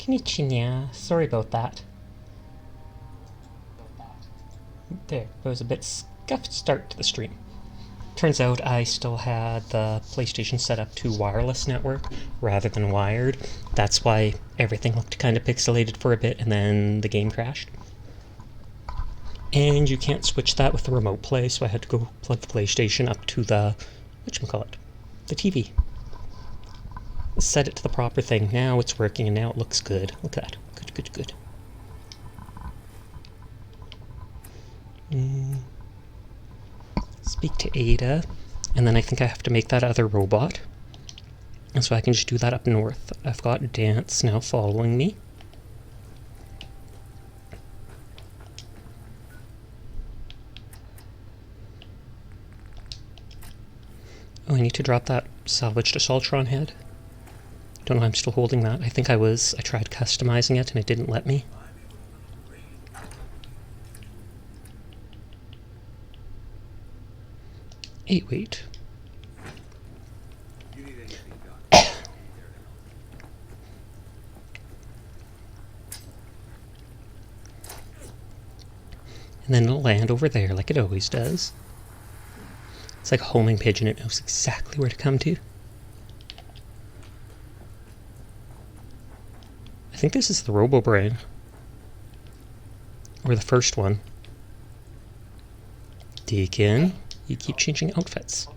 Konnichiwa. Sorry about that. There, it was a bit scuffed start to the stream. Turns out I still had the PlayStation set up to wireless network rather than wired. That's why everything looked kind of pixelated for a bit and then the game crashed. And you can't switch that with the remote play, so I had to go plug the PlayStation up to the, whatchamacallit, the TV. Set it to the proper thing. Now it's working and now it looks good. Look at that. Good, good, good. Speak to Ada, and then I think I have to make that other robot. And so I can just do that up north. I've got Dance now following me. Oh, I need to drop that salvaged Assaultron head. Don't know why I'm still holding that. I think I tried customizing it and it didn't let me. Hey, wait. And then it'll land over there like it always does. It's like a homing pigeon, it knows exactly where to come to. I think this is the Robo-Brain. Or the first one. Deacon, you keep changing outfits.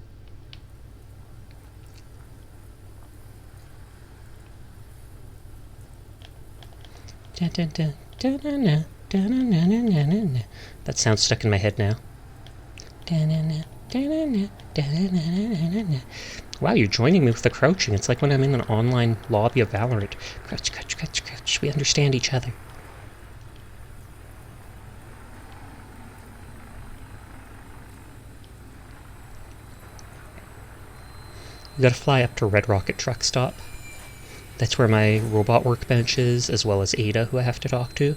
That sound's stuck in my head now. Wow, you're joining me with the crouching. It's like when I'm in an online lobby of Valorant. Crouch, crouch, crouch, crouch. We understand each other. We gotta fly up to Red Rocket Truck Stop. That's where my robot workbench is, as well as Ada, who I have to talk to.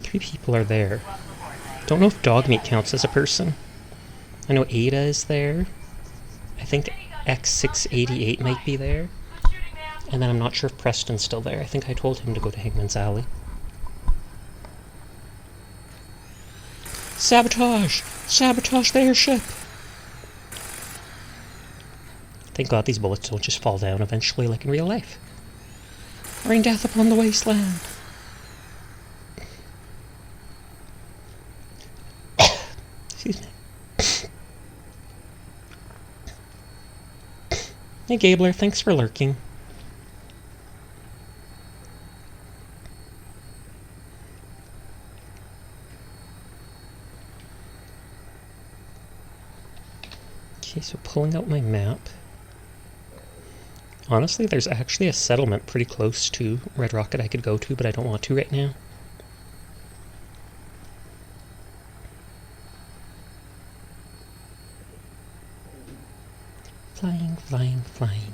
Three people are there. Don't know if Dogmeat counts as a person. I know Ada is there. I think X688 might be there. And then I'm not sure if Preston's still there. I think I told him to go to Hangman's Alley. Sabotage! Sabotage the airship! Thank God these bullets don't just fall down eventually like in real life. Rain death upon the wasteland! Excuse me. Hey Gabler, thanks for lurking. Okay, so pulling out my map. Honestly, there's actually a settlement pretty close to Red Rocket I could go to, but I don't want to right now. Flying, flying, flying.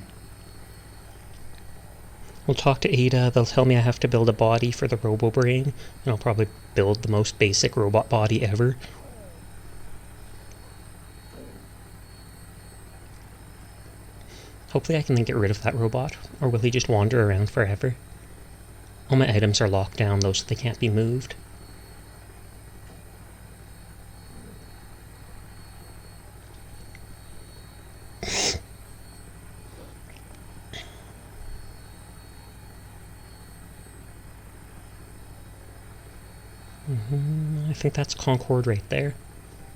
We'll talk to Ada. They'll tell me I have to build a body for the Robo-Brain, and I'll probably build the most basic robot body ever. Hopefully I can then get rid of that robot, or will he just wander around forever? All my items are locked down though, so they can't be moved. I think that's Concord right there.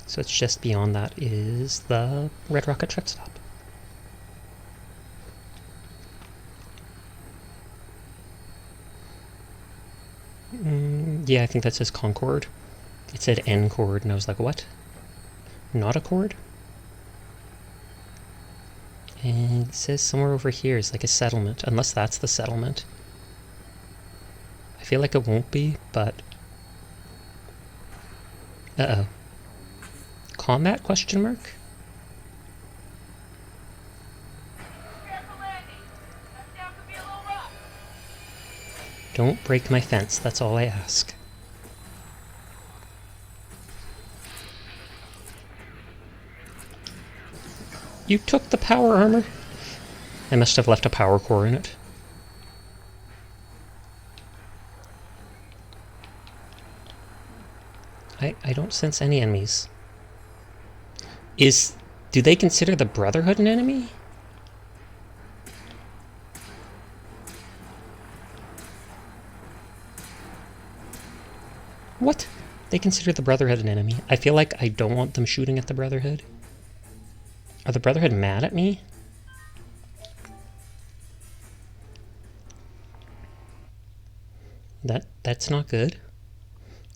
So it's just beyond that is the Red Rocket Truck Stop. Yeah, I think that says Concord. It said N-Cord, and I was like, what? Not a cord? And it says somewhere over here is like a settlement, unless that's the settlement. I feel like it won't be, but... Uh-oh. Combat, question mark? Don't break my fence, that's all I ask. You took the power armor. I must have left a power core in it. I don't sense any enemies. Do they consider the Brotherhood an enemy? What? They consider the Brotherhood an enemy. I feel like I don't want them shooting at the Brotherhood. Are the Brotherhood mad at me? That's not good.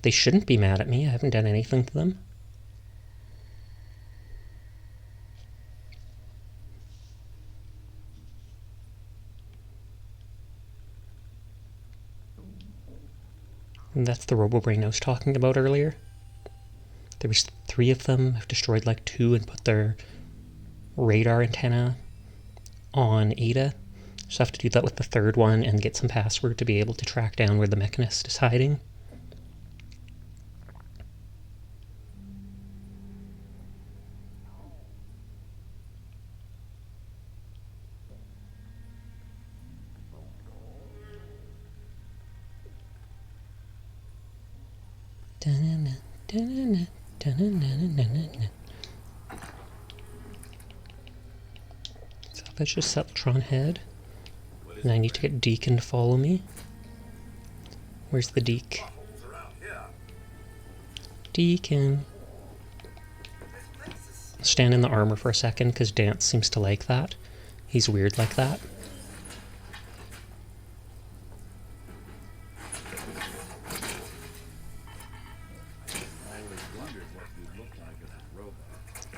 They shouldn't be mad at me. I haven't done anything to them. And that's the RoboBrain I was talking about earlier. There was 3 of them. I've destroyed like 2 and put their radar antenna on Ada. So I have to do that with the 3rd one and get some password to be able to track down where the Mechanist is hiding. So if I just Celtron head, and I need to get Deacon to follow me. Where's the Deek? Deacon. I'll stand in the armor for a second because Dance seems to like that. He's weird like that.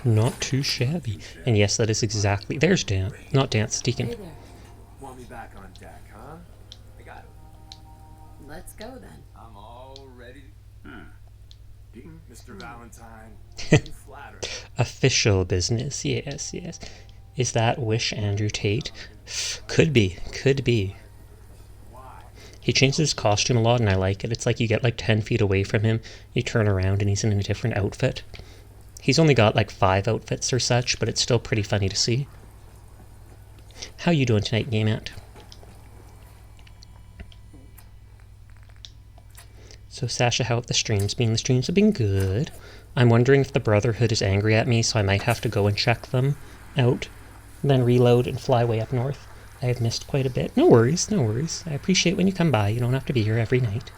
Not too shabby. And yes, that is exactly... There's Dance. Not Dance, Deacon. Hey there. Want me back on deck, huh? I got it. Let's go then. I'm all ready. Deacon, Mr. Valentine. Flatter. Official business, yes, yes. Is that Wish Andrew Tate? Could be, could be. He changes his costume a lot and I like it. It's like you get like 10 feet away from him, you turn around and he's in a different outfit. He's only got like 5 outfits or such, but it's still pretty funny to see. How you doing tonight, Game Ant? So Sasha, how have the streams been? The streams have been good. I'm wondering if the Brotherhood is angry at me, so I might have to go and check them out, then reload and fly way up north. I have missed quite a bit. No worries, no worries. I appreciate when you come by. You don't have to be here every night.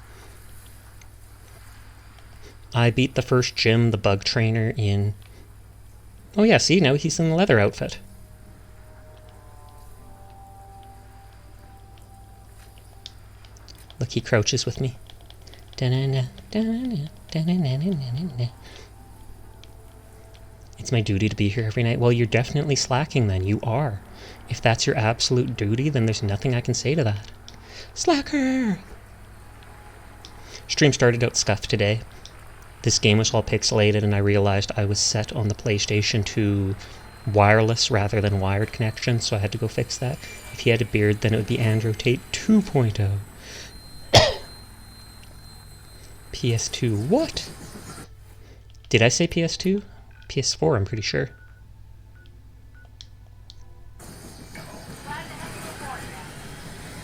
I beat the first gym, the bug trainer, in... Oh yeah, see, now he's in the leather outfit. Look, he crouches with me. It's my duty to be here every night. Well, you're definitely slacking then. You are. If that's your absolute duty, then there's nothing I can say to that. Slacker! Stream started out scuffed today. This game was all pixelated and I realized I was set on the PlayStation to wireless rather than wired connection, so I had to go fix that. If he had a beard, then it would be Andrew Tate 2.0. PS2, what? Did I say PS2? PS4, I'm pretty sure.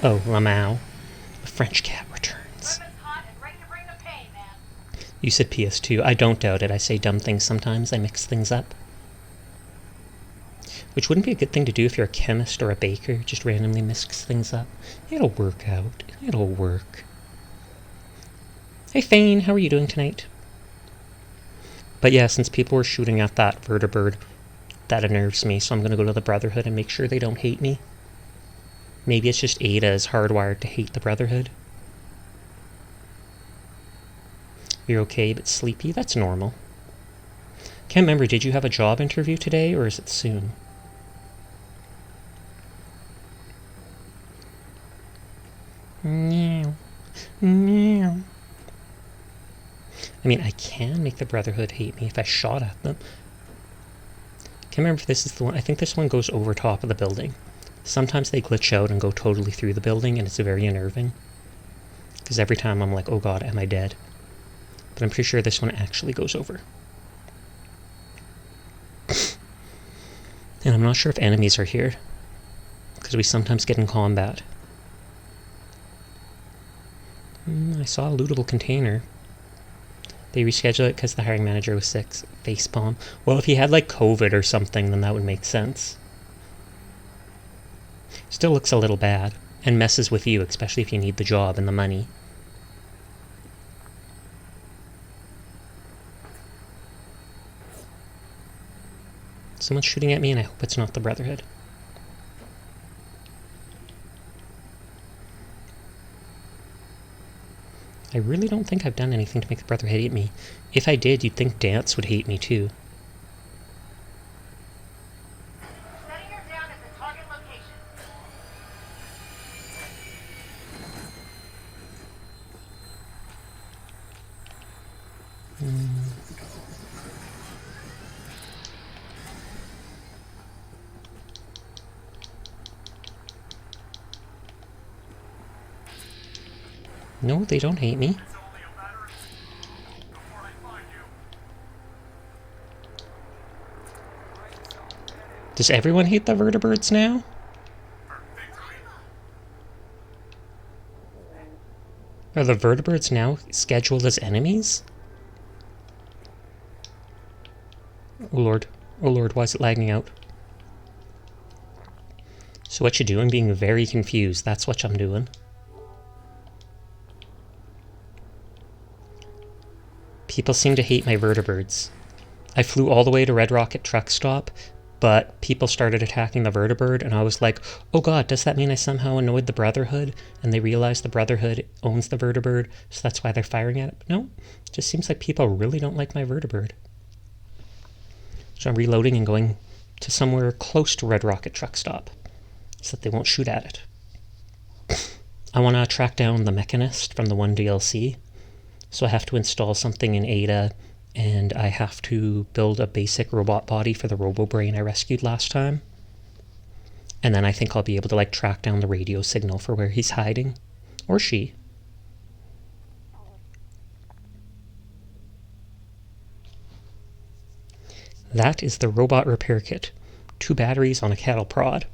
Oh, Lamau. The French cat returns. You said PS2. I don't doubt it. I say dumb things sometimes. I mix things up. Which wouldn't be a good thing to do if you're a chemist or a baker. Just randomly mix things up. It'll work out. It'll work. Hey Fane, how are you doing tonight? But yeah, since people were shooting at that vertibird, that unnerves me, so I'm going to go to the Brotherhood and make sure they don't hate me. Maybe it's just Ada is hardwired to hate the Brotherhood. You're okay but sleepy? That's normal. Can't remember, did you have a job interview today or is it soon? Meow. Meow. I mean, I can make the Brotherhood hate me if I shot at them. Can't remember if this is the one. I think this one goes over top of the building. Sometimes they glitch out and go totally through the building, and it's very unnerving. Because every time I'm like, oh god, am I dead? But I'm pretty sure this one actually goes over. And I'm not sure if enemies are here, because we sometimes get in combat. I saw a lootable container. They rescheduled it because the hiring manager was sick. Facepalm. Well, if he had like COVID or something, then that would make sense. Still looks a little bad, and messes with you, especially if you need the job and the money. Someone's shooting at me, and I hope it's not the Brotherhood. I really don't think I've done anything to make the Brotherhood hate me. If I did, you'd think Dance would hate me too. Setting her down at the target location. No, they don't hate me. Does everyone hate the vertebrates now? Are the vertebrates now scheduled as enemies? Oh lord. Oh lord, why is it lagging out? So what you doing? Being very confused. That's what I'm doing. People seem to hate my vertebrates. I flew all the way to Red Rocket Truck Stop, but people started attacking the vertebrate, and I was like, oh god, does that mean I somehow annoyed the Brotherhood? And they realized the Brotherhood owns the vertebrate, so that's why they're firing at it. But no, it just seems like people really don't like my vertebrate. So I'm reloading and going to somewhere close to Red Rocket Truck Stop, so that they won't shoot at it. I want to track down the Mechanist from the one DLC. So I have to install something in Ada, and I have to build a basic robot body for the Robo-Brain I rescued last time. And then I think I'll be able to like track down the radio signal for where he's hiding. Or she. That is the robot repair kit. 2 batteries on a cattle prod.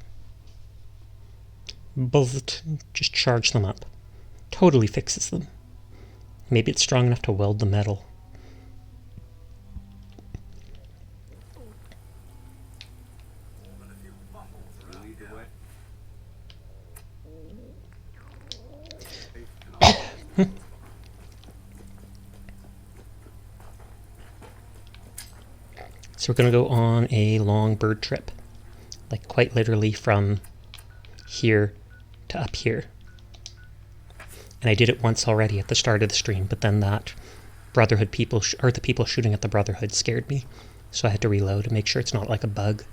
Both just charge them up. Totally fixes them. Maybe it's strong enough to weld the metal. So we're going to go on a long bird trip. Like quite literally from here to up here. And I did it once already at the start of the stream, but then that Brotherhood people, or the people shooting at the Brotherhood scared me. So I had to reload and make sure it's not like a bug.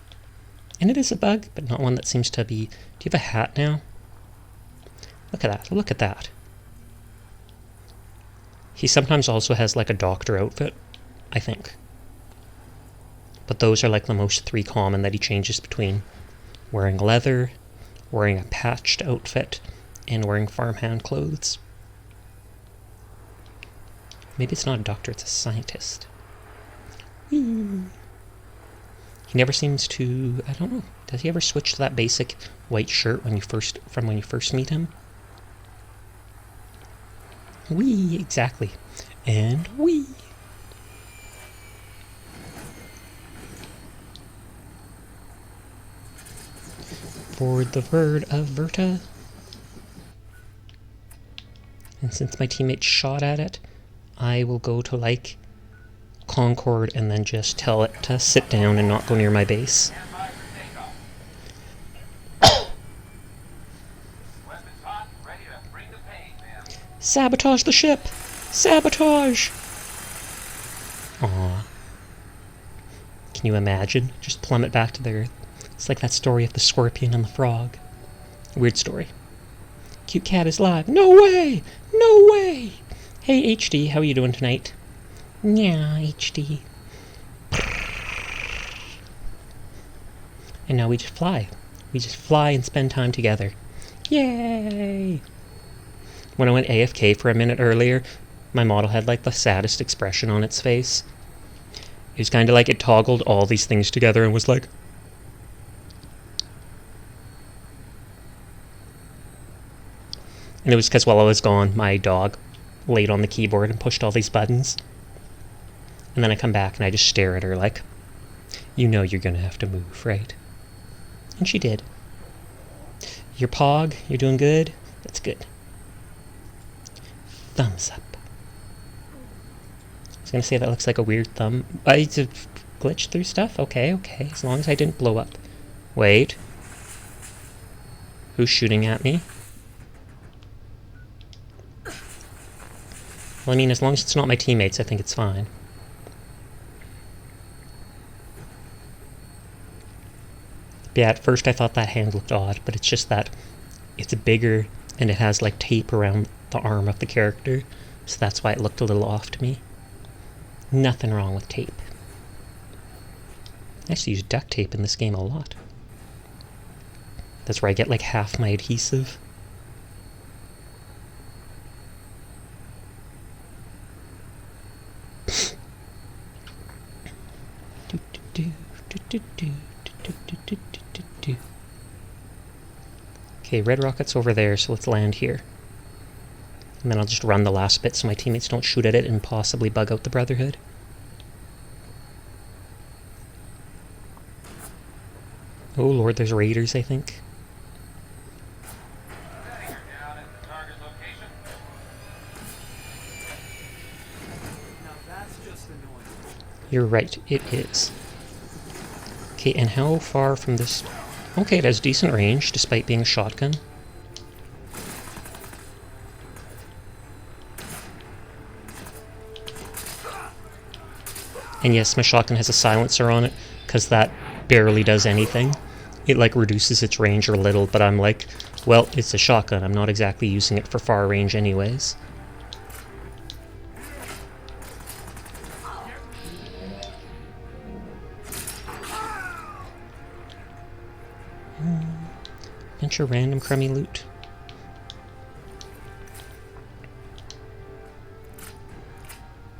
And it is a bug, but not one that seems to be... Do you have a hat now? Look at that, look at that. He sometimes also has like a doctor outfit, I think. But those are like the most 3 common that he changes between. Wearing leather, wearing a patched outfit, and wearing farmhand clothes. Maybe it's not a doctor, it's a scientist. Whee. He never seems to... I don't know. Does he ever switch to that basic white shirt when you first meet him? Whee! Exactly. And whee! Board the bird of Verta. And since my teammate shot at it, I will go to, like, Concord and then just tell it to sit down and not go near my base. Sabotage the ship! Sabotage! Aww. Can you imagine? Just plummet back to the Earth. It's like that story of the scorpion and the frog. Weird story. Cute cat is live. No way! No way! Hey HD, how are you doing tonight? Yeah, HD. And now we just fly. We just fly and spend time together. Yay! When I went AFK for a minute earlier, my model had like the saddest expression on its face. It was kind of like it toggled all these things together and was like... And it was because while I was gone, my dog laid on the keyboard and pushed all these buttons. And then I come back and I just stare at her like, you know you're gonna have to move, right? And she did. Your pog, you're doing good? That's good. Thumbs up. I was gonna say that looks like a weird thumb. I glitch through stuff? Okay, okay. As long as I didn't blow up. Wait. Who's shooting at me? Well, I mean, as long as it's not my teammates, I think it's fine. Yeah, at first I thought that hand looked odd, but it's just that it's bigger and it has like tape around the arm of the character, so that's why it looked a little off to me. Nothing wrong with tape. I used to use duct tape in this game a lot. That's where I get like half my adhesive. Okay, red rocket's over there, so let's land here. And then I'll just run the last bit so my teammates don't shoot at it and possibly bug out the Brotherhood. Oh lord, there's raiders, I think. Now that's just annoying. You're right, it is. Okay, and how far from this... Okay, it has decent range, despite being a shotgun. And yes, my shotgun has a silencer on it, because that barely does anything. It, like, reduces its range a little, but I'm like, well, it's a shotgun. I'm not exactly using it for far range anyways. Bunch of random crummy loot.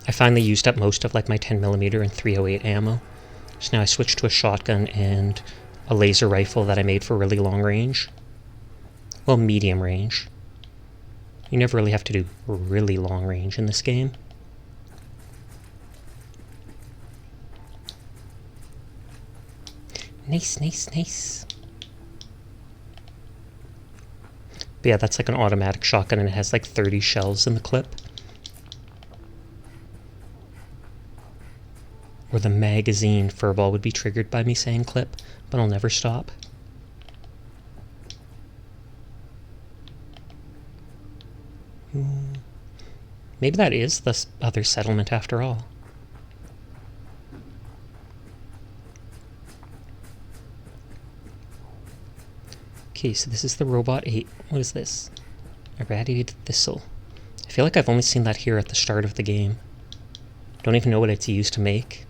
I finally used up most of like my 10mm and 308 ammo. So now I switched to a shotgun and a laser rifle that I made for really long range. Well, medium range. You never really have to do really long range in this game. Nice, nice, nice. But yeah, that's like an automatic shotgun and it has like 30 shells in the clip. Or the magazine furball would be triggered by me saying clip, but I'll never stop. Maybe that is the other settlement after all. Okay, so this is the Robot 8. What is this? Irradiated thistle. I feel like I've only seen that here at the start of the game. Don't even know what it's used to make.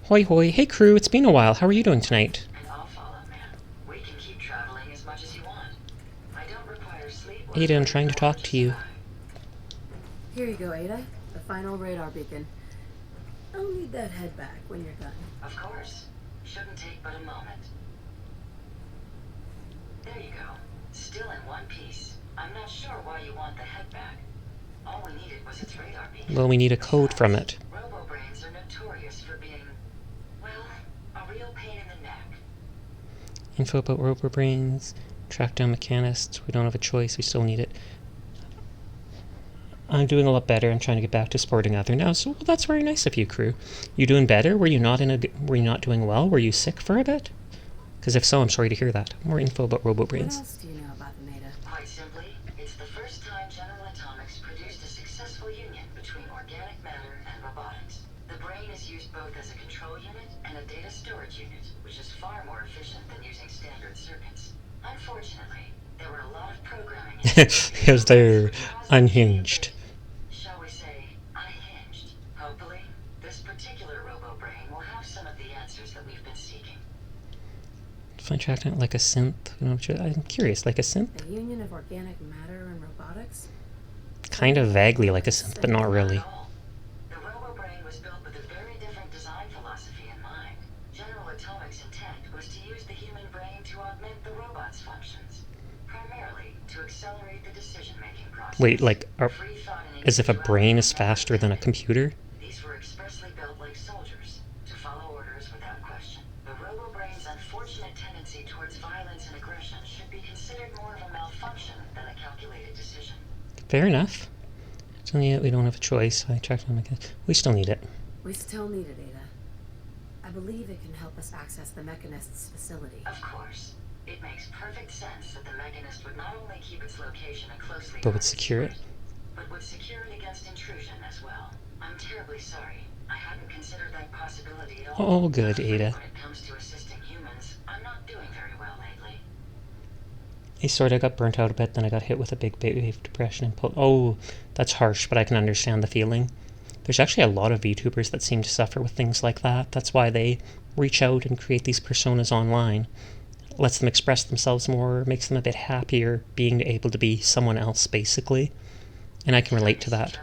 Hoi hoi, hey crew, it's been a while. How are you doing tonight? And I'll follow, man. We can keep traveling as much as you want. I don't require sleep or Ada, I'm trying to talk to you. Here you go, Ada. The final radar beacon. I'll need that head back when you're done. Of course. Shouldn't take but a moment. There you go. Still in one piece. I'm not sure why you want the head back. All we needed was its radar beacon. Well, we need a code from it. Robo-brains are notorious for being, well, a real pain in the neck. Info about Robobrains. Track down Mechanists. We don't have a choice. We still need it. I'm doing a lot better. I'm trying to get back to sporting other now. So well, that's very nice of you, crew. You doing better? Were you not doing well? Were you sick for a bit? Because if so, I'm sorry to hear that. More info about What Robobrains. else do you know about them, Ada? Quite simply, it's the first time General Atomics produced a successful union between organic matter and robotics. The brain is used both as a control unit and a data storage unit, which is far more efficient than using standard circuits. Unfortunately, there were a lot of programming Because they're unhinged. Shall we say, unhinged. Hopefully, this particular robo-brain will have some of the answers that we've been seeking. Fun track out like a synth. I'm curious, like a synth? A union of organic matter and robotics? Kind of vaguely like a synth, but not really. Not at all. The robo-brain was built with a very different design philosophy in mind. General Atomics' intent was to use the human brain to augment the robot's functions. primarily to accelerate the decision-making process. Wait, like, Free thought and as if a brain is individuality faster than a computer? These were expressly built like soldiers, to follow orders without question. The robo-brain's unfortunate tendency towards violence and aggression should be considered more of a malfunction than a calculated decision. Fair enough. So yeah, we don't have a choice. I checked on the... We still need it. We still need it, Ada. I believe it can help us access the Mechanist's facility. Of course. It makes perfect sense that the Mechanist would not only keep its location a closely But would secure it? but would secure it against intrusion as well. I'm terribly sorry. I hadn't considered that possibility at all. Oh, good, Ada. When it comes to assisting humans, I'm not doing very well lately. I sort of got burnt out a bit, then I got hit with a big wave of depression and oh, that's harsh, but I can understand the feeling. There's actually a lot of VTubers that seem to suffer with things like that. That's why they reach out and create these personas online. It lets them express themselves more, makes them a bit happier being able to be someone else, basically. And I can relate to that.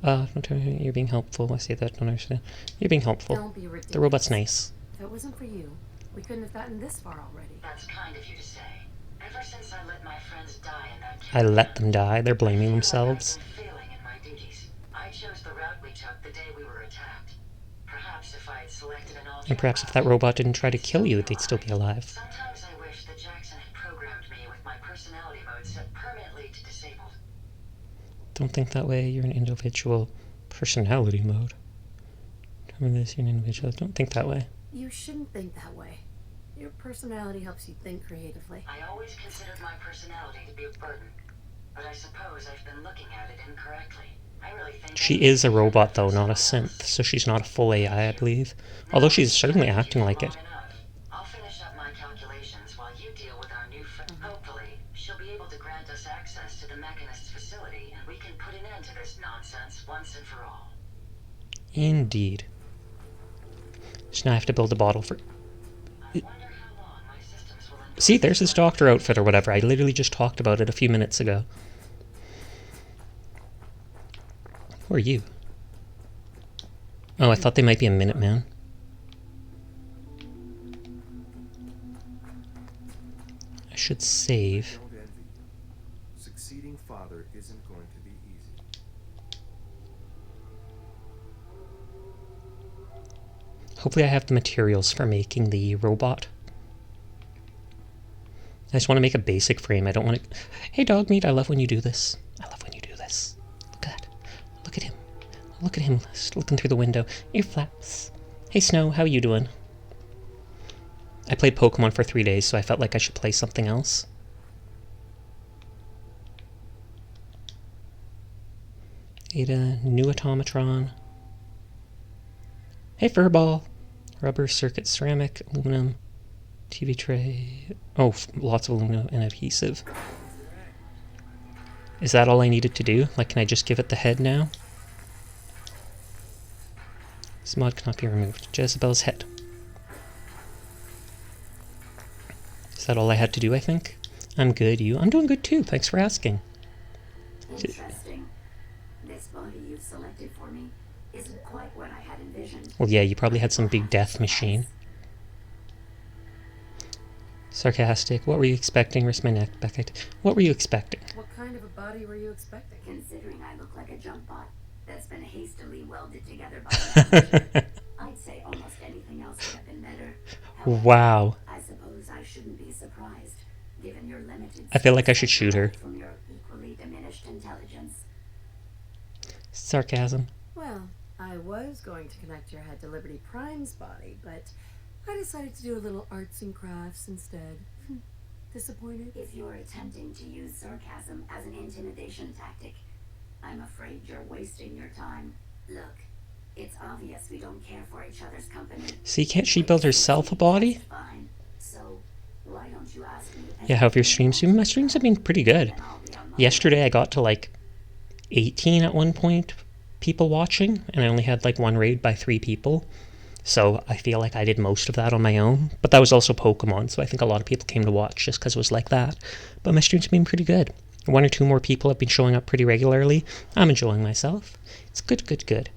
Don't tell me you're being helpful. I say that, don't understand. You're being helpful. Don't be ridiculous. The robot's nice. If it wasn't for you, we couldn't have gotten this far already. That's kind of you to say. Ever since I let my friends die in that I let them die. They're blaming themselves. I've been failing in my duties. I chose the route we took the day we were attacked. Perhaps if I had selected an alternate And perhaps if that robot didn't try to kill you, they'd still be alive. Sometimes I wish that Jackson had programmed me with my personality mode set permanently to disabled. Don't think that way. You're an individual. Personality mode. Tell me this, you're an individual. Don't think that way. You shouldn't think that way. Your personality helps you think creatively. I always considered my personality to be a burden, but I suppose I've been looking at it incorrectly. I really think She is a robot, though, not a synth, so she's not a full AI, I believe. Although she's certainly acting like it. I'll finish up my calculations while you deal with our new friend. Hopefully, she'll be able to grant us access to the Mechanist's facility, and we can put an end to this nonsense once and for all. Indeed. So now I have to build a bottle for... I wonder how long my systems will endure. See, there's his doctor outfit or whatever. I literally just talked about it a few minutes ago. Who are you? Oh, I thought they might be a Minuteman. I should save. Don't envy you. Succeeding father isn't going to be easy. Hopefully I have the materials for making the robot. I just want to make a basic frame. I don't want to... Hey, dog meat, I love when you do this. I love when you do this. Look at that. Look at him. Look at him looking through the window. Ear flaps. Hey, Snow, how you doing? I played Pokemon for 3 days, so I felt like I should play something else. Ada, new automatron. Hey, Furball. Rubber, circuit, ceramic, aluminum, TV tray. Oh, lots of aluminum and adhesive. Is that all I needed to do? Like, can I just give it the head now? This mod cannot be removed. Jezebel's head. Is that all I had to do, I think? I'm good, you? I'm doing good too, thanks for asking. Interesting. This body you've selected for me isn't quite what I had envisioned. Well, yeah, you probably had some big death machine. Sarcastic. What were you expecting? Risk my neck. Back. What were you expecting? What kind of a body were you expecting? Considering I look like a jump bot that's been hastily welded together by an I'd say almost anything else would have been better. However, Wow. I suppose I shouldn't be surprised, given your limited I feel like I should shoot her. from your equally diminished intelligence. Sarcasm. Well, I was going to connect your head to Liberty Prime's body, but I decided to do a little arts and crafts instead. Disappointed? If you're attempting to use sarcasm as an intimidation tactic, I'm afraid you're wasting your time. Look, it's obvious we don't care for each other's company. See, can't she build herself a body? Fine. So, why don't you ask me? Yeah, how have your streams been? My streams have been pretty good. And I'll be on my Yesterday I got to like 18 at one point people watching, and I only had like one raid by 3 people. So I feel like I did most of that on my own. But that was also Pokemon, so I think a lot of people came to watch just because it was like that. But my streams have been pretty good. 1 or 2 more people have been showing up pretty regularly. I'm enjoying myself. It's good, good, good.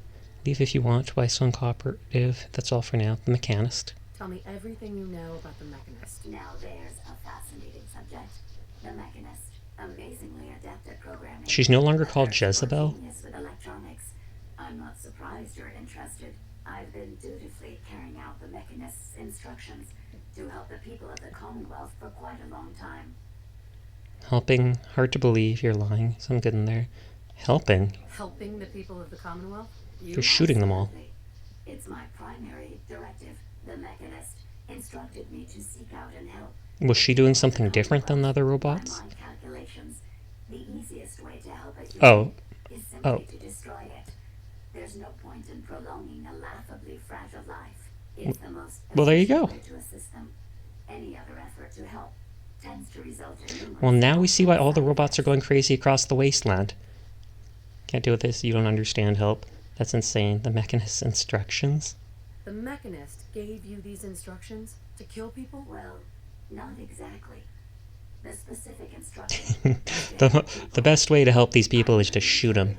Leave if you want. Twice on cooperative. That's all for now. The Mechanist. Tell me everything you know about the Mechanist. Now there's a fascinating subject. the Mechanist, amazingly adept at programming. She's no longer A called veritable Jezebel. genius with electronics. I'm not surprised you're interested. I've been dutifully carrying out the Mechanist's instructions to help the people of the Commonwealth for quite a long time. Helping. Hard to believe you're lying. Some good in there. Helping. Helping the people of the Commonwealth? You're shooting them all. Absolutely. It's my primary directive. The Mechanist instructed me to seek out and help. Was she doing something different than the other robots? By my calculations, the easiest way to help a human Oh. is simply Oh. to destroy it. There's no point in prolonging a laughably fragile life. It's the most Well, there you go. efficient way to assist them. Any other effort to help tends to result in numerous Well, now we see why all the side robots are effects. going crazy across the wasteland. Can't deal with this. You don't understand. Help. That's insane. The Mechanist's instructions. The Mechanist gave you these instructions to kill people? Well, not exactly. The specific instruction. The best way to help these people is to shoot them,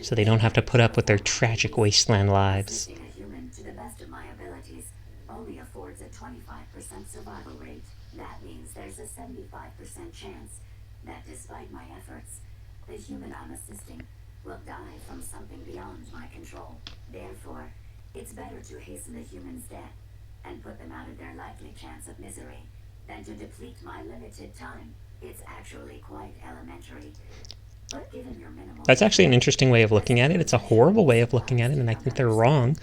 so they don't have to put up with their tragic wasteland lives. Assisting a human to the best of my abilities only affords a 25% survival rate. That means there's a 75% chance that despite my efforts, the human I'm assisting will die from something beyond my control. Therefore, it's better to hasten the human's death and put them out of their likely chance of misery than to deplete my limited time. It's actually quite elementary. But given your minimal... That's actually an interesting way of looking at it. It's a horrible way of looking at it, and I think they're wrong.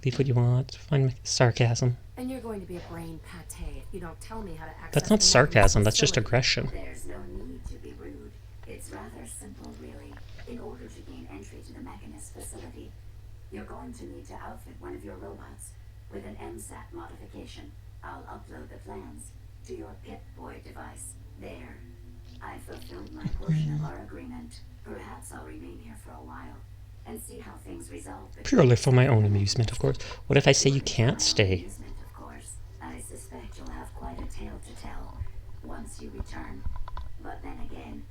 Believe what you want. Find sarcasm. And you're going to be a brain pate if you don't tell me how to access That's not the Mechanist sarcasm. That's just facility. aggression. There's no need to be rude. It's rather simple, really. In order to gain entry to the Mechanist facility, you're going to need to outfit one of your robots with an MSAT modification. I'll upload the plans to your Pip-Boy device. There. I fulfilled my portion of our agreement. Perhaps I'll remain here for a while and see how things resolve. Purely for my own amusement, of course. What if I say you can't stay? Amusement, of course. I suspect you'll have quite a tale to tell once you return. But then again,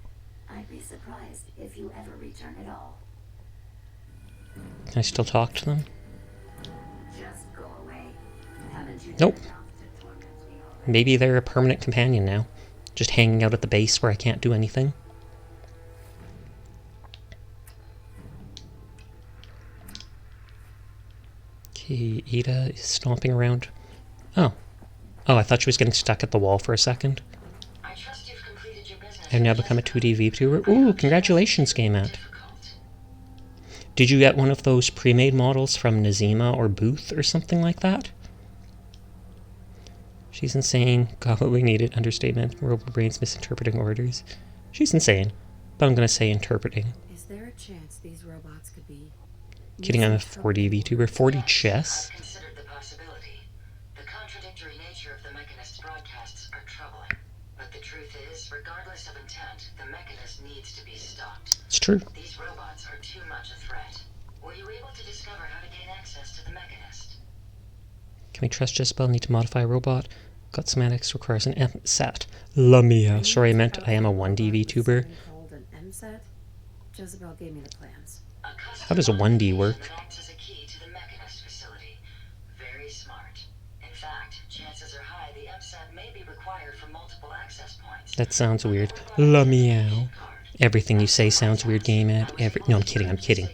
I'd be surprised if you ever return at all. Can I still talk to them? Just go away. Haven't you Nope. done enough to torment me already? Maybe they're a permanent companion now. Just hanging out at the base where I can't do anything. Okay, Ada is stomping around. Oh. Oh, I thought she was getting stuck at the wall for a second. I trust you've completed your business. I've now become a 2D VTuber. Ooh, congratulations, Game Ant. Difficult. Did you get one of those pre-made models from Nazima or Booth or something like that? She's insane. Got what we needed. Understatement. Robot brains misinterpreting orders. She's insane. But I'm gonna say interpreting. Is there a chance these robots could be... Kidding, I'm a 4D VTuber. 4D chess? I've considered the possibility. The contradictory nature of the Mechanist's broadcasts are troubling. But the truth is, regardless of intent, the Mechanist needs to be stopped. It's true. These robots are too much a threat. Were you able to discover how to gain access to the Mechanist? Can we trust Jezebel? Need to modify a robot? Got semantics requires an MSAT. La mia. Sorry, I meant I am a 1D VTuber. Called an MSAT? Jezebel gave me the plans. How does a 1D work? That acts as a key to the Mechanist facility. Very smart. In fact, chances are high the MSAT may be required for multiple access points. That sounds weird. La meow. Everything you say sounds weird, Game Ant. No, I'm kidding, I'm kidding.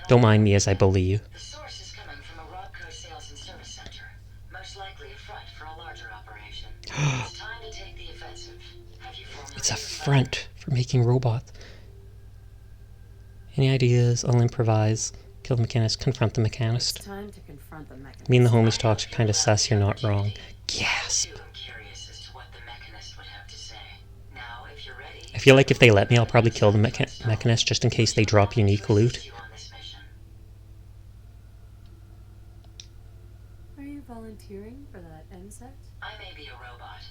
Don't mind me as I bully you. The source is coming from a Robco sales and service center. Most likely a front for a larger operation. It's time to take the offensive. Have you formulated It's a your plan? front for making robots. Any ideas? I'll improvise. Kill the Mechanist. Confront the It's Mechanist. time to confront the Mechanist. Me and the homies talks are kind of sus. You're not wrong. Gasp. I'm curious as to what the Mechanist would have to say. Now, if you're ready, I feel like if they let me, I'll probably kill the Mechanist just in case they drop unique loot. you on this mission. Are you volunteering for that MSAT? I may be a robot,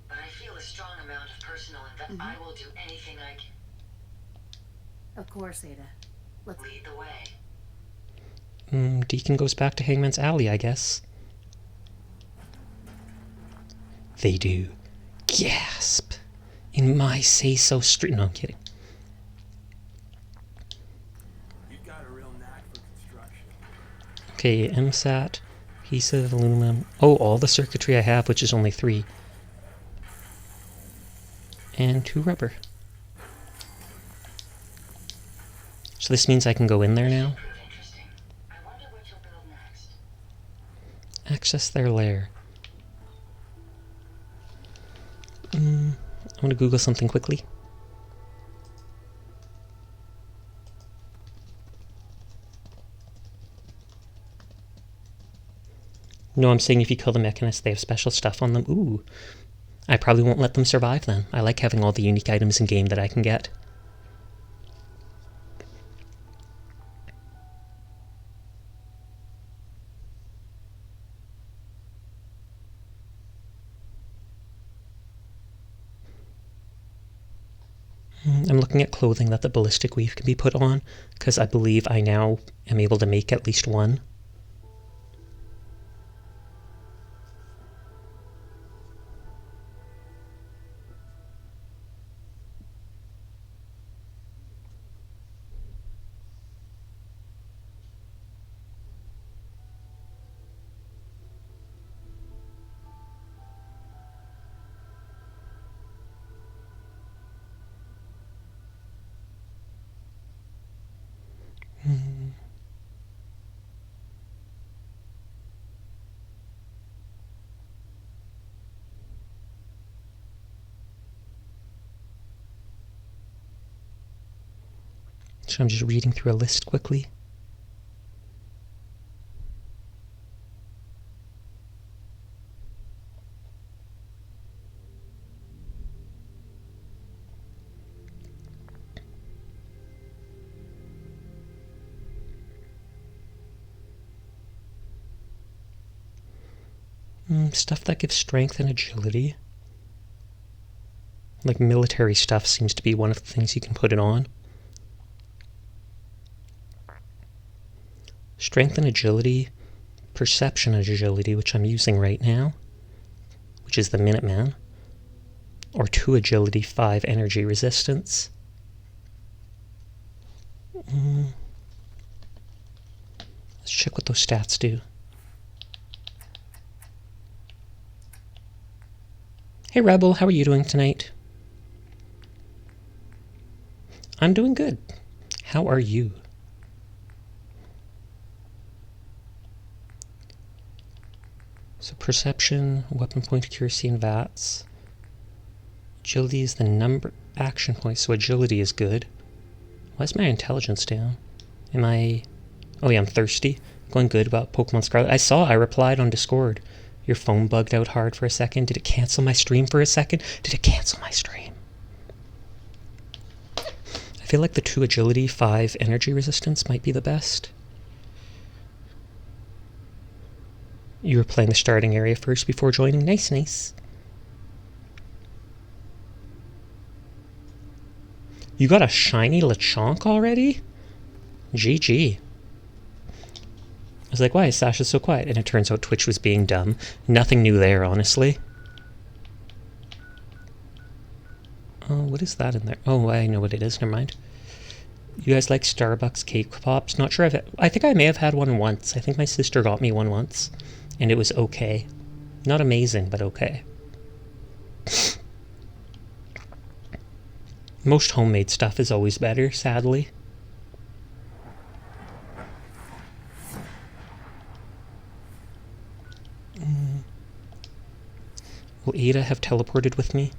but I feel a strong amount of personal I will do anything I can. Of course, Ada. Let's... Lead the way. Deacon goes back to Hangman's Alley, I guess. They do. Gasp. In my say-so street. No, I'm kidding. You've got a real knack for construction. Okay, MSAT. Piece of aluminum. Oh, all the circuitry I have, which is only 3. And 2 rubber. So this means I can go in there now. Prove interesting. I wonder what you'll build next. Access their lair. I'm going to Google something quickly. No, I'm saying if you kill the Mechanist, they have special stuff on them. Ooh. I probably won't let them survive then. I like having all the unique items in game that I can get. I'm looking at clothing that the ballistic weave can be put on, because I believe I now am able to make at least one. So I'm just reading through a list quickly. Stuff that gives strength and agility. Like military stuff seems to be one of the things you can put it on. Strength and agility, perception and agility, which I'm using right now, which is the Minuteman, or 2 agility, 5 energy resistance. Let's check what those stats do. Hey Rebel, how are you doing tonight? I'm doing good. How are you? So perception, weapon point accuracy, and VATS. Agility is the number action points, so agility is good. Why is my intelligence down? Am I... Oh yeah, I'm thirsty. Going good about Pokemon Scarlet. I replied on Discord. Your phone bugged out hard for a second. Did it cancel my stream for a second? Did it cancel my stream? I feel like the 2 agility, 5 energy resistance might be the best. You were playing the starting area first before joining. Nice, nice. You got a shiny Lechonk already? GG. I was like, why is Sasha so quiet? And it turns out Twitch was being dumb. Nothing new there, honestly. Oh, what is that in there? Oh, I know what it is. Never mind. You guys like Starbucks cake pops? Not sure I think I may have had one once. I think my sister got me one once. And it was okay. Not amazing, but okay. Most homemade stuff is always better, sadly. Will Ada have teleported with me?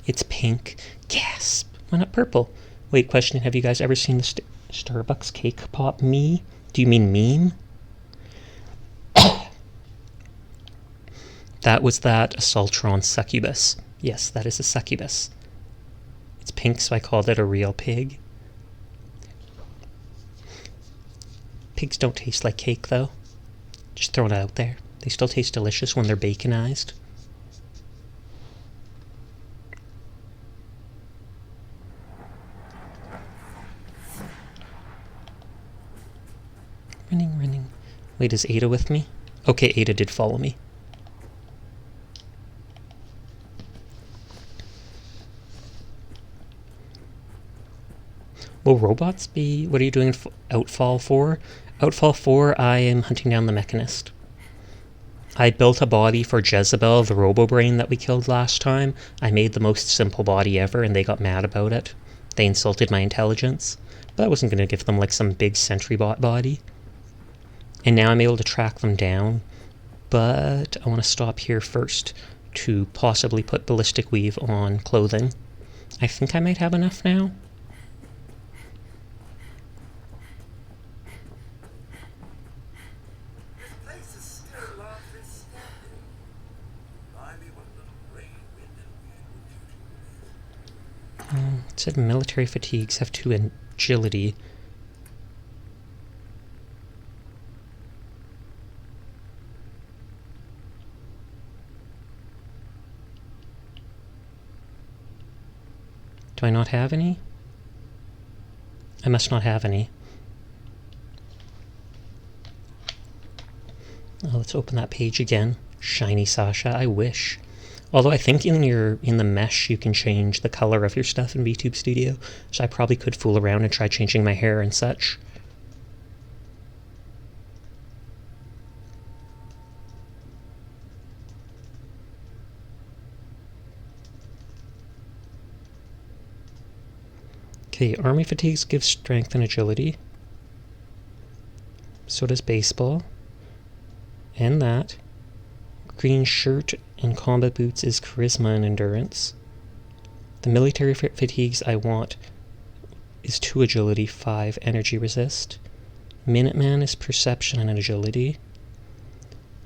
It's pink. Gasp. Why not purple? Wait, question. Have you guys ever seen the Starbucks cake pop me? Do you mean meme? That was that Assaultron succubus. Yes, that is a succubus. It's pink, so I called it a real pig. Pigs don't taste like cake, though. Just throwing it out there. They still taste delicious when they're baconized. Running. Wait, is Ada with me? Okay, Ada did follow me. Will robots be... What are you doing Outfall 4? Outfall 4, I am hunting down the Mechanist. I built a body for Jezebel, the robo-brain that we killed last time. I made the most simple body ever, and they got mad about it. They insulted my intelligence. But I wasn't going to give them like some big sentry bot body. And now I'm able to track them down. But I want to stop here first to possibly put ballistic weave on clothing. I think I might have enough now. It said military fatigues have 2 agility. Do I not have any? I must not have any. Oh, let's open that page again. Shiny Sasha, I wish. Although I think in the mesh you can change the color of your stuff in VTube Studio, so I probably could fool around and try changing my hair and such. Okay, Army Fatigues give strength and agility. So does Baseball. And that. Green Shirt and Combat Boots is Charisma and Endurance. The Military Fatigues I want is 2 agility, 5 energy resist. Minuteman is Perception and Agility.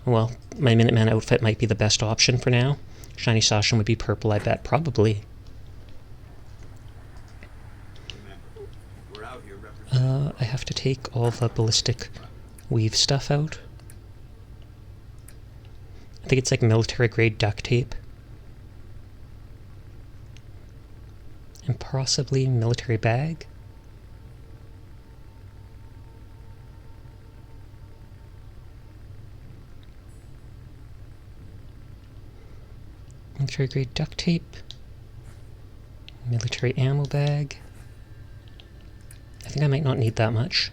Well, my Minuteman outfit might be the best option for now. Shiny Sasha would be purple, I bet. Probably. I have to take all the ballistic weave stuff out. I think it's like military grade duct tape. And possibly military bag. Military grade duct tape. Military ammo bag. I think I might not need that much.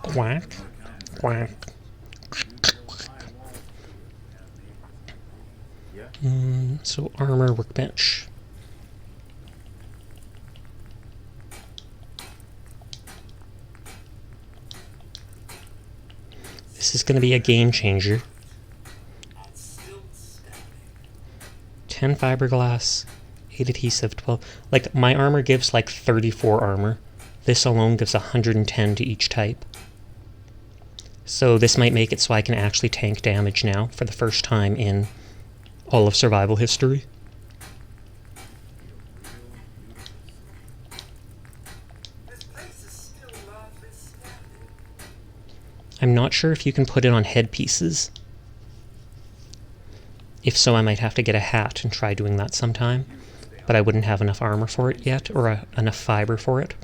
Quack, quack. So armor workbench. This is going to be a game changer. 10 fiberglass, 8 adhesive, 12. Like, my armor gives like 34 armor. This alone gives 110 to each type. So this might make it so I can actually tank damage now for the first time in all of survival history. I'm not sure if you can put it on headpieces. If so, I might have to get a hat and try doing that sometime. But I wouldn't have enough armor for it yet, or enough fiber for it.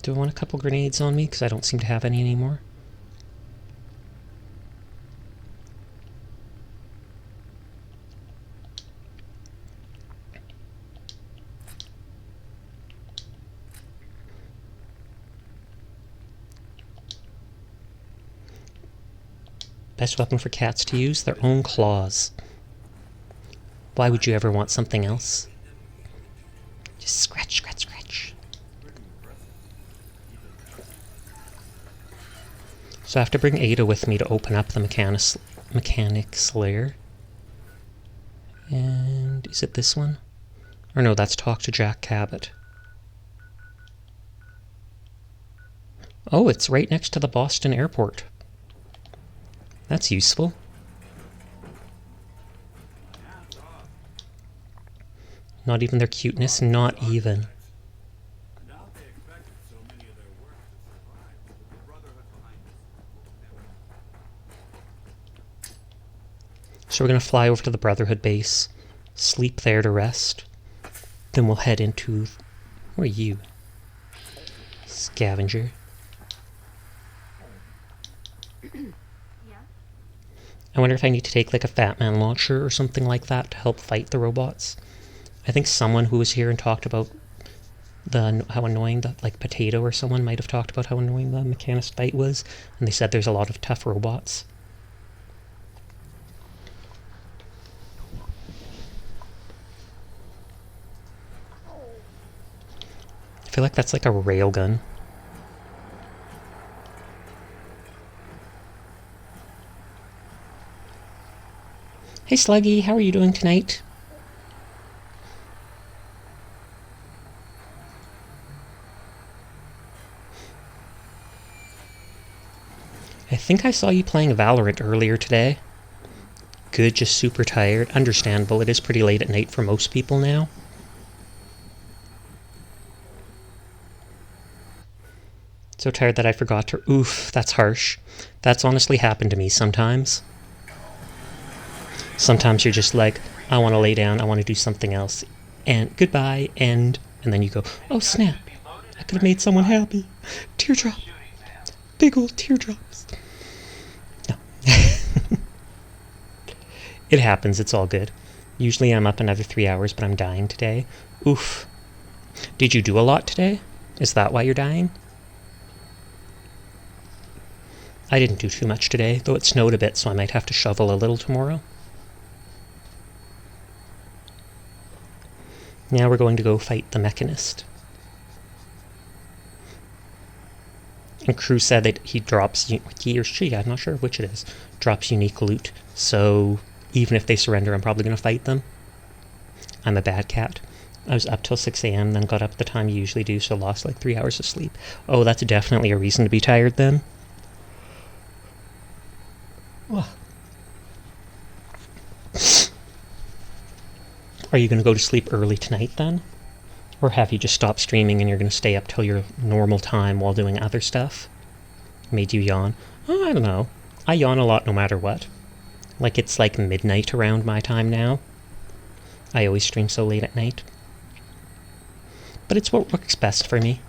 Do I want a couple grenades on me? Because I don't seem to have any anymore. Best weapon for cats to use? Their own claws. Why would you ever want something else? Just scratch, scratch, scratch. So I have to bring Ada with me to open up the mechanic's lair. And is it this one? Or no, that's Talk to Jack Cabot. Oh, it's right next to the Boston airport. That's useful. Not even their cuteness, not even. So we're going to fly over to the Brotherhood base, sleep there to rest. Then we'll head into... Where are you? Scavenger. I wonder if I need to take like a Fat Man launcher or something like that to help fight the robots. I think someone who was here and talked about how annoying the, like Potato or someone might have talked about how annoying the Mechanist fight was, and they said there's a lot of tough robots. I feel like that's like a railgun. Hey Sluggy, how are you doing tonight? I think I saw you playing Valorant earlier today. Good, just super tired. Understandable, it is pretty late at night for most people now. So tired that I forgot to... Oof, that's harsh. That's honestly happened to me sometimes. Sometimes you're just like, I want to lay down, I want to do something else. And goodbye, and then you go, oh snap, I could have made someone happy. Teardrop. Big old teardrops. No. It happens, it's all good. Usually I'm up another 3 hours, but I'm dying today. Oof. Did you do a lot today? Is that why you're dying? I didn't do too much today, though it snowed a bit, so I might have to shovel a little tomorrow. Now we're going to go fight the Mechanist. And Crew said that he drops, he or she, I'm not sure which it is, drops unique loot. So even if they surrender, I'm probably going to fight them. I'm a bad cat. I was up till 6 a.m., then got up at the time you usually do, so lost like 3 hours of sleep. Oh, that's definitely a reason to be tired then. Ugh. Are you going to go to sleep early tonight then? Or have you just stopped streaming and you're going to stay up till your normal time while doing other stuff? Made you yawn? Oh, I don't know. I yawn a lot no matter what. Like it's like midnight around my time now. I always stream so late at night. But it's what works best for me.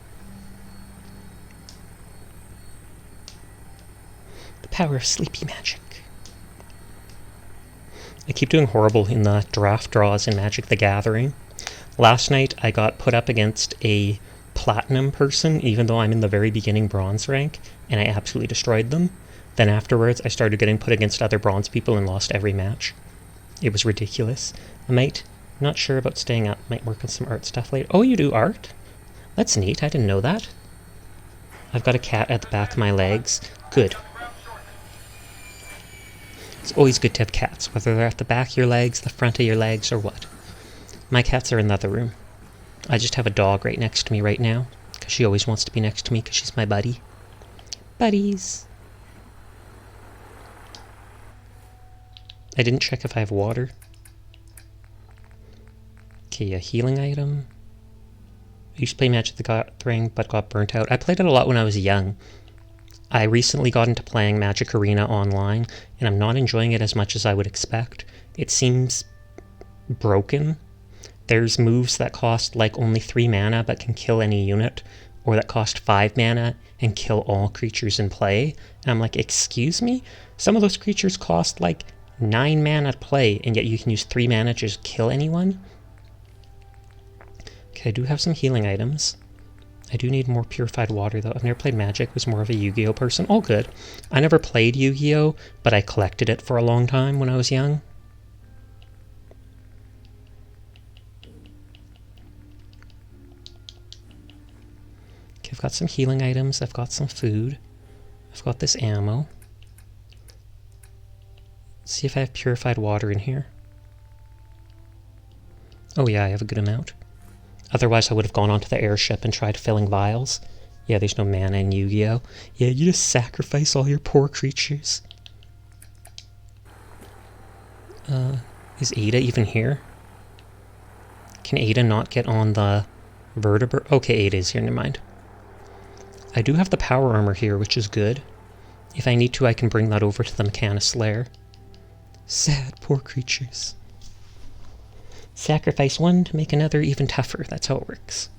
The power of sleepy magic. I keep doing horrible in the draft draws in Magic the Gathering. Last night I got put up against a platinum person, even though I'm in the very beginning bronze rank, and I absolutely destroyed them. Then afterwards I started getting put against other bronze people and lost every match. It was ridiculous. Not sure about staying up, might work on some art stuff later. Oh, you do art? That's neat, I didn't know that. I've got a cat at the back of my legs. Good. It's always good to have cats, whether they're at the back of your legs, the front of your legs, or what. My cats are in the other room. I just have a dog right next to me right now, because she always wants to be next to me, because she's my buddy. Buddies! I didn't check if I have water. Okay, a healing item. I used to play Magic the Gathering, but got burnt out. I played it a lot when I was young. I recently got into playing Magic Arena online, and I'm not enjoying it as much as I would expect. It seems broken. There's moves that cost like only 3 mana but can kill any unit, or that cost 5 mana and kill all creatures in play. And I'm like, excuse me? Some of those creatures cost like 9 mana to play, and yet you can use 3 mana to just kill anyone? Okay, I do have some healing items. I do need more purified water, though. I've never played Magic, was more of a Yu-Gi-Oh person. All good. I never played Yu-Gi-Oh, but I collected it for a long time when I was young. Okay, I've got some healing items. I've got some food. I've got this ammo. Let's see if I have purified water in here. Oh yeah, I have a good amount. Otherwise, I would have gone onto the airship and tried filling vials. Yeah, there's no mana in Yu-Gi-Oh! Yeah, you just sacrifice all your poor creatures. Is Ada even here? Can Ada not get on the vertebra? Okay, Ada is here, never mind. I do have the power armor here, which is good. If I need to, I can bring that over to the Mechanist lair. Sad, poor creatures. Sacrifice one to make another even tougher. That's how it works.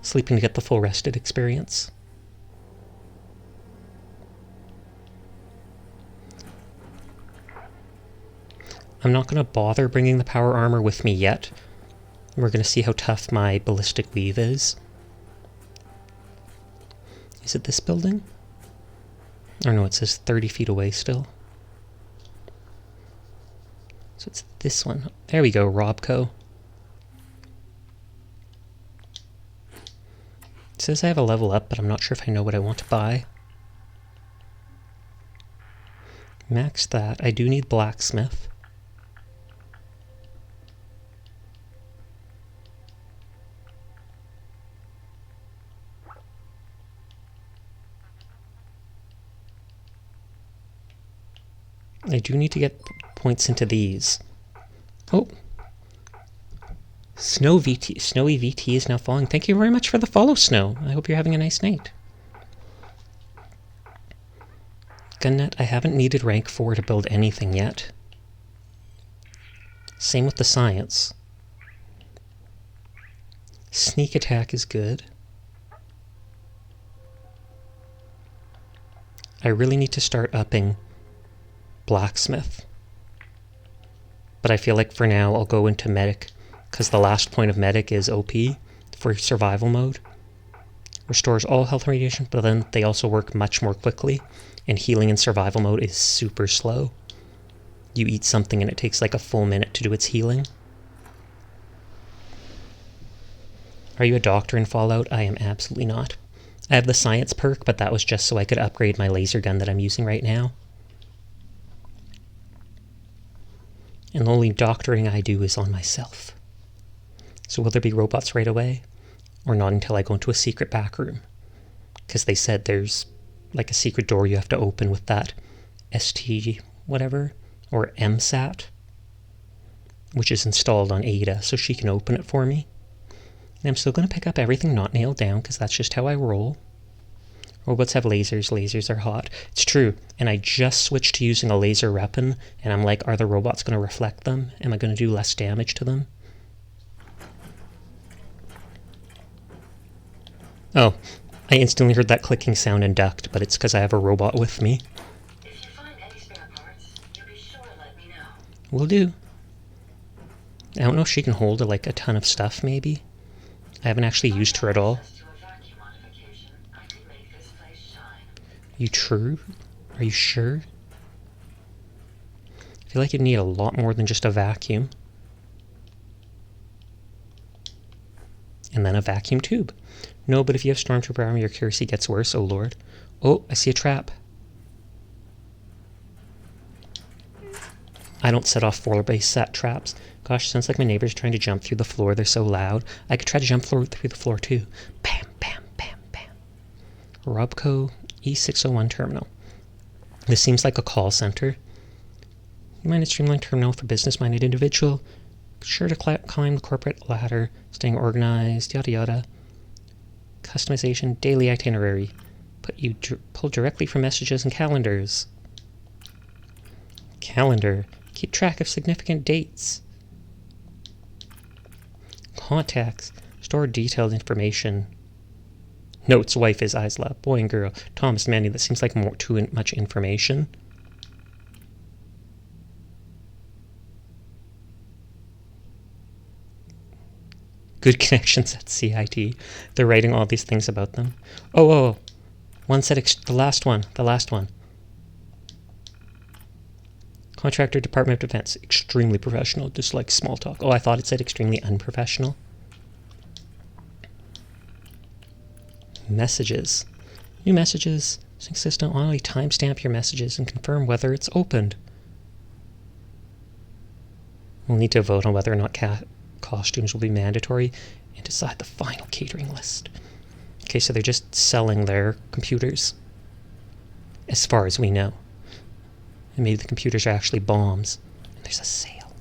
Sleeping to get the full rested experience. I'm not going to bother bringing the power armor with me yet. We're going to see how tough my ballistic weave is. Is it this building? Or no, it says 30 feet away still. So it's this one. There we go, Robco. It says I have a level up, but I'm not sure if I know what I want to buy. Max that. I do need blacksmith. I do need to get points into these. Oh. Snowy VT is now falling. Thank you very much for the follow, Snow. I hope you're having a nice night. Gunnet, I haven't needed rank 4 to build anything yet. Same with the science. Sneak attack is good. I really need to start upping blacksmith. But I feel like for now I'll go into medic, because the last point of medic is OP for survival mode. Restores all health and radiation, but then they also work much more quickly, and healing in survival mode is super slow. You eat something and it takes like a full minute to do its healing. Are you a doctor in Fallout? I am absolutely not. I have the science perk, but that was just so I could upgrade my laser gun that I'm using right now. And the only doctoring I do is on myself. So will there be robots right away? Or not until I go into a secret back room? Because they said there's like a secret door you have to open with that ST whatever, or MSAT, which is installed on Ada, so she can open it for me. And I'm still going to pick up everything not nailed down, because that's just how I roll. Robots have lasers. Lasers are hot. It's true. And I just switched to using a laser weapon, and I'm like, are the robots going to reflect them? Am I going to do less damage to them? Oh, I instantly heard that clicking sound and ducked, but it's because I have a robot with me. If you find any spare parts, you'll be sure to let me know. Will do. I don't know if she can hold like a ton of stuff, maybe. I haven't actually used her at all. To a vacuum modification, I could make this place shine. You true? Are you sure? I feel like you'd need a lot more than just a vacuum. And then a vacuum tube. No, but if you have Stormtrooper armor, your accuracy gets worse. Oh, Lord. Oh, I see a trap. I don't set off floor-based set traps. Gosh, sounds like my neighbor's trying to jump through the floor. They're so loud. I could try to jump through the floor, too. Bam, bam, bam, bam. Robco E601 terminal. This seems like a call center. Minded streamlined terminal for business-minded individual. Sure to climb the corporate ladder. Staying organized, yada yada. Customization, daily itinerary. Pull directly from messages and calendars. Calendar. Keep track of significant dates. Contacts. Store detailed information. Notes, wife is Isla. Boy and girl. Thomas, Manny. That seems like too much information. Good connections at CIT. They're writing all these things about them. Oh. One said the last one. Contractor, Department of Defense. Extremely professional. Dislike small talk. Oh, I thought it said extremely unprofessional. Messages. New messages. Sync system. Only timestamp your messages and confirm whether it's opened. We'll need to vote on whether or not costumes will be mandatory and decide the final catering list. Okay, so they're just selling their computers, as far as we know. And maybe the computers are actually bombs. And there's a sale.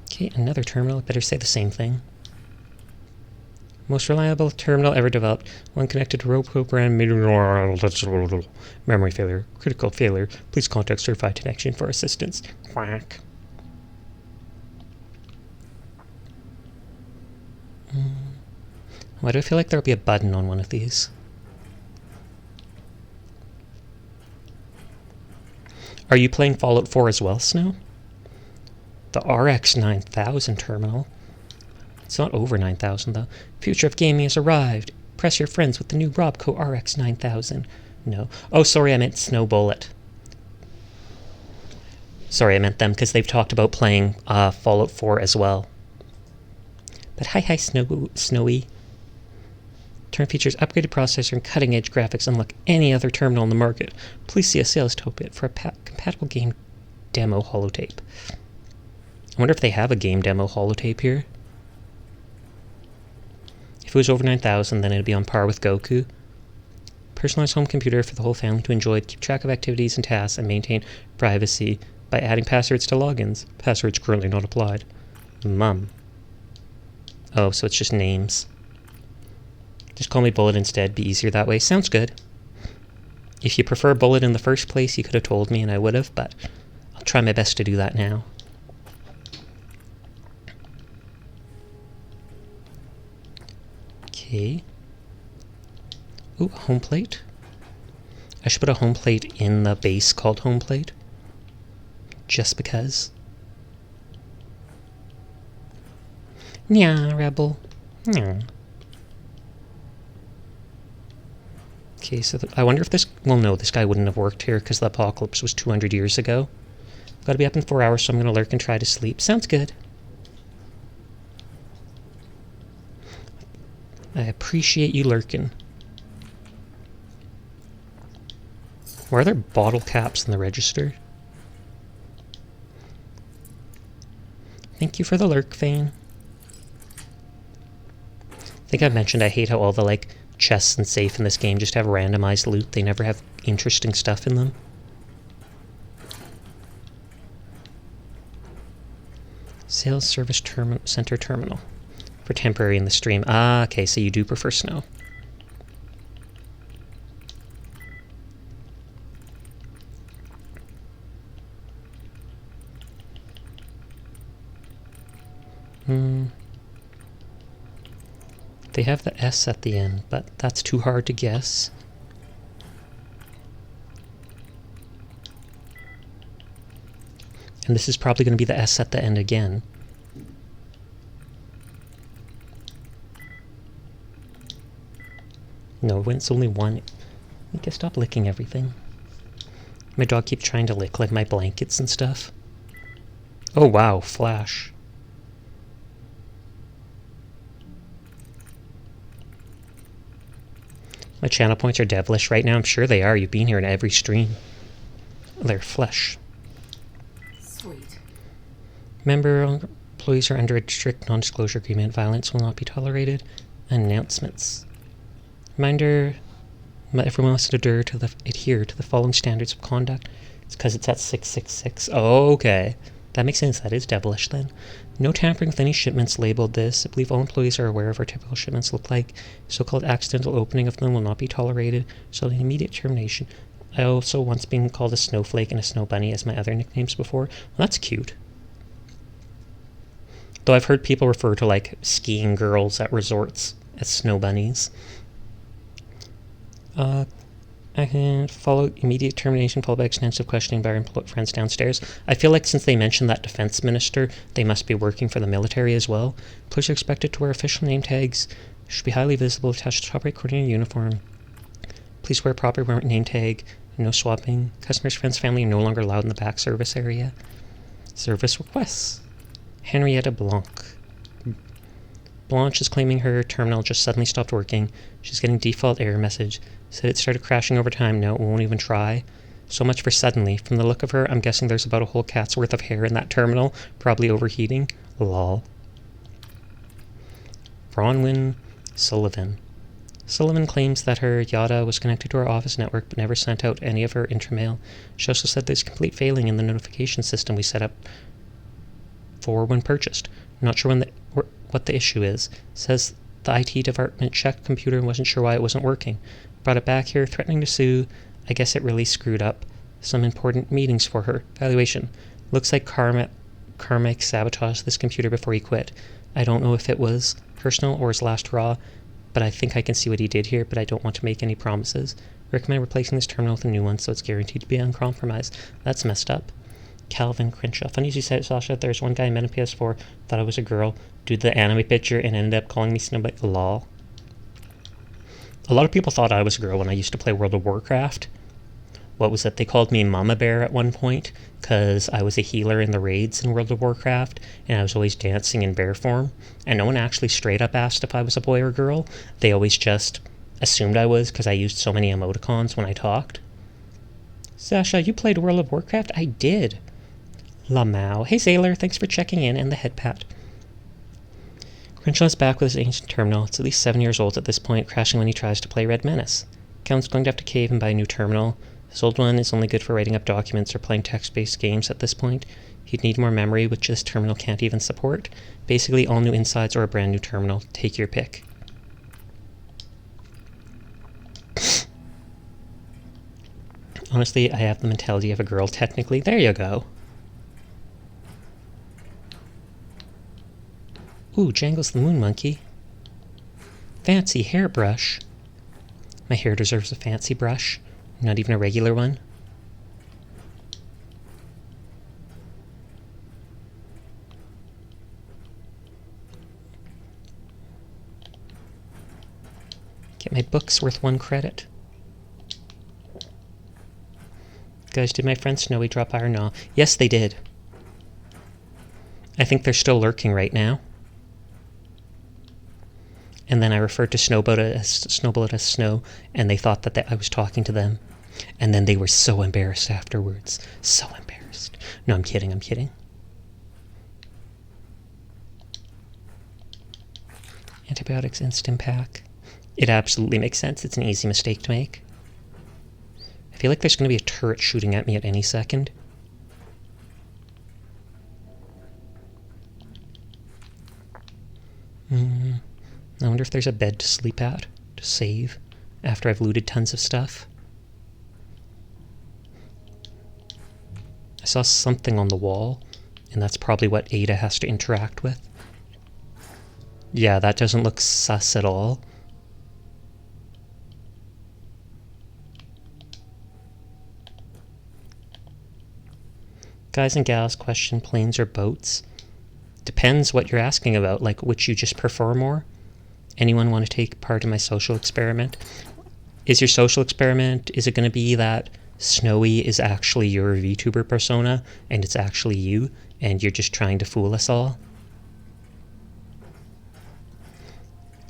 Okay, another terminal. I better say the same thing. Most reliable terminal ever developed. One connected to row program. Memory failure. Critical failure. Please contact certified connection for assistance. Quack. Why do I feel like there'll be a button on one of these? Are you playing Fallout 4 as well, Snow? The RX 9000 terminal. It's not over 9,000 though. Future of gaming has arrived. Press your friends with the new Robco RX 9000. No. Oh, sorry, I meant Snow Bullet. Sorry, I meant them because they've talked about playing Fallout 4 as well. But hi, Snowy. Term features upgraded processor and cutting-edge graphics unlike any other terminal in the market. Please see a sales toolkit for a compatible game demo holotape. I wonder if they have a game demo holotape here. If it was over 9,000, then it'd be on par with Goku. Personalized home computer for the whole family to enjoy, keep track of activities and tasks, and maintain privacy by adding passwords to logins. Passwords currently not applied. Mum. Oh, so it's just names. Just call me Bullet instead, be easier that way. Sounds good. If you prefer Bullet in the first place, you could have told me and I would have, but I'll try my best to do that now. Okay. Ooh, home plate. I should put a home plate in the base called home plate. Just because. Nya, rebel. Nya. Okay, so I wonder if this... Well, no, this guy wouldn't have worked here because the apocalypse was 200 years ago. Gotta be up in 4 hours, so I'm gonna lurk and try to sleep. Sounds good. I appreciate you lurking. Why are there bottle caps in the register? Thank you for the lurk, Fane. I think I mentioned I hate how all the, like, chests and safe in this game just have randomized loot. They never have interesting stuff in them. Sales Service Center Terminal. For temporary in the stream. Ah, okay, so you do prefer snow. They have the S at the end, but that's too hard to guess. And this is probably going to be the S at the end again. No, when it's only one. I think I stop licking everything. My dog keeps trying to lick like my blankets and stuff. Oh wow, flash. My channel points are devilish right now. I'm sure they are. You've been here in every stream. They're flesh. Sweet. Member employees are under a strict non-disclosure agreement. Violence will not be tolerated. Announcements. Reminder, everyone must adhere to the following standards of conduct. It's because it's at 666. Oh, okay. That makes sense. That is devilish then. No tampering with any shipments labeled this. I believe all employees are aware of our typical shipments look like. So-called accidental opening of them will not be tolerated. So the immediate termination. I also once been called a snowflake and a snow bunny as my other nicknames before. Well, that's cute. Though I've heard people refer to like skiing girls at resorts as snow bunnies. I can follow immediate termination followed by extensive questioning by our friends downstairs. I feel like since they mentioned that defense minister, they must be working for the military as well. Employees are expected to wear official name tags, should be highly visible, attached to top right corner of your uniform. Please wear proper name tag, no swapping. Customers, friends, family are no longer allowed in the back service area. Service requests. Henrietta Blanche is claiming her terminal just suddenly stopped working. She's getting default error message. Said it started crashing over time. No, it won't even try. So much for suddenly. From the look of her, I'm guessing there's about a whole cat's worth of hair in that terminal. Probably overheating. Lol. Bronwyn Sullivan. Sullivan claims that her Yada was connected to our office network but never sent out any of her intramail. She also said there's complete failing in the notification system we set up for when purchased. Not sure what the issue is. Says The IT department checked the computer and wasn't sure why it wasn't working. Brought it back here, threatening to sue. I guess it really screwed up some important meetings for her. Evaluation. Looks like Carmack sabotaged this computer before he quit. I don't know if it was personal or his last hurrah, but I think I can see what he did here, but I don't want to make any promises. Recommend replacing this terminal with a new one so it's guaranteed to be uncompromised. That's messed up. Calvin Crenshaw. Funny you said, Sasha. There's one guy I met on PS4, thought I was a girl, did the anime picture, and ended up calling me Snowbite. Lol. A lot of people thought I was a girl when I used to play World of Warcraft. What was it? They called me Mama Bear at one point, because I was a healer in the raids in World of Warcraft, and I was always dancing in bear form, and no one actually straight up asked if I was a boy or girl. They always just assumed I was, because I used so many emoticons when I talked. Sasha, you played World of Warcraft? I did. Lamau. Hey Sailor, thanks for checking in, and the head pat. Crenshaw's back with his ancient terminal. It's at least 7 years old at this point, crashing when he tries to play Red Menace. Count's going to have to cave and buy a new terminal. His old one is only good for writing up documents or playing text-based games at this point. He'd need more memory, which this terminal can't even support. Basically, all new insides or a brand new terminal. Take your pick. Honestly, I have the mentality of a girl, technically. There you go. Ooh, Jangles the Moon Monkey. Fancy hairbrush. My hair deserves a fancy brush, not even a regular one. Get my books worth 1 credit. Guys, did my friend Snowy drop by or no? Yes, they did. I think they're still lurking right now. And then I referred to Snowboat as Snow, and they thought that I was talking to them. And then they were so embarrassed afterwards. So embarrassed. No, I'm kidding, I'm kidding. Antibiotics instant pack. It absolutely makes sense. It's an easy mistake to make. I feel like there's going to be a turret shooting at me at any second. I wonder if there's a bed to sleep at, to save, after I've looted tons of stuff. I saw something on the wall, and that's probably what Ada has to interact with. Yeah, that doesn't look sus at all. Guys and gals question planes or boats. Depends what you're asking about, like which you just prefer more. Anyone want to take part in my social experiment? Is your social experiment, is it going to be that Snowy is actually your VTuber persona and it's actually you and you're just trying to fool us all?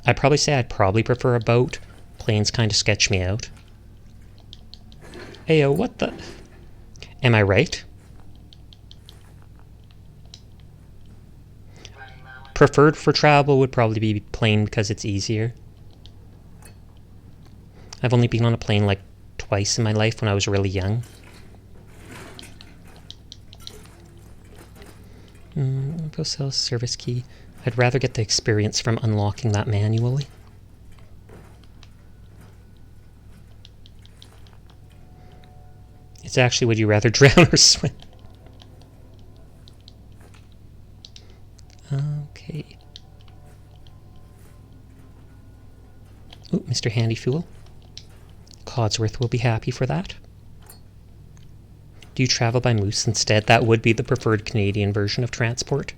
I'd probably say I'd probably prefer a boat. Planes kind of sketch me out. Ayo, what the? Am I right? Preferred for travel would probably be plane because it's easier. I've only been on a plane like twice in my life when I was really young. Go sell a service key. I'd rather get the experience from unlocking that manually. It's actually, would you rather drown or swim? Okay. Ooh, Mr. Handy Fool. Codsworth will be happy for that. Do you travel by moose instead? That would be the preferred Canadian version of transport.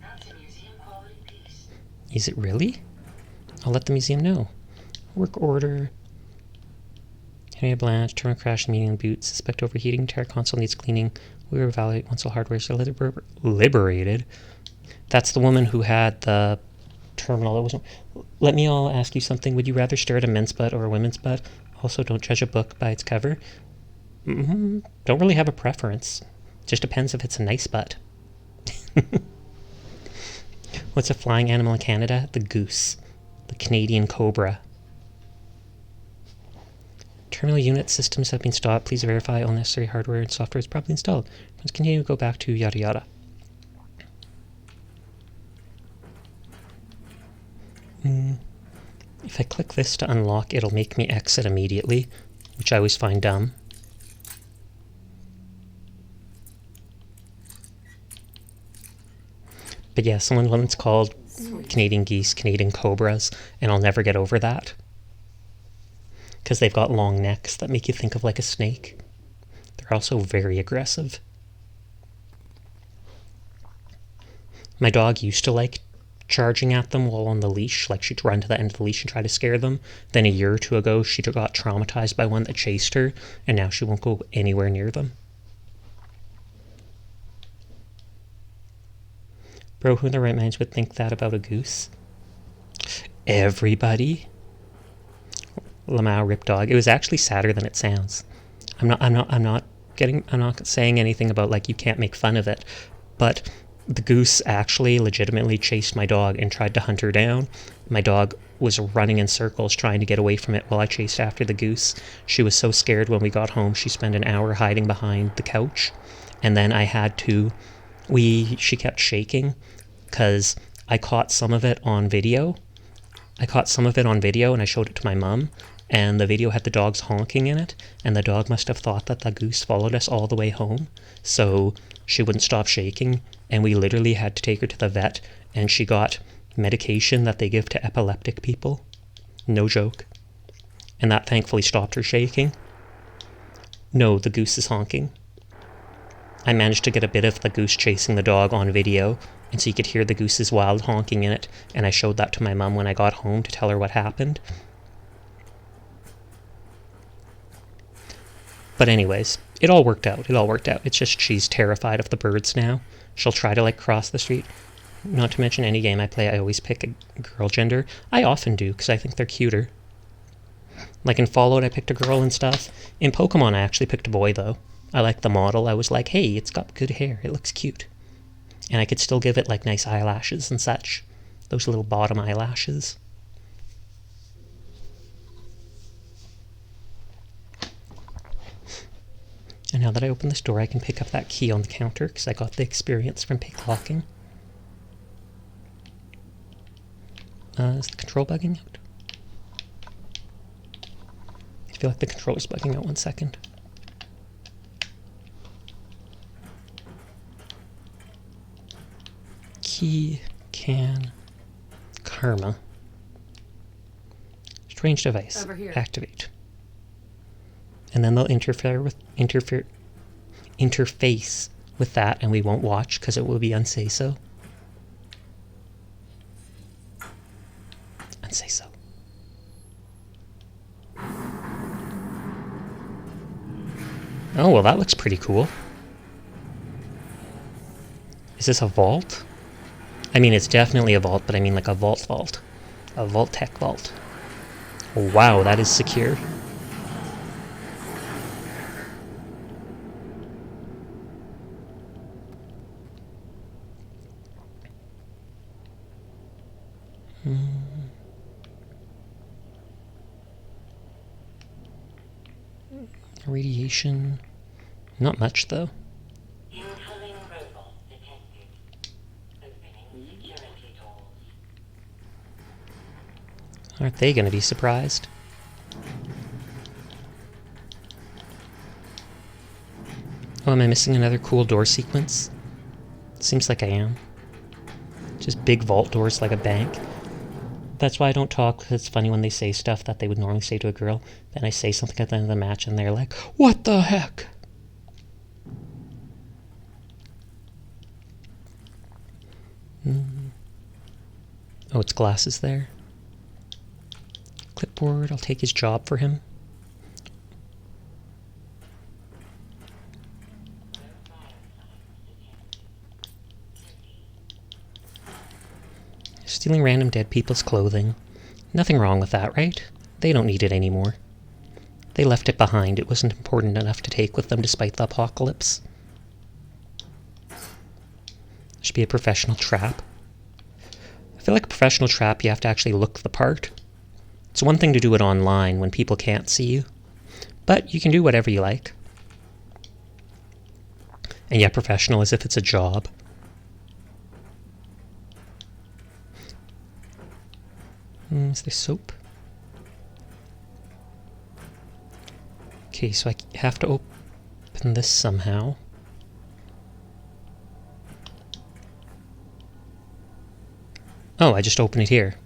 That's a museum quality piece. Is it really? I'll let the museum know. Work order. Henry Blanche, terminal crash, meeting boot, suspect overheating, entire console needs cleaning. We will evaluate once all hardware is liberated. That's the woman who had the terminal. That wasn't. Let me all ask you something. Would you rather stare at a men's butt or a women's butt? Also, don't judge a book by its cover. Don't really have a preference. Just depends if it's a nice butt. What's a flying animal in Canada? The goose. The Canadian cobra. Terminal unit systems have been stopped. Please verify all necessary hardware and software is properly installed. Let's continue to go back to yada yada. If I click this to unlock, it'll make me exit immediately, which I always find dumb. But yeah, someone once called Canadian geese Canadian cobras, and I'll never get over that. Because they've got long necks that make you think of like a snake. They're also very aggressive. My dog used to like charging at them while on the leash, like she'd run to the end of the leash and try to scare them. Then a year or two ago, she got traumatized by one that chased her, and now she won't go anywhere near them. Bro, who in their right minds would think that about a goose? Everybody. Lamau Rip Dog. It was actually sadder than it sounds. I'm not saying anything about like you can't make fun of it, but the goose actually legitimately chased my dog and tried to hunt her down. My dog was running in circles trying to get away from it while I chased after the goose. She was so scared when we got home, she spent an hour hiding behind the couch, and then I had to she kept shaking because I caught some of it on video. And I showed it to my mum, and the video had the dogs honking in it, and the dog must have thought that the goose followed us all the way home, so she wouldn't stop shaking, and we literally had to take her to the vet, and she got medication that they give to epileptic people. No joke. And that thankfully stopped her shaking. No, the goose is honking. I managed to get a bit of the goose chasing the dog on video, and so you could hear the goose's wild honking in it, and I showed that to my mum when I got home to tell her what happened. But anyways, it all worked out. It's just she's terrified of the birds now. She'll try to like cross the street. Not to mention any game I play, I always pick a girl gender. I often do, because I think they're cuter. Like in Fallout, I picked a girl and stuff. In Pokemon, I actually picked a boy, though. I liked the model. I was like, hey, it's got good hair. It looks cute. And I could still give it, like, nice eyelashes and such. Those little bottom eyelashes. And now that I open this door, I can pick up that key on the counter, because I got the experience from picklocking. Is the control bugging out? I feel like the controller's bugging out. 1 second. Key, can, karma. Strange device. Over here. Activate. And then they'll interface with that, and we won't watch because it will be unsay so. Unsay so. Oh, well, that looks pretty cool. Is this a vault? I mean, it's definitely a vault, but I mean like a vault. A Vault-Tec vault. Oh, wow, that is secure. Radiation. Not much, though. Incoming robot detected. Opening security doors. Aren't they going to be surprised? Oh, am I missing another cool door sequence? Seems like I am. Just big vault doors like a bank. That's why I don't talk, because it's funny when they say stuff that they would normally say to a girl. Then I say something at the end of the match and they're like, what the heck? Oh, it's glasses there. Clipboard, I'll take his job for him. Stealing random dead people's clothing. Nothing wrong with that, right? They don't need it anymore. They left it behind. It wasn't important enough to take with them despite the apocalypse. Should be a professional trap. I feel like a professional trap, you have to actually look the part. It's one thing to do it online when people can't see you, But you can do whatever you like. And yeah, professional as if it's a job. Is there soap? Okay, so I have to open this somehow. Oh, I just open it here.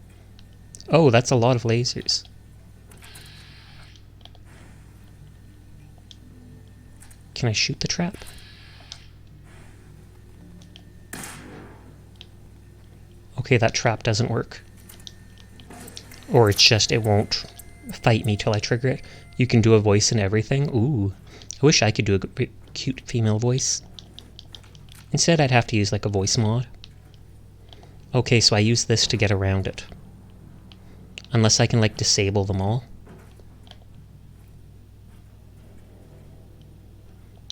Oh, that's a lot of lasers. Can I shoot the trap? Okay, that trap doesn't work. Or it's just, it won't fight me till I trigger it. You can do a voice and everything. Ooh. I wish I could do a cute female voice. Instead, I'd have to use like a voice mod. Okay, so I use this to get around it. Unless I can like disable them all.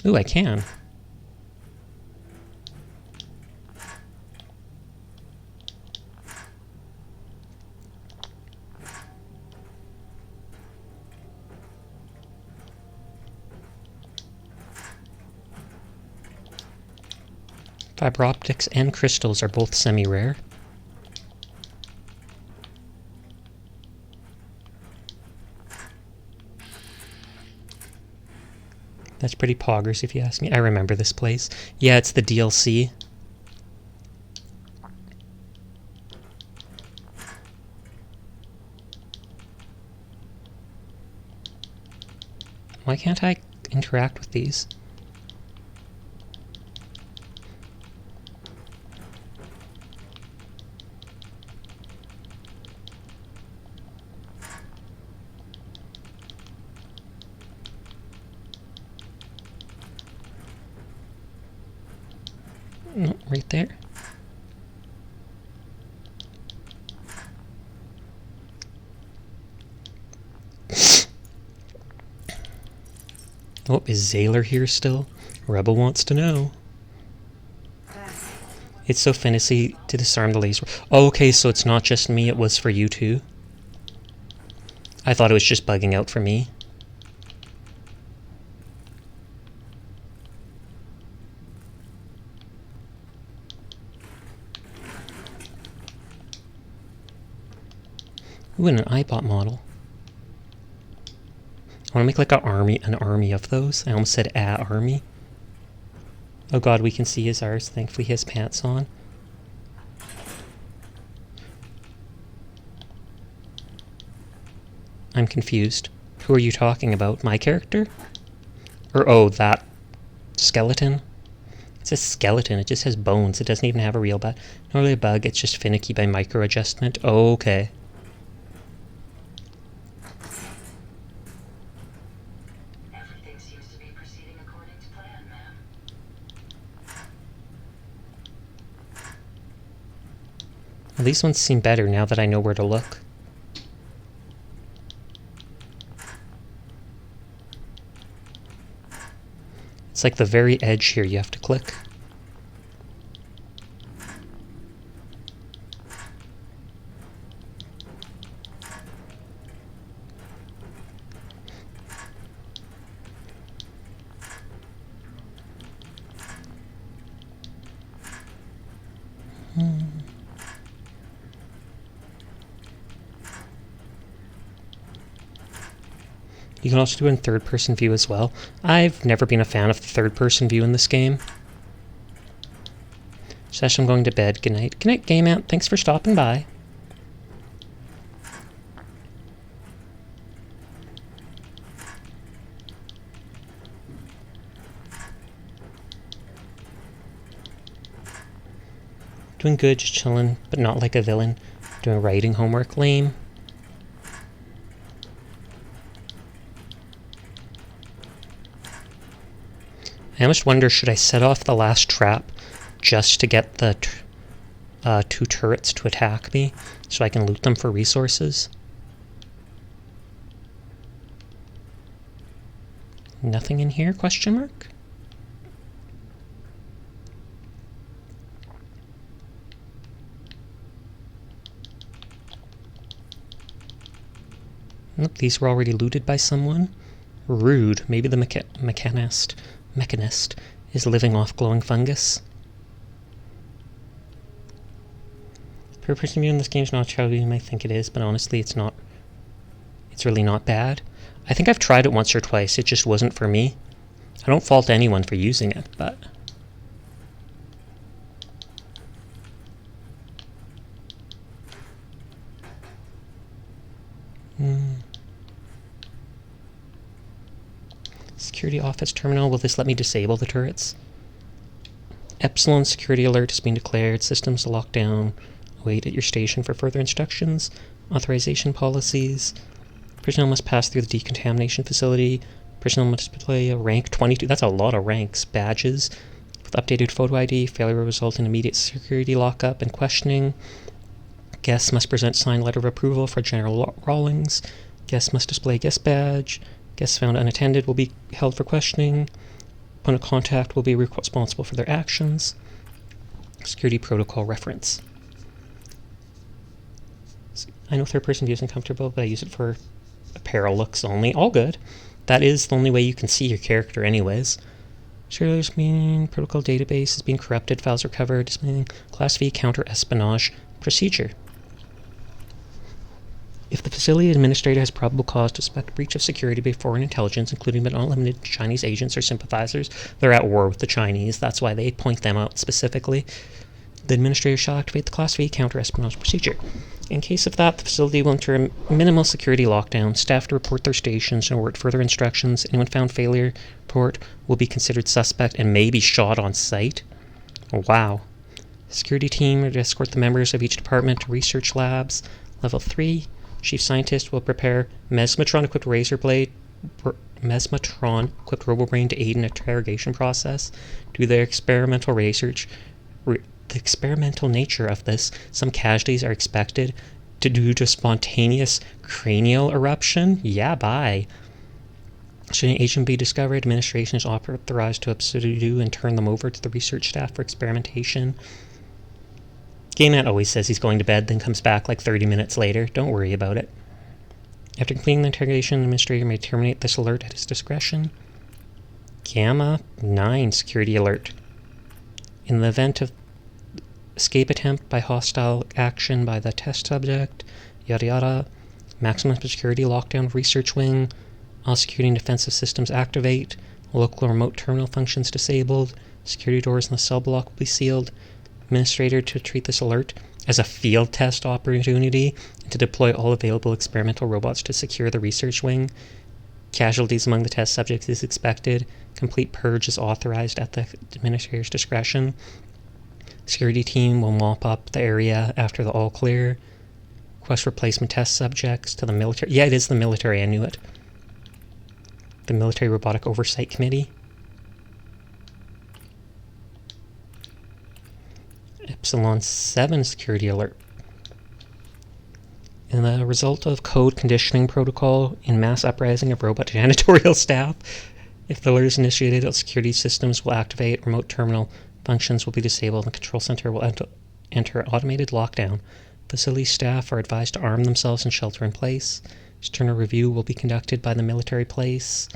Ooh, I can. Fiber optics and crystals are both semi-rare. That's pretty poggers if you ask me. I remember this place. Yeah, it's the DLC. Why can't I interact with these? No, right there. Oh, is Zaylor here still? Rebel wants to know. It's so fancy to disarm the laser. Oh, okay, so it's not just me, it was for you too. I thought it was just bugging out for me. Ooh, and an iBot model. I want to make like an army of those. I almost said army. Oh god, we can see his ours. Thankfully he has pants on. I'm confused. Who are you talking about? My character? Or, oh, that skeleton? It's a skeleton. It just has bones. It doesn't even have a real bug. Not really a bug. It's just finicky by micro adjustment. Oh, okay. Everything seems to be proceeding according to plan, ma'am. Well, these ones seem better now that I know where to look. It's like the very edge here you have to click. You can also do it in third-person view as well. I've never been a fan of the third-person view in this game. Sesh, I'm going to bed. Good night. Good night, Game Ant. Thanks for stopping by. Doing good, just chilling, but not like a villain. Doing writing homework. Lame. I almost wonder, should I set off the last trap just to get the two turrets to attack me so I can loot them for resources? Nothing in here? Question mark? Nope, these were already looted by someone. Rude. Maybe the Mechanist is living off glowing fungus. Per person view in this game is not as challenging as you might think it is, but honestly it's not. It's really not bad. I think I've tried it once or twice, it just wasn't for me. I don't fault anyone for using it, but... Security office terminal. Will this let me disable the turrets? Epsilon security alert has been declared. Systems locked down. Wait at your station for further instructions. Authorization policies. Personnel must pass through the decontamination facility. Personnel must display a rank 22. That's a lot of ranks. Badges. With updated photo ID. Failure will result in immediate security lockup and questioning. Guests must present signed letter of approval for General Rawlings. Guests must display guest badge. Guests found unattended will be held for questioning. Point of contact will be responsible for their actions. Security protocol reference. I know third-person view isn't comfortable, but I use it for apparel looks only. All good. That is the only way you can see your character anyways. Serious meaning protocol database is being corrupted. Files recovered. Displaying Class V counter-espionage procedure. If the facility administrator has probable cause to suspect a breach of security by foreign intelligence, including but not limited to Chinese agents or sympathizers, they're at war with the Chinese. That's why they point them out specifically. The administrator shall activate the Class V counter-espionage procedure. In case of that, the facility will enter a minimal security lockdown. Staff to report their stations and await further instructions. Anyone found failure report will be considered suspect and may be shot on sight. Oh, wow. Security team will escort the members of each department to research labs. Level 3. Chief Scientist will prepare Mesmatron-equipped razor blade, Mesmatron-equipped RoboBrain to aid in interrogation process. Do their experimental research. The experimental nature of this, some casualties are expected due to spontaneous cranial eruption. Yeah, bye. Should an agent be discovered, administration is authorized to subdue and turn them over to the research staff for experimentation. Game Ant always says he's going to bed, then comes back like 30 minutes later. Don't worry about it. After completing the interrogation, the administrator may terminate this alert at his discretion. Gamma 9 security alert. In the event of escape attempt by hostile action by the test subject, yada yada, maximum security lockdown research wing, all security and defensive systems activate, local remote terminal functions disabled, security doors in the cell block will be sealed. Administrator to treat this alert as a field test opportunity and to deploy all available experimental robots to secure the research wing. Casualties among the test subjects is expected. Complete purge is authorized at the administrator's discretion. Security team will mop up the area after the all clear. Request replacement test subjects to the military. Yeah, it is the military, I knew it. The Military Robotic Oversight Committee. Epsilon 7 security alert. In the result of code conditioning protocol in mass uprising of robot janitorial staff, if the alert is initiated, all security systems will activate, remote terminal functions will be disabled, and the control center will enter automated lockdown. Facility staff are advised to arm themselves and shelter in place. External review will be conducted by the military place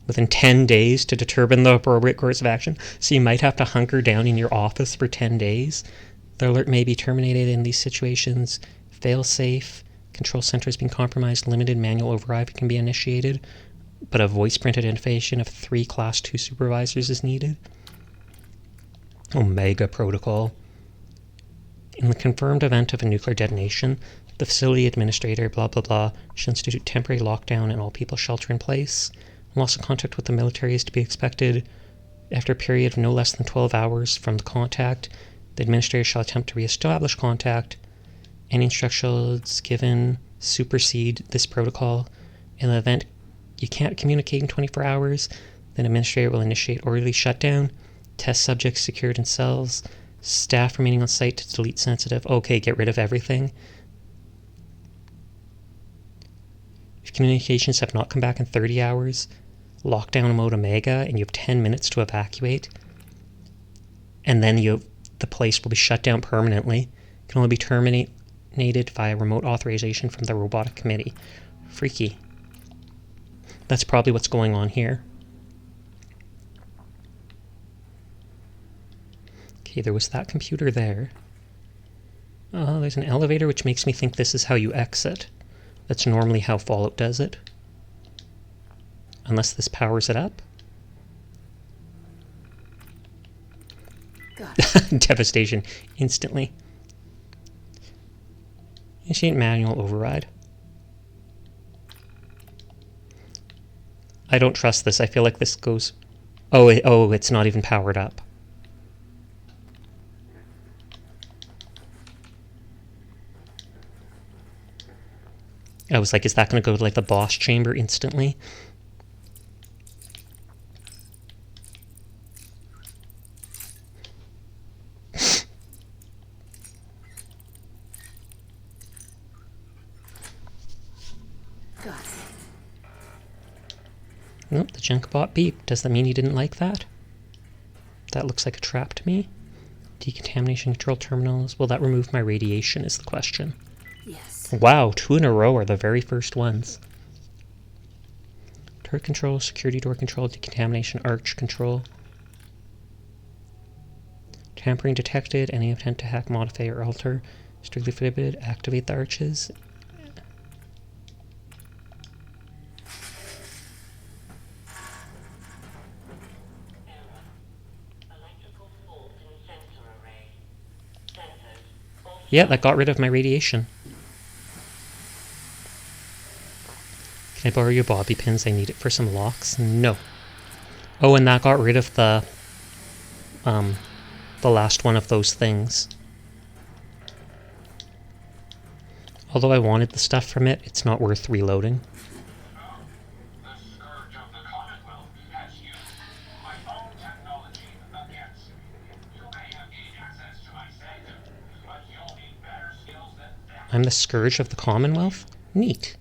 within 10 days to determine the appropriate course of action, so you might have to hunker down in your office for 10 days. The alert may be terminated in these situations. Fail-safe. Control center has been compromised. Limited manual override can be initiated, but a voice-print identification of 3 Class 2 supervisors is needed. Omega Protocol. In the confirmed event of a nuclear detonation, the facility administrator, blah blah blah, should institute temporary lockdown and all people shelter in place. Loss of contact with the military is to be expected after a period of no less than 12 hours from the contact. The administrator shall attempt to re-establish contact. Any instructions given supersede this protocol. In the event you can't communicate in 24 hours, then administrator will initiate orderly shutdown. Test subjects secured in cells. Staff remaining on site to delete sensitive. Okay, get rid of everything. If communications have not come back in 30 hours, lockdown mode Omega, and you have 10 minutes to evacuate. And then the place will be shut down permanently. It can only be terminated via remote authorization from the robotic committee. Freaky. That's probably what's going on here. Okay, there was that computer there. There's an elevator, which makes me think this is how you exit. That's normally how Fallout does it. Unless this powers it up. God. Devastation. Instantly. Initiate manual override. I don't trust this. I feel like this goes... Oh, it's not even powered up. I was like, is that going to go to like the boss chamber instantly? God. Nope, the junk bot beeped. Does that mean he didn't like that? That looks like a trap to me. Decontamination control terminals. Will that remove my radiation is the question. Yes. Wow, 2 in a row are the very first ones. Turret control, security door control, decontamination arch control. Tampering detected. Any intent to hack, modify, or alter. Strictly prohibited. Activate the arches. Yeah, that got rid of my radiation. Can I borrow your bobby pins? I need it for some locks. No. Oh, and that got rid of the last one of those things. Although I wanted the stuff from it, it's not worth reloading. The scourge of the Commonwealth has used my own technology against me. You may have gained access to my sanctum, but you'll need better skills than that. I'm the Scourge of the Commonwealth? Neat.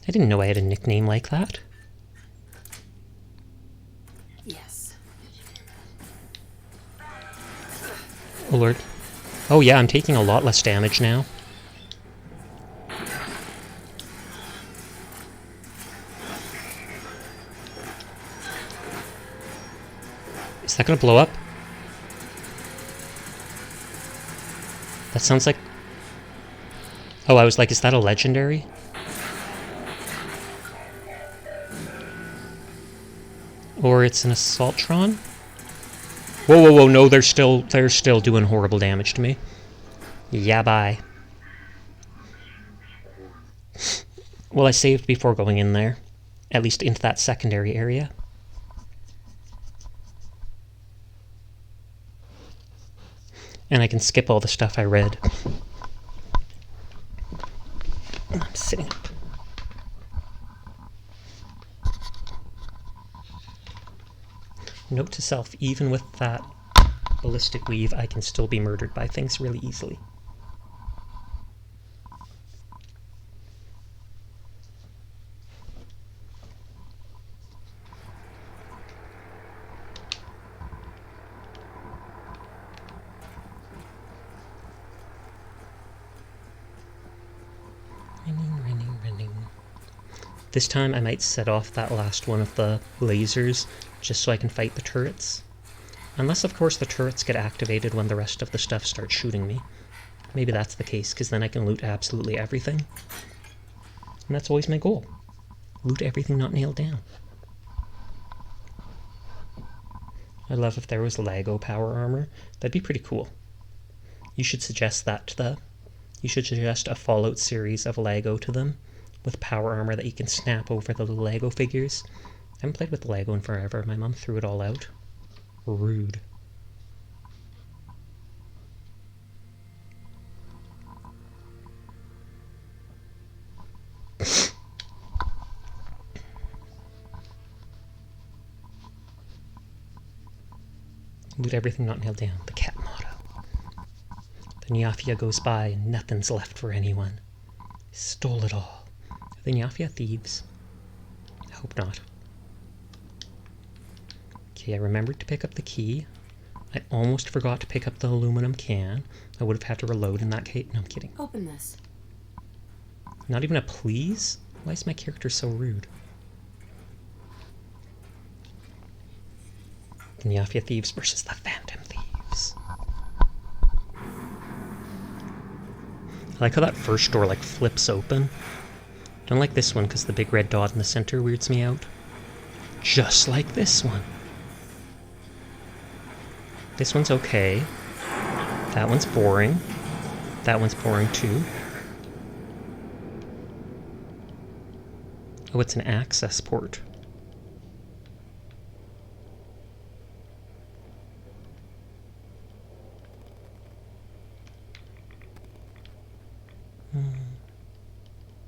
I didn't know I had a nickname like that. Yes. Oh lord. Oh yeah, I'm taking a lot less damage now. Is that gonna blow up? That sounds like... Oh, I was like, is that a legendary? Or it's an Assaultron? Whoa, whoa, whoa, no, they're still doing horrible damage to me. Yeah, bye. Well, I saved before going in there. At least into that secondary area. And I can skip all the stuff I read. I'm sitting up. Note to self, even with that ballistic weave, I can still be murdered by things really easily. Ringing. This time I might set off that last one of the lasers just so I can fight the turrets. Unless, of course, the turrets get activated when the rest of the stuff starts shooting me. Maybe that's the case, because then I can loot absolutely everything. And that's always my goal. Loot everything not nailed down. I'd love if there was Lego power armor. That'd be pretty cool. You should suggest that to the... You should suggest a Fallout series of Lego to them, with power armor that you can snap over the little Lego figures. I haven't played with Lego in forever. My mom threw it all out. Rude. Loot everything not nailed down. The cat motto. The Nyafia goes by and nothing's left for anyone. Stole it all. Are the Nyafia thieves? I hope not. Okay, I remembered to pick up the key. I almost forgot to pick up the aluminum can. I would have had to reload in that case. No, I'm kidding. Open this. Not even a please? Why is my character so rude? Mafia Thieves versus the Phantom Thieves. I like how that first door like flips open. Don't like this one because the big red dot in the center weirds me out. Just like this one. This one's okay. That one's boring. That one's boring too. Oh, it's an access port.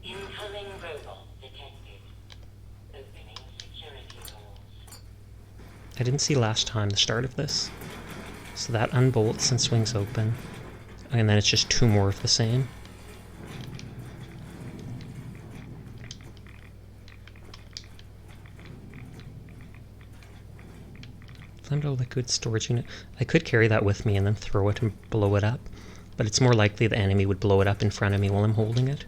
Incoming robot detected. Opening security doors. I didn't see last time the start of this. So that unbolts and swings open. And then it's just two more of the same. Flammable liquid storage unit. I could carry that with me and then throw it and blow it up. But it's more likely the enemy would blow it up in front of me while I'm holding it.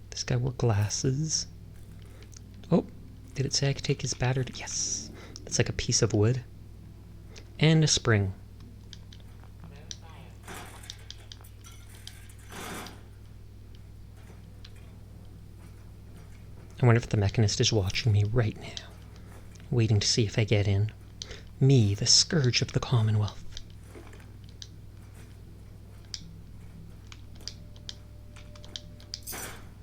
This guy wore glasses. Oh, did it say I could take his battery? Yes. It's like a piece of wood. And a spring. I wonder if the Mechanist is watching me right now, waiting to see if I get in. Me, the scourge of the Commonwealth.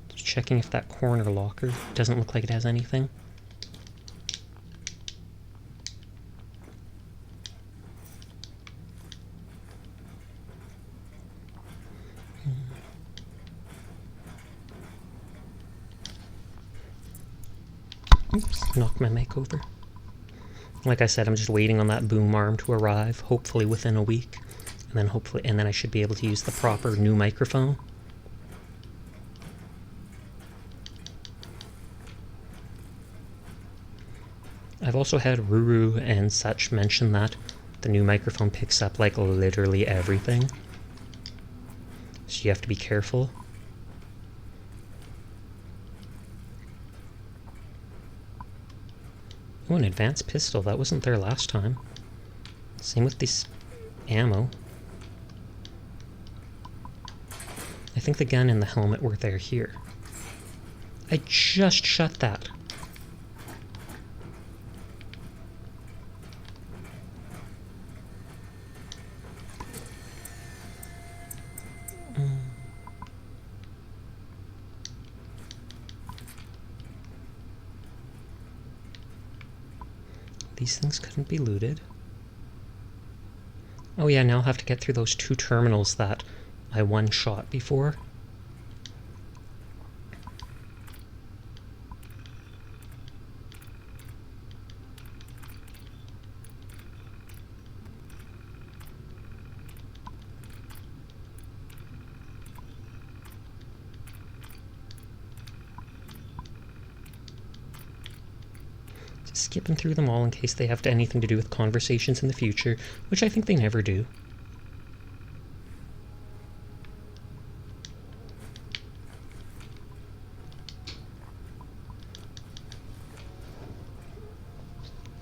Just checking if that corner locker doesn't look like it has anything. Oops, knocked my mic over. Like I said, I'm just waiting on that boom arm to arrive, hopefully within a week. And then I should be able to use the proper new microphone. I've also had Ruru and such mention that the new microphone picks up like literally everything. So you have to be careful. Oh, an advanced pistol. That wasn't there last time. Same with this ammo. I think the gun and the helmet were there here. I just shut that. These things couldn't be looted. Oh yeah, now I'll have to get through those two terminals that I one-shot before. Skipping through them all in case they have anything to do with conversations in the future, which I think they never do.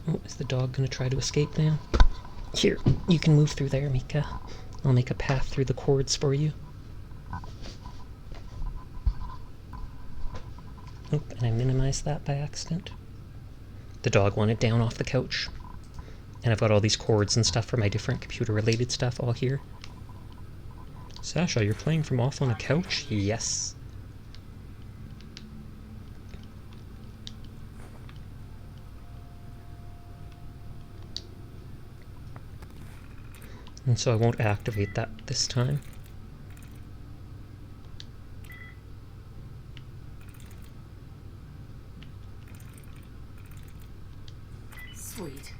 Oh, is the dog gonna try to escape now? Here, you can move through there, Mika. I'll make a path through the cords for you. Oh, and I minimized that by accident. The dog wanted down off the couch. And I've got all these cords and stuff for my different computer-related stuff all here. Sasha, you're playing from off on a couch? Yes. And so I won't activate that this time. Sweet.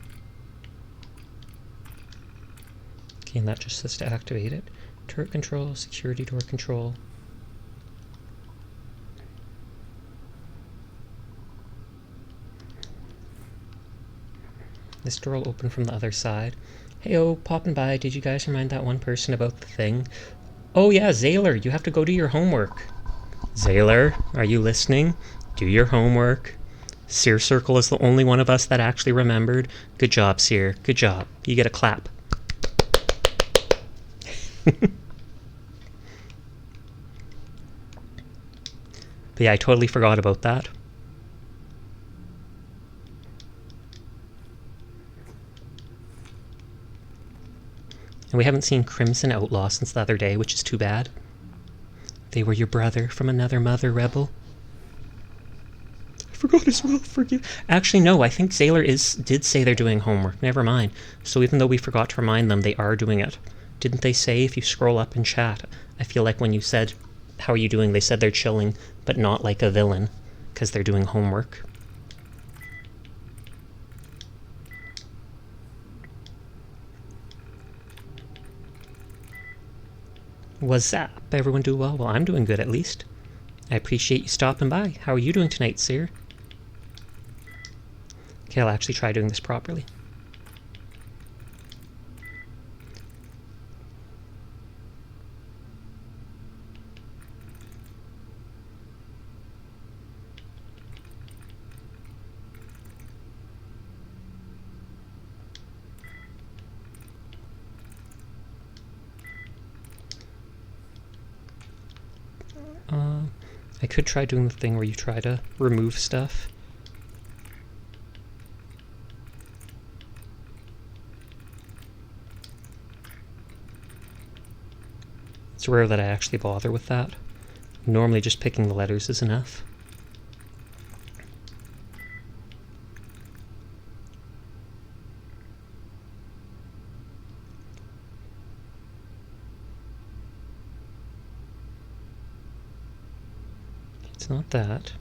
Okay, and that just says to activate it. Turret control, security door control. This door will open from the other side. Hey-oh, popping by. Did you guys remind that one person about the thing? Oh yeah, Zaylor, you have to go do your homework. Zaylor, are you listening? Do your homework. Seer Circle is the only one of us that actually remembered. Good job, Seer. Good job. You get a clap. But yeah, I totally forgot about that. And we haven't seen Crimson Outlaw since the other day, which is too bad. They were your brother from another mother, Rebel. I forgot as well, forgive. Actually, no, I think Zaylor did say they're doing homework. Never mind. So even though we forgot to remind them, they are doing it. Didn't they say if you scroll up in chat? I feel like when you said, how are you doing, they said they're chilling, but not like a villain, because they're doing homework. What's up? Everyone do well? Well, I'm doing good at least. I appreciate you stopping by. How are you doing tonight, Seer? Okay, I'll actually try doing this properly. I could try doing the thing where you try to remove stuff. It's rare that I actually bother with that. Normally just picking the letters is enough. It's not that.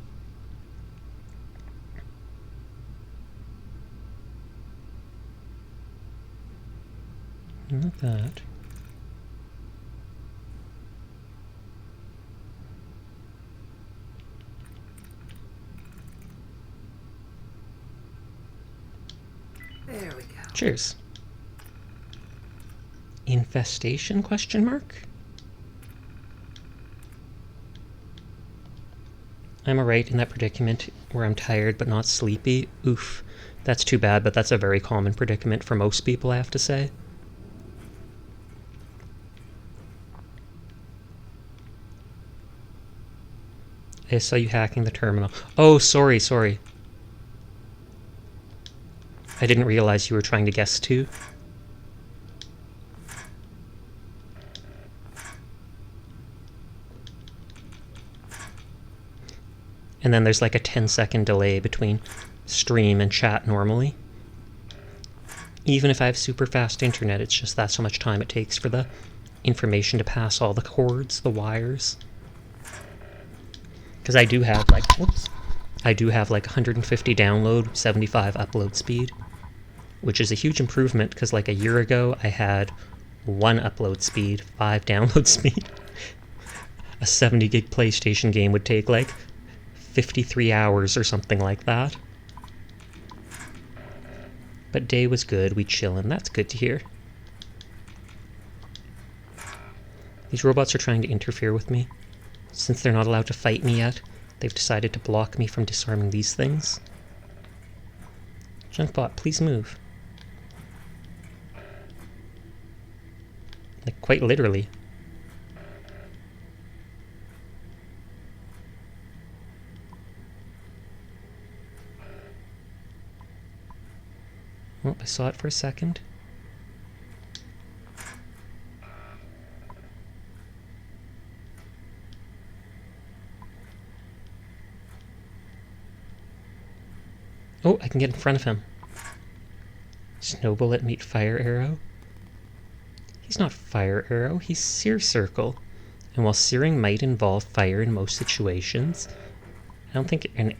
Not that. There we go. Cheers. Infestation, question mark? I'm alright in that predicament where I'm tired but not sleepy. Oof. That's too bad, but that's a very common predicament for most people, I have to say. I saw you hacking the terminal. Oh, sorry. I didn't realize you were trying to guess too. And then there's like a 10-second delay between stream and chat normally. Even if I have super fast internet, it's just that's how much time it takes for the information to pass all the cords, the wires. Because I do have like, whoops, I do have like 150 download, 75 upload speed, which is a huge improvement because like a year ago I had 1 upload speed, 5 download speed. A 70 gig PlayStation game would take like 53 hours or something like that. But day was good, we chillin', that's good to hear. These robots are trying to interfere with me. Since they're not allowed to fight me yet, they've decided to block me from disarming these things. Junkbot, please move. Like, quite literally. Oh, I saw it for a second. Oh, I can get in front of him. Snow bullet meet fire arrow. He's not fire arrow, he's seer circle. And while searing might involve fire in most situations, I don't think a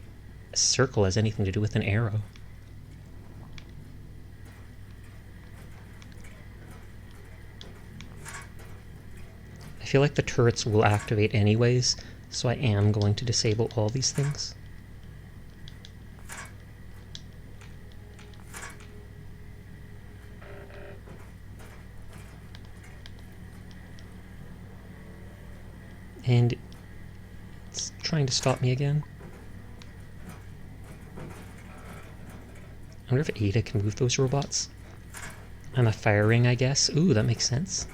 circle has anything to do with an arrow. I feel like the turrets will activate anyways, so I am going to disable all these things. And it's trying to stop me again. I wonder if Ada can move those robots. I'm a fire ring, I guess. Ooh, that makes sense.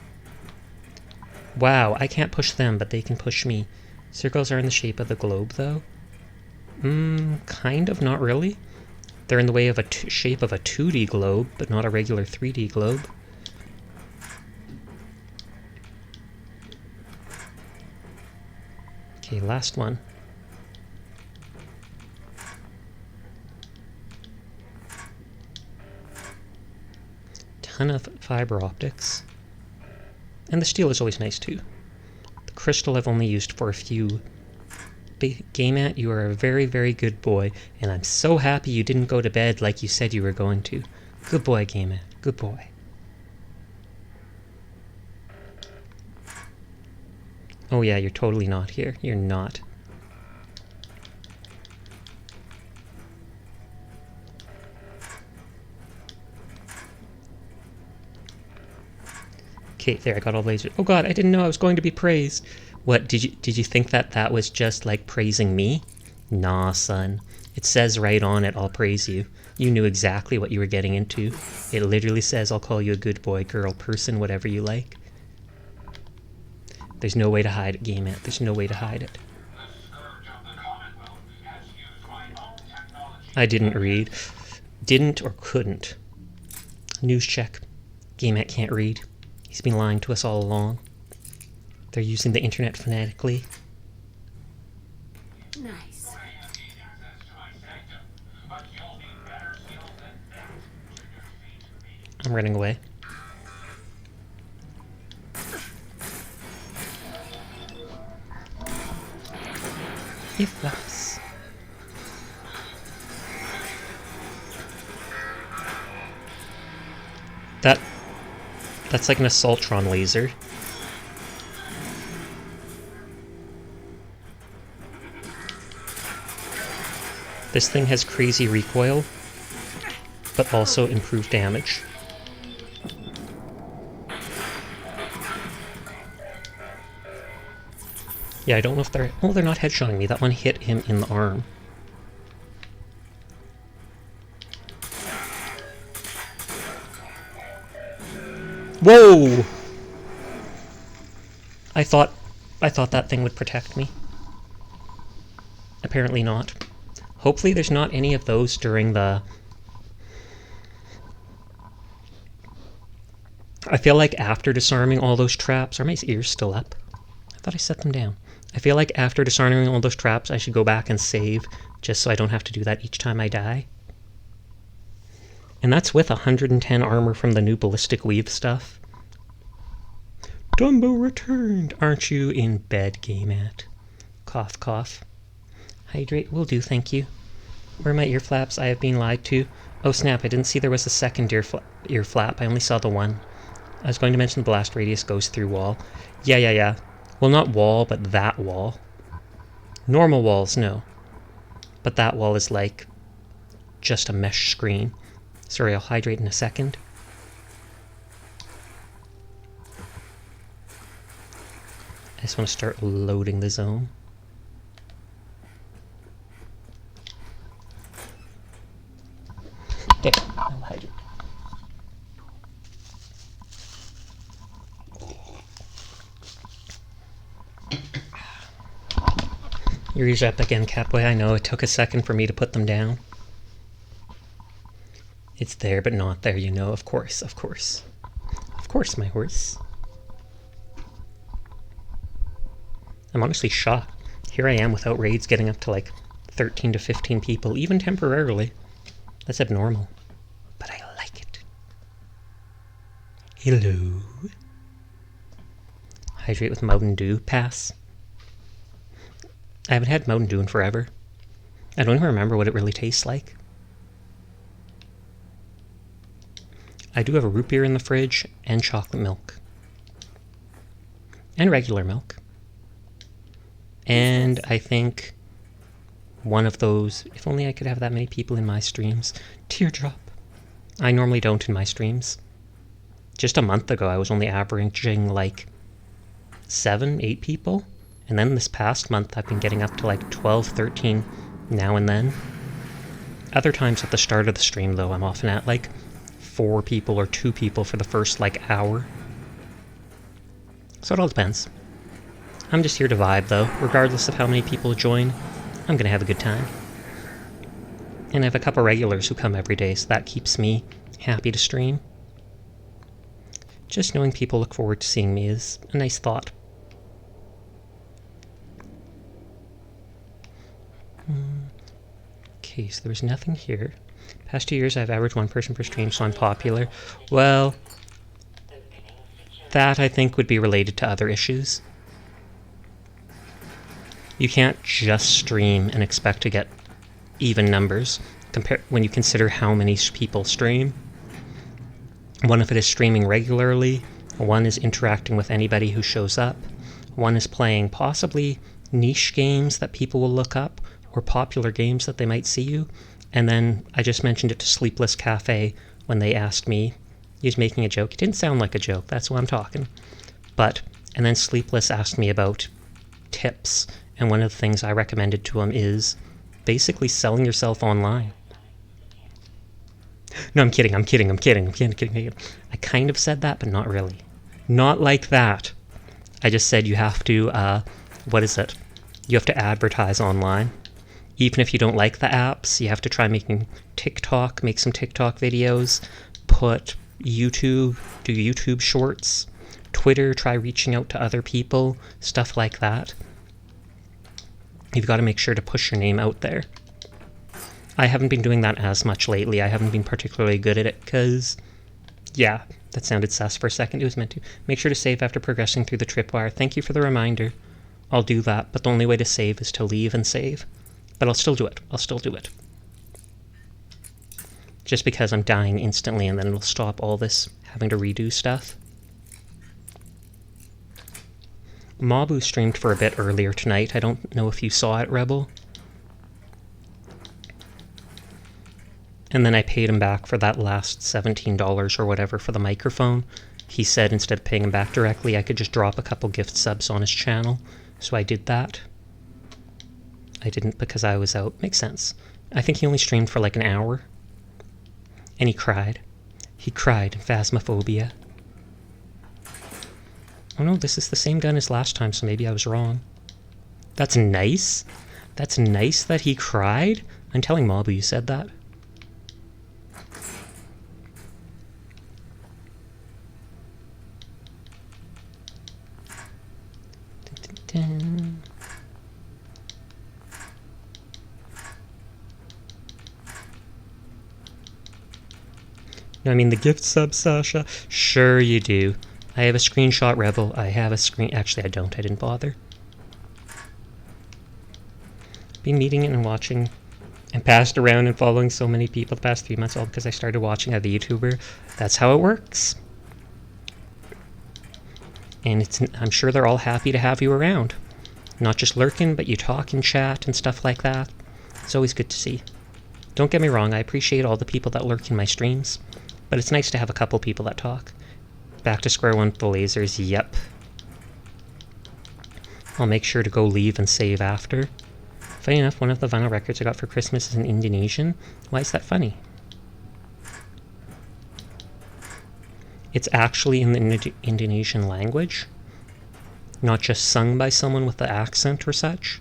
Wow, I can't push them, but they can push me. Circles are in the shape of the globe, though. Kind of, not really. They're in the way of a shape of a 2D globe, but not a regular 3D globe. Okay, last one. Ton of fiber optics. And the steel is always nice too. The crystal I've only used for a few. Gamat, you are a very, very good boy, and I'm so happy you didn't go to bed like you said you were going to. Good boy, Gamat. Good boy. Oh yeah, you're totally not here. You're not. Okay, there, I got all lasers. Oh god, I didn't know I was going to be praised. What, did you think that was just like praising me? Nah, son. It says right on it, I'll praise you. You knew exactly what you were getting into. It literally says I'll call you a good boy, girl, person, whatever you like. There's no way to hide it, Gamet. There's no way to hide it. I didn't read. Didn't or couldn't. News check. Gamet can't read. He's been lying to us all along. They're using the internet phonetically. Nice. I'm running away. If that's... That's like an Assaultron laser. This thing has crazy recoil, but also improved damage. Yeah, I don't know if they're... Oh, they're not headshotting me. That one hit him in the arm. Whoa! I thought that thing would protect me. Apparently not. Hopefully there's not any of those during the... I feel like after disarming all those traps... Are my ears still up? I thought I set them down. I feel like after disarming all those traps, I should go back and save, just so I don't have to do that each time I die. And that's with 110 armor from the new Ballistic Weave stuff. Dumbo returned! Aren't you in bed, Gamat? Cough, cough. Hydrate will do, thank you. Where are my ear flaps? I have been lied to. Oh snap, I didn't see there was a second ear flap. I only saw the one. I was going to mention the blast radius goes through wall. Yeah. Well, not wall, but that wall. Normal walls, no. But that wall is like just a mesh screen. Sorry, I'll hydrate in a second. I just want to start loading the zone. There, I'll hydrate. Your ears up again, Catboy. I know, it took a second for me to put them down. It's there, but not there, you know. Of course, of course. Of course, my horse. I'm honestly shocked. Here I am without raids getting up to like 13 to 15 people, even temporarily. That's abnormal. But I like it. Hello. Hydrate with Mountain Dew. Pass. I haven't had Mountain Dew in forever. I don't even remember what it really tastes like. I do have a root beer in the fridge, and chocolate milk. And regular milk. And I think one of those, if only I could have that many people in my streams. Teardrop. I normally don't in my streams. Just a month ago, I was only averaging like 7, 8 people. And then this past month, I've been getting up to like 12, 13 now and then. Other times at the start of the stream, though, I'm often at like 4 people or 2 people for the first like hour. So it all depends. I'm just here to vibe, though. Regardless of how many people join, I'm gonna have a good time. And I have a couple regulars who come every day, so that keeps me happy to stream. Just knowing people look forward to seeing me is a nice thought. Okay, so there's nothing here. Past 2 years, I've averaged 1 person per stream, so I'm popular. Well, that I think would be related to other issues. You can't just stream and expect to get even numbers when you consider how many people stream. One of it is streaming regularly, one is interacting with anybody who shows up, one is playing possibly niche games that people will look up, or popular games that they might see you, and then I just mentioned it to Sleepless Cafe when they asked me. He was making a joke. It didn't sound like a joke, that's why I'm talking. And then Sleepless asked me about tips, and one of the things I recommended to him is basically selling yourself online. No, I'm kidding. I kind of said that, but not really. Not like that. I just said you have to, You have to advertise online. Even if you don't like the apps, you have to try making TikTok, make some TikTok videos, do YouTube shorts, Twitter, try reaching out to other people, stuff like that. You've got to make sure to push your name out there. I haven't been doing that as much lately. I haven't been particularly good at it because, yeah, that sounded sus for a second. It was meant to. Make sure to save after progressing through the tripwire. Thank you for the reminder. I'll do that, but the only way to save is to leave and save. But I'll still do it. Just because I'm dying instantly and then it'll stop all this having to redo stuff. Mabu streamed for a bit earlier tonight. I don't know if you saw it, Rebel. And then I paid him back for that last $17 or whatever for the microphone. He said instead of paying him back directly, I could just drop a couple gift subs on his channel. So I did that. I didn't because I was out. Makes sense. I think he only streamed for like an hour. And he cried. He cried in Phasmophobia. Oh no, this is the same gun as last time, so maybe I was wrong. That's nice. That's nice that he cried. I'm telling Mabu you said that. No, I mean the gift sub, Sasha. Sure you do. I have a screenshot, Rebel. I have a screen... Actually, I don't. I didn't bother. Been meeting and watching and passed around and following so many people the past 3 months, all because I started watching other YouTuber. That's how it works. And I'm sure they're all happy to have you around. Not just lurking, but you talk and chat and stuff like that. It's always good to see. Don't get me wrong, I appreciate all the people that lurk in my streams, but it's nice to have a couple people that talk. Back to square one with the lasers, yep. I'll make sure to go leave and save after. Funny enough, one of the vinyl records I got for Christmas is in Indonesian. Why is that funny? It's actually in the Indonesian language, not just sung by someone with the accent or such,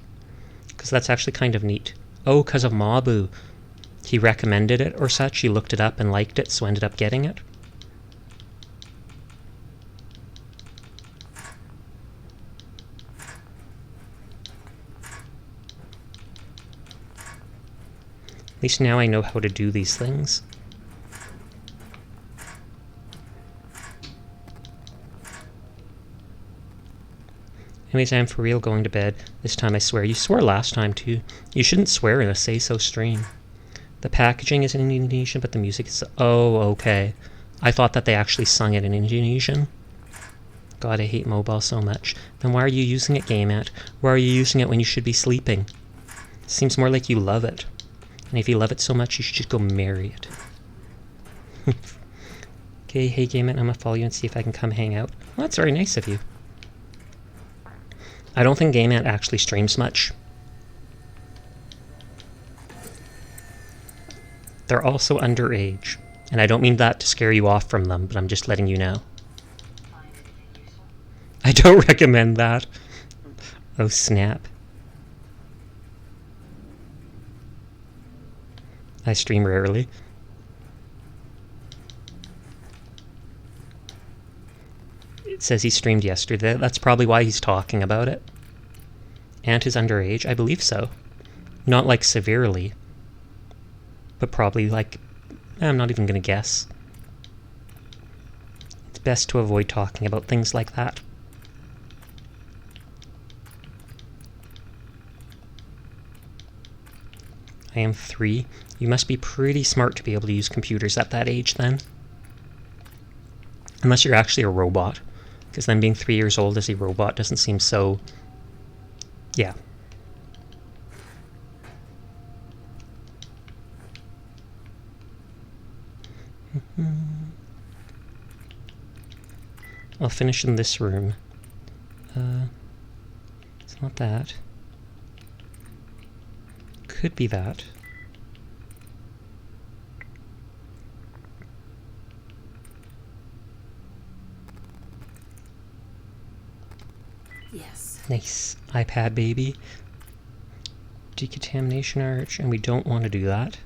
because that's actually kind of neat. Oh, because of Mabu. He recommended it or such, he looked it up and liked it, so ended up getting it. At least now I know how to do these things. Anyways, I'm for real going to bed. This time I swear. You swore last time too. You shouldn't swear in a say-so stream. The packaging is in Indonesian, but the music is... Oh, okay. I thought that they actually sung it in Indonesian. God, I hate mobile so much. Then why are you using it, GameAt? Why are you using it when you should be sleeping? Seems more like you love it. And if you love it so much, you should just go marry it. Okay, hey GameAt, I'm gonna follow you and see if I can come hang out. Well, that's very nice of you. I don't think GameAnt actually streams much. They're also underage. And I don't mean that to scare you off from them, but I'm just letting you know. Find anything useful? I don't recommend that. Oh, snap. I stream rarely. It says he streamed yesterday. That's probably why he's talking about it. Ant is underage? I believe so. Not like severely. But probably like... I'm not even going to guess. It's best to avoid talking about things like that. I am 3. You must be pretty smart to be able to use computers at that age then. Unless you're actually a robot. Because then being 3 years old as a robot doesn't seem so... Yeah. I'll finish in this room. It's not that. Could be that. Yes. Nice. iPad baby. Decontamination arch, and we don't want to do that.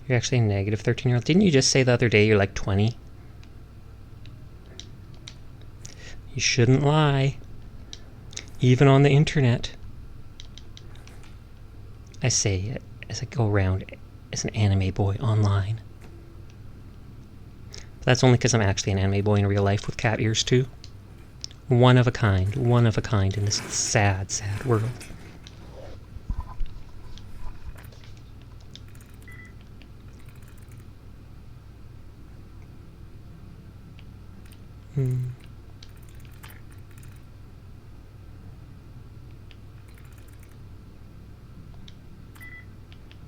You're actually a negative 13-year-old. Didn't you just say the other day you're like 20? You shouldn't lie. Even on the internet. I say it as I go around as an anime boy online. But that's only because I'm actually an anime boy in real life with cat ears too. One of a kind in this sad, sad world.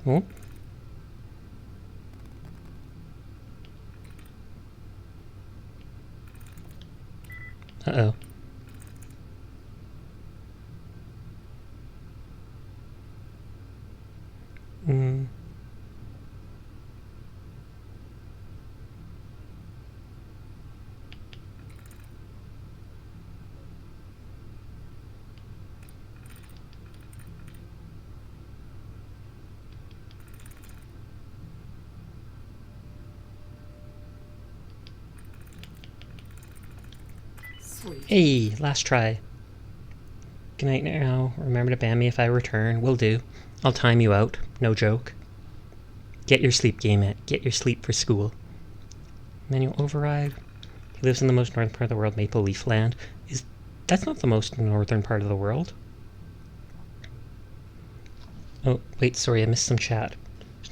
Oh. Uh-oh. Sweet. Hey, last try. Good night now. Remember to ban me if I return. Will do. I'll time you out. No joke. Get your sleep, GameAnt. Get your sleep for school. Manual override. He lives in the most northern part of the world, Maple Leaf Land. That's not the most northern part of the world. Oh, wait, sorry, I missed some chat.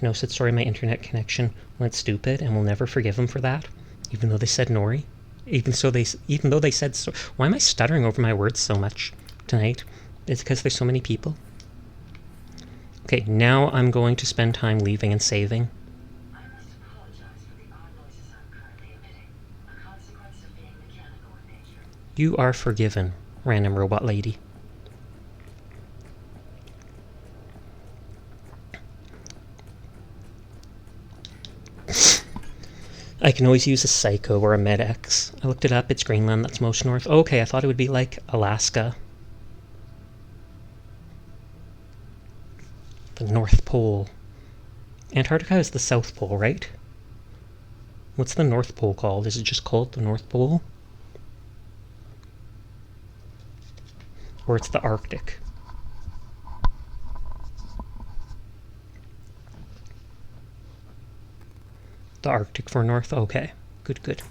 No said sorry, my internet connection went stupid, and we'll never forgive them for that. Even though they said nori. Even though they said so. Why am I stuttering over my words so much tonight? It's because there's so many people. Okay, now I'm going to spend time leaving and saving. I must apologize for the odd noises I'm currently emitting, a consequence of being mechanical in nature. You are forgiven, random robot lady. I can always use a Psycho or a Med-X. I looked it up, it's Greenland, that's most north. Okay, I thought it would be like Alaska. The North Pole. Antarctica is the South Pole, right? What's the North Pole called? Is it just called the North Pole? Or it's the Arctic? The Arctic for North? Okay. Good, good.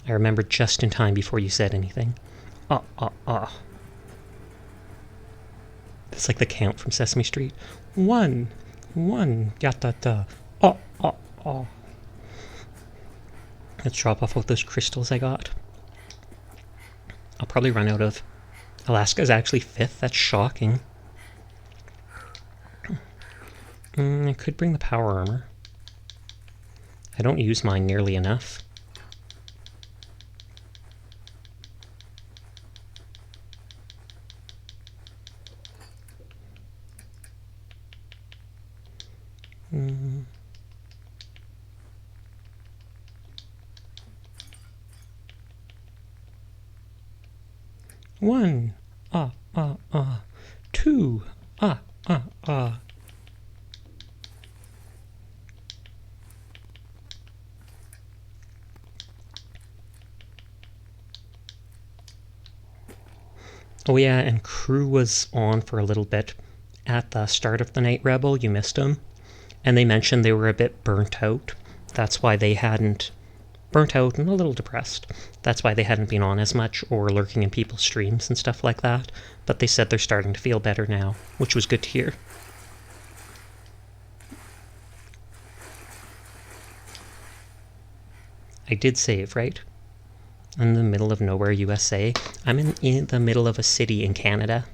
I remembered just in time before you said anything. It's like the count from Sesame Street. 1, 1, yata-ta. Let's drop off all those crystals I got. I'll probably run out of... Alaska's actually 5th. That's shocking. I could bring the power armor. I don't use mine nearly enough. 1. Ah, ah, ah. 2. Ah, ah, ah. Oh yeah, and Crew was on for a little bit at the start of the Night Rebel. You missed them. And they mentioned they were a bit burnt out. That's why they hadn't... Burnt out and a little depressed. That's why they hadn't been on as much or lurking in people's streams and stuff like that. But they said they're starting to feel better now, which was good to hear. I did save, right? In the middle of nowhere, USA. I'm in the middle of a city in Canada.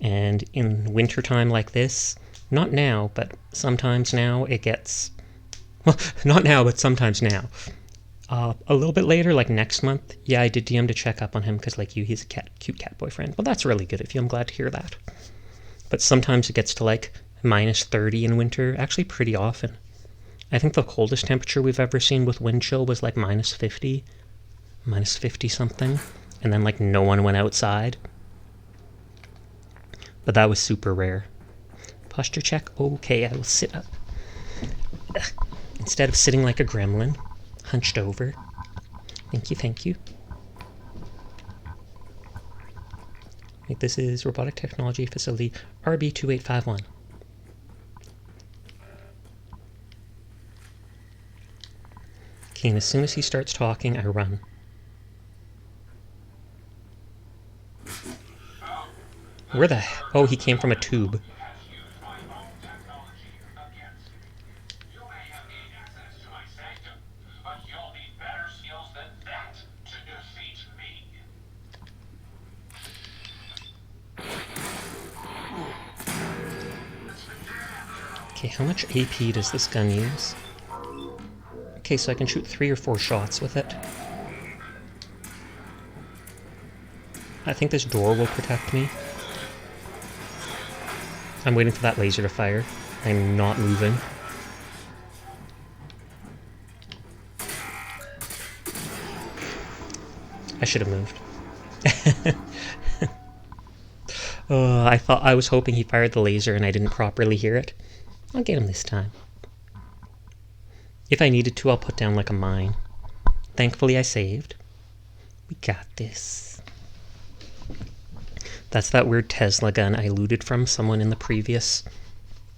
And in wintertime like this, not now, but sometimes now, it gets... Well, not now, but sometimes now. A little bit later, like next month, yeah, I did DM to check up on him, because like you, he's a cute cat boyfriend. Well, that's really good of you. I'm glad to hear that. But sometimes it gets to like minus 30 in winter, actually pretty often. I think the coldest temperature we've ever seen with wind chill was like minus 50 something, and then like no one went outside. But that was super rare. Posture check. Okay, I will sit up. Instead of sitting like a gremlin, hunched over. Thank you, thank you. Like this is Robotic Technology Facility RB2851. Okay, and as soon as he starts talking, I run. Where the hell? Oh, he came from a tube. Has used my own technology against me. You may have gained access to my sanctum, but you'll need better skills than that to defeat me. Okay, how much AP does this gun use? Okay, so I can shoot 3 or 4 shots with it. I think this door will protect me. I'm waiting for that laser to fire. I'm not moving. I should have moved. I was hoping he fired the laser and I didn't properly hear it. I'll get him this time. If I needed to, I'll put down like a mine. Thankfully, I saved. We got this. That's that weird Tesla gun I looted from someone in the previous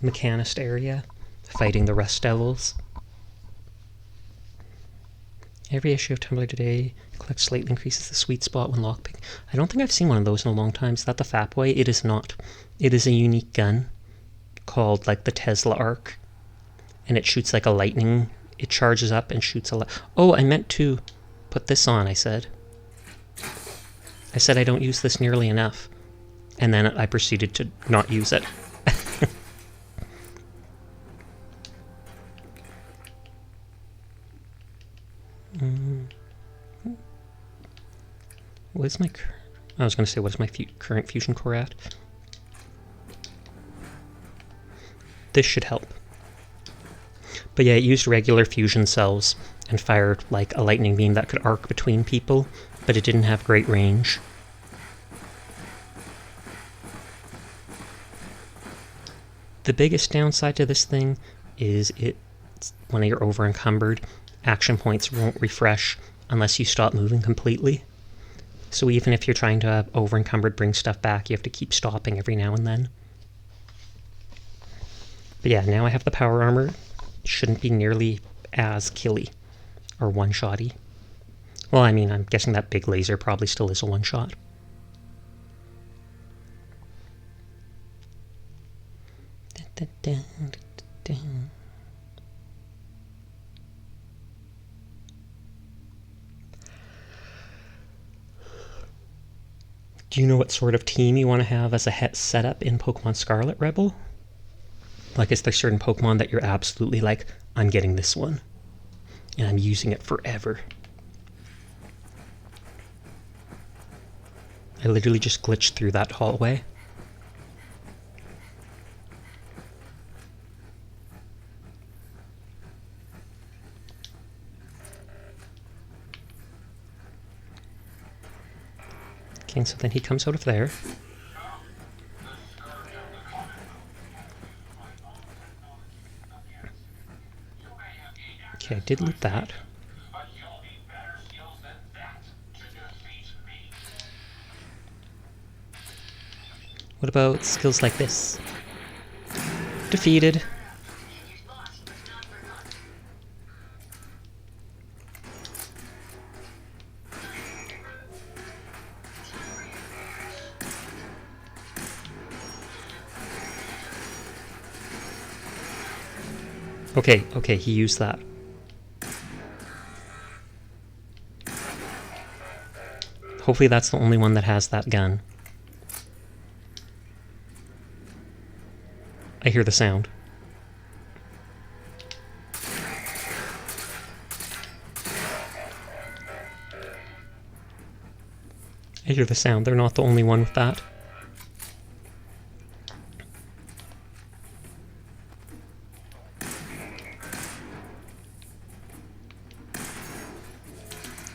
Mechanist area, fighting the Rust Devils. Every issue of Tumblr today collects slightly increases the sweet spot when lockpicking. I don't think I've seen one of those in a long time. Is that the Fat Boy? It is not. It is a unique gun called like the Tesla Arc, and it shoots like a lightning. It charges up and shoots a... Oh, I meant to put this on, I said. I said I don't use this nearly enough. And then I proceeded to not use it. What is my... I was going to say, what is my current fusion core at? This should help. But yeah, it used regular fusion cells and fired like a lightning beam that could arc between people, but it didn't have great range. The biggest downside to this thing is when you're over encumbered, action points won't refresh unless you stop moving completely. So even if you're trying to over encumbered bring stuff back, you have to keep stopping every now and then. But yeah, now I have the power armor. Shouldn't be nearly as killy or one-shotty. Well, I mean, I'm guessing that big laser probably still is a one-shot. Do you know what sort of team you want to have as a setup in Pokemon Scarlet Rebel? Like, is there certain Pokemon that you're absolutely like, I'm getting this one, and I'm using it forever? I literally just glitched through that hallway. Okay, so then he comes out of there. Okay, I did loot that. But you'll need better skills than that to defeat me. What about skills like this? Defeated. You've lost, but not forgotten. Okay, he used that. Hopefully that's the only one that has that gun. I hear the sound. I hear the sound. They're not the only one with that.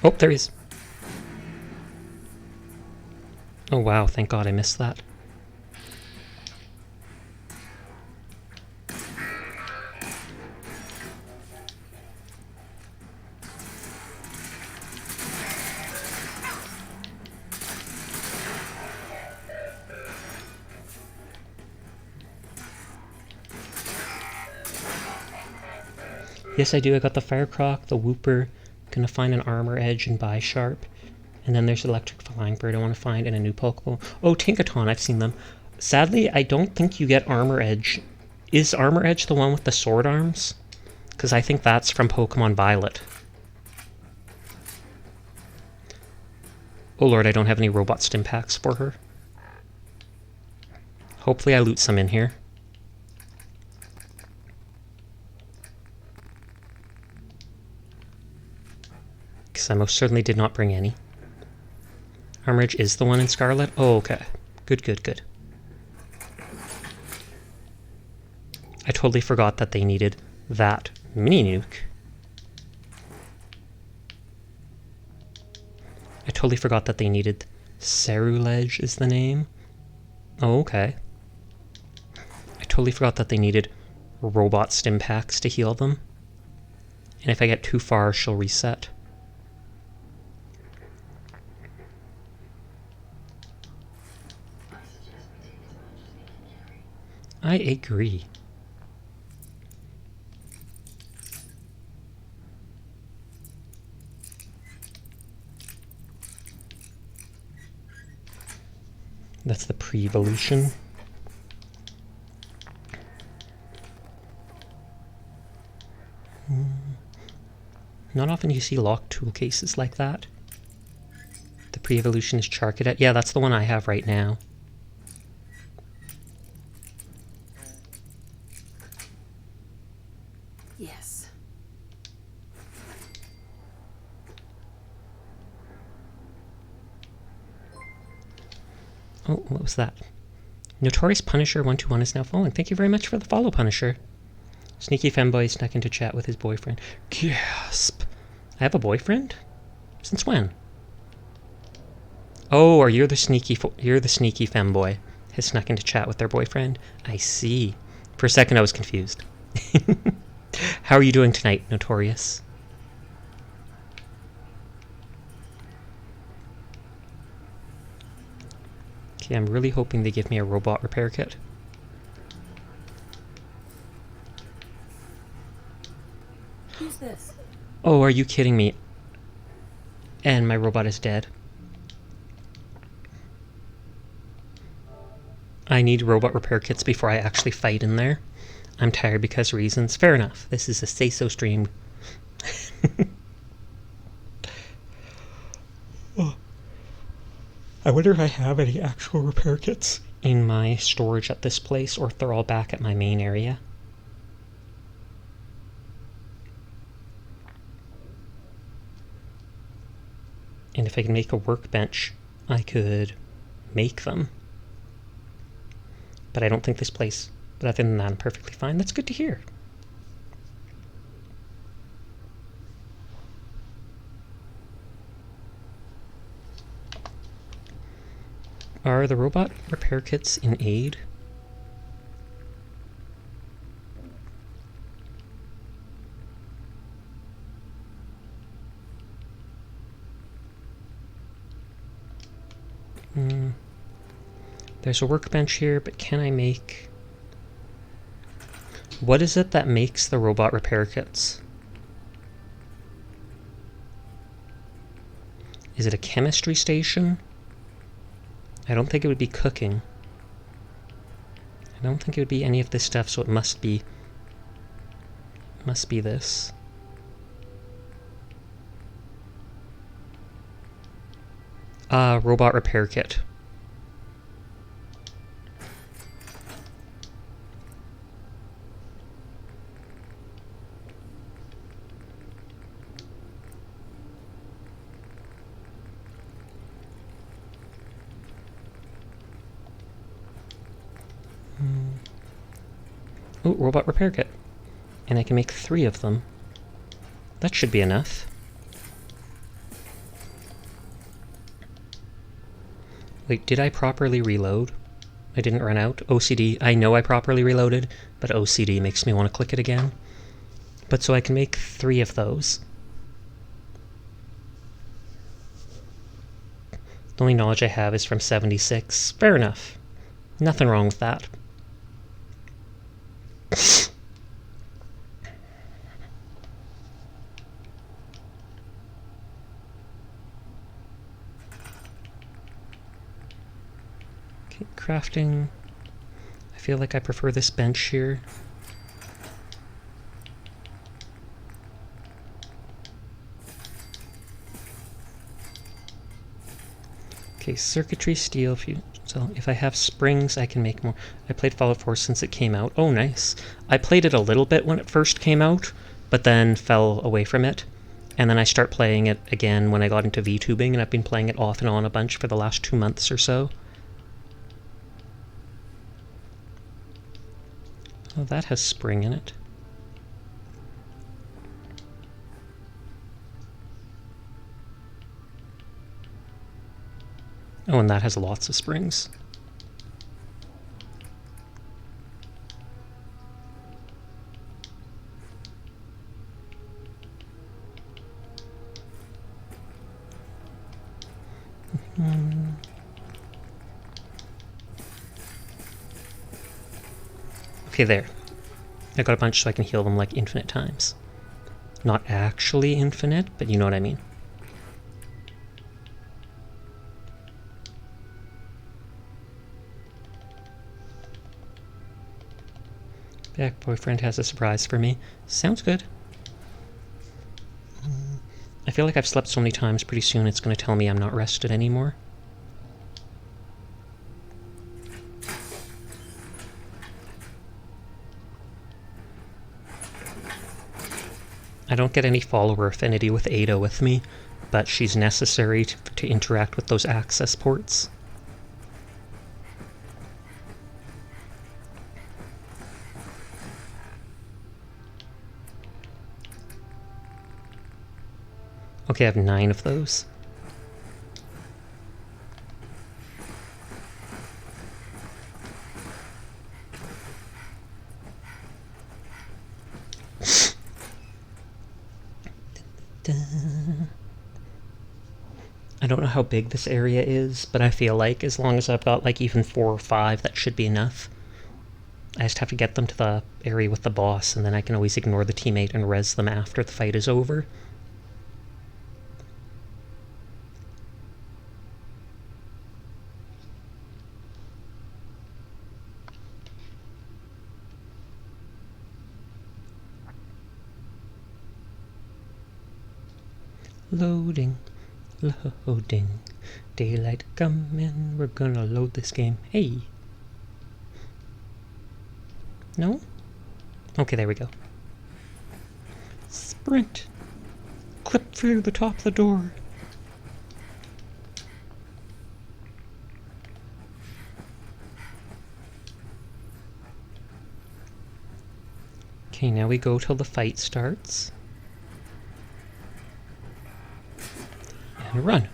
Oh, there he is. Oh wow, thank God I missed that. Yes, I do. I got the Firecroc, the Whooper. Gonna find an Armor Edge and buy Sharp. And then there's Electric Flying Bird I want to find, and a new Pokeball. Oh, Tinkaton, I've seen them. Sadly, I don't think you get Armor Edge. Is Armor Edge the one with the sword arms? Because I think that's from Pokemon Violet. Oh lord, I don't have any Robot Stim Packs for her. Hopefully I loot some in here. Because I most certainly did not bring any. Armor Edge is the one in Scarlet? Oh, okay. Good. I totally forgot that they needed that mini nuke. I totally forgot that they needed Cerulege is the name. Oh, okay. I totally forgot that they needed Robot Stim Packs to heal them. And if I get too far, she'll reset. I agree. That's the pre-evolution. Not often you see locked tool cases like that. The pre-evolution is Charcadet. Yeah, that's the one I have right now. Yes. Oh, what was that? Notorious Punisher 121 is now following. Thank you very much for the follow, Punisher. Sneaky femboy snuck into chat with his boyfriend. Gasp! I have a boyfriend? Since when? Oh, or you're the sneaky femboy has snuck into chat with their boyfriend? I see. For a second I was confused. How are you doing tonight, Notorious? Okay, I'm really hoping they give me a robot repair kit. Who's this? Oh, are you kidding me? And my robot is dead. I need robot repair kits before I actually fight in there. I'm tired because reasons. Fair enough. This is a say-so stream. Oh. I wonder if I have any actual repair kits in my storage at this place, or if they're all back at my main area. And if I can make a workbench, I could make them. But I don't think this place... But other than that, I'm perfectly fine. That's good to hear. Are the robot repair kits in aid? There's a workbench here, but can I make... What is it that makes the robot repair kits? Is it a chemistry station? I don't think it would be cooking. I don't think it would be any of this stuff, so it must be this. Robot repair kit. Oh, robot repair kit. And I can make 3 of them. That should be enough. Wait, did I properly reload? I didn't run out. OCD, I know I properly reloaded, but OCD makes me want to click it again. But so I can make 3 of those. The only knowledge I have is from 76. Fair enough. Nothing wrong with that. Okay, crafting. I feel like I prefer this bench here. Okay, circuitry, steel, so if I have springs, I can make more. I played Fallout 4 since it came out. Oh, nice. I played it a little bit when it first came out, but then fell away from it. And then I start playing it again when I got into VTubing, and I've been playing it off and on a bunch for the last 2 months or so. Oh, that has spring in it. Oh, and that has lots of springs. Okay, there. I got a bunch so I can heal them like infinite times. Not actually infinite, but you know what I mean. Boyfriend has a surprise for me. Sounds good. I feel like I've slept so many times, pretty soon it's going to tell me I'm not rested anymore. I don't get any follower affinity with Ada with me, but she's necessary to interact with those access ports. Okay, I have 9 of those. I don't know how big this area is, but I feel like as long as I've got like even 4 or 5, that should be enough. I just have to get them to the area with the boss, and then I can always ignore the teammate and res them after the fight is over. Loading, loading, daylight coming, we're gonna load this game. Hey! No? Okay, there we go. Sprint! Clip through the top of the door. Okay, now we go till the fight starts. And run.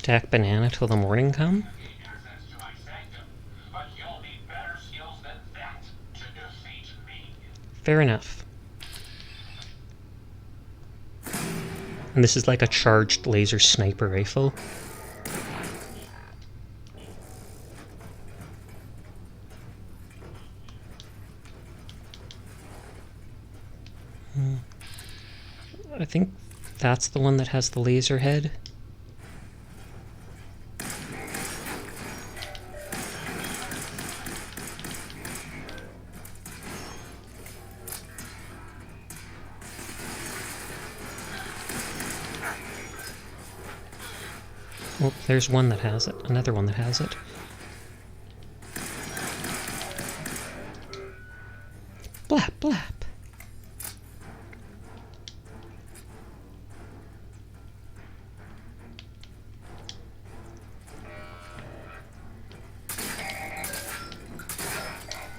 Stack banana till the morning come? Gain access to my sanctum, but you'll need better skills than that to defeat me. Fair enough. And this is like a charged laser sniper rifle. I think that's the one that has the laser head. Oh, there's one that has it. Another one that has it. Blap, blap.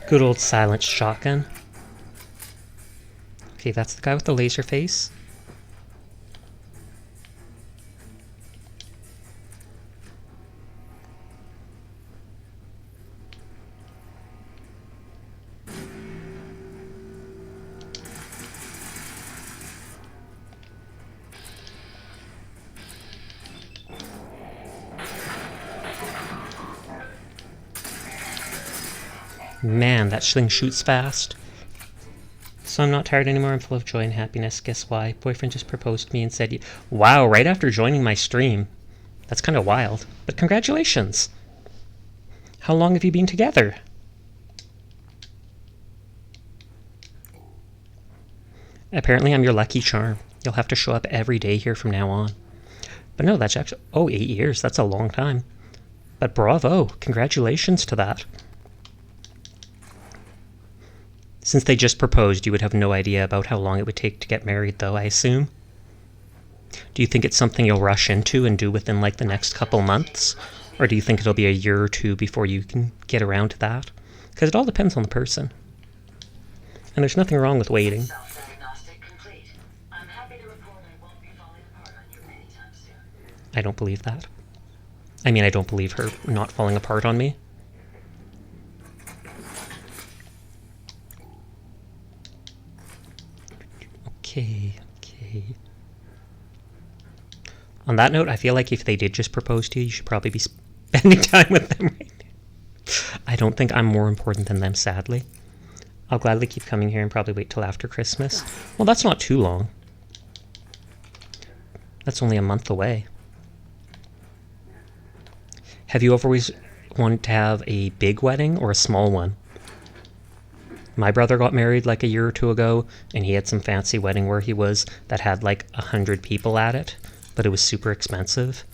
Good old silenced shotgun. Okay, that's the guy with the laser face. Man, that thing shoots fast. So I'm not tired anymore. I'm full of joy and happiness. Guess why? Boyfriend just proposed to me and said, wow, right after joining my stream. That's kind of wild. But congratulations. How long have you been together? Apparently I'm your lucky charm. You'll have to show up every day here from now on. But no, that's actually... Oh, 8 years. That's a long time. But bravo. Congratulations to that. Since they just proposed, you would have no idea about how long it would take to get married, though, I assume? Do you think it's something you'll rush into and do within, like, the next couple months? Or do you think it'll be a year or two before you can get around to that? Because it all depends on the person. And there's nothing wrong with waiting. Self-diagnostic complete. I'm happy to report I won't be falling apart on you anytime soon. I don't believe that. I mean, I don't believe her not falling apart on me. Okay. On that note, I feel like if they did just propose to you, you should probably be spending time with them right now. I don't think I'm more important than them, sadly. I'll gladly keep coming here and probably wait till after Christmas. Well, that's not too long. That's only a month away. Have you always wanted to have a big wedding or a small one? My brother got married like a year or two ago, and he had some fancy wedding where he was that had like 100 people at it, but it was super expensive.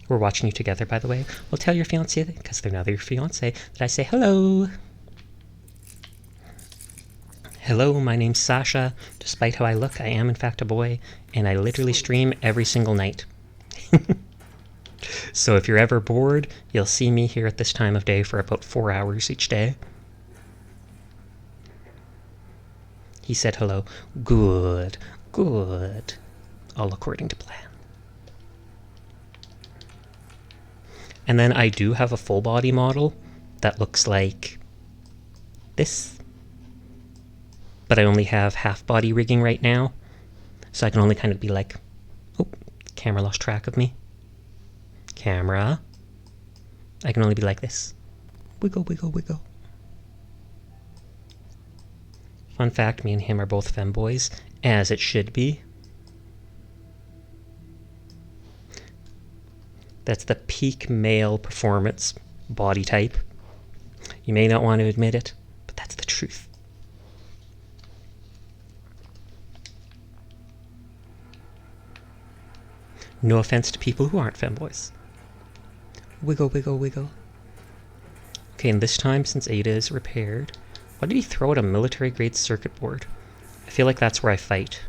We're watching you together, by the way. Well, tell your fiancé, because they're now your fiancé, that I say hello. Hello, my name's Sasha. Despite how I look, I am in fact a boy, and I literally stream every single night. So if you're ever bored, you'll see me here at this time of day for about 4 hours each day. He said hello. Good. All according to plan. And then I do have a full body model that looks like this. But I only have half body rigging right now. So I can only kind of be like... Oh, camera lost track of me. Camera. I can only be like this. Wiggle. Fun fact, me and him are both femboys, as it should be. That's the peak male performance body type. You may not want to admit it, but that's the truth. No offense to people who aren't femboys. Wiggle. Okay, and this time, since Ada is repaired... Why did he throw out a military-grade circuit board? I feel like that's where I fight.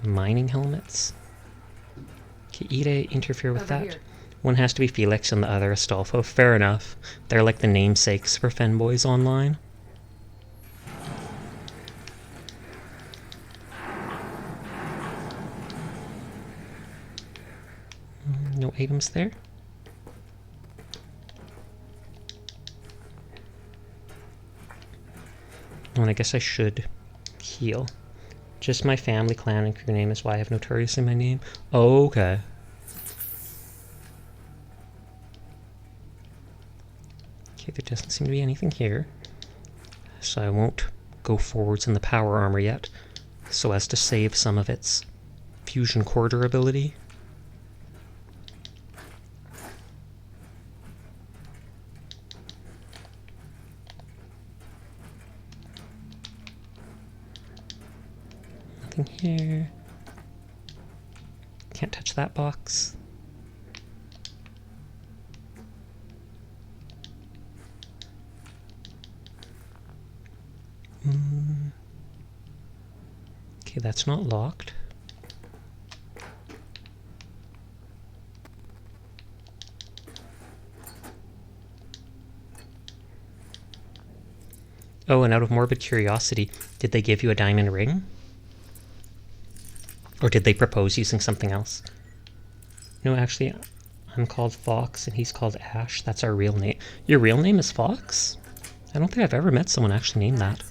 Mining helmets? Okay, Ida, interfere with that. Here. One has to be Felix and the other Astolfo. Fair enough. They're like the namesakes for fanboys online. items there. Oh, and I guess I should heal. Just my family, clan, and crew name is why I have Notorious in my name. Oh, okay. Okay, there doesn't seem to be anything here. So I won't go forwards in the power armor yet, so as to save some of its fusion core durability. Nothing here. Can't touch that box. Okay, that's not locked. Oh, and out of morbid curiosity, did they give you a diamond ring? Or did they propose using something else? No, actually, I'm called Fox and he's called Ash. That's our real name. Your real name is Fox? I don't think I've ever met someone actually named that.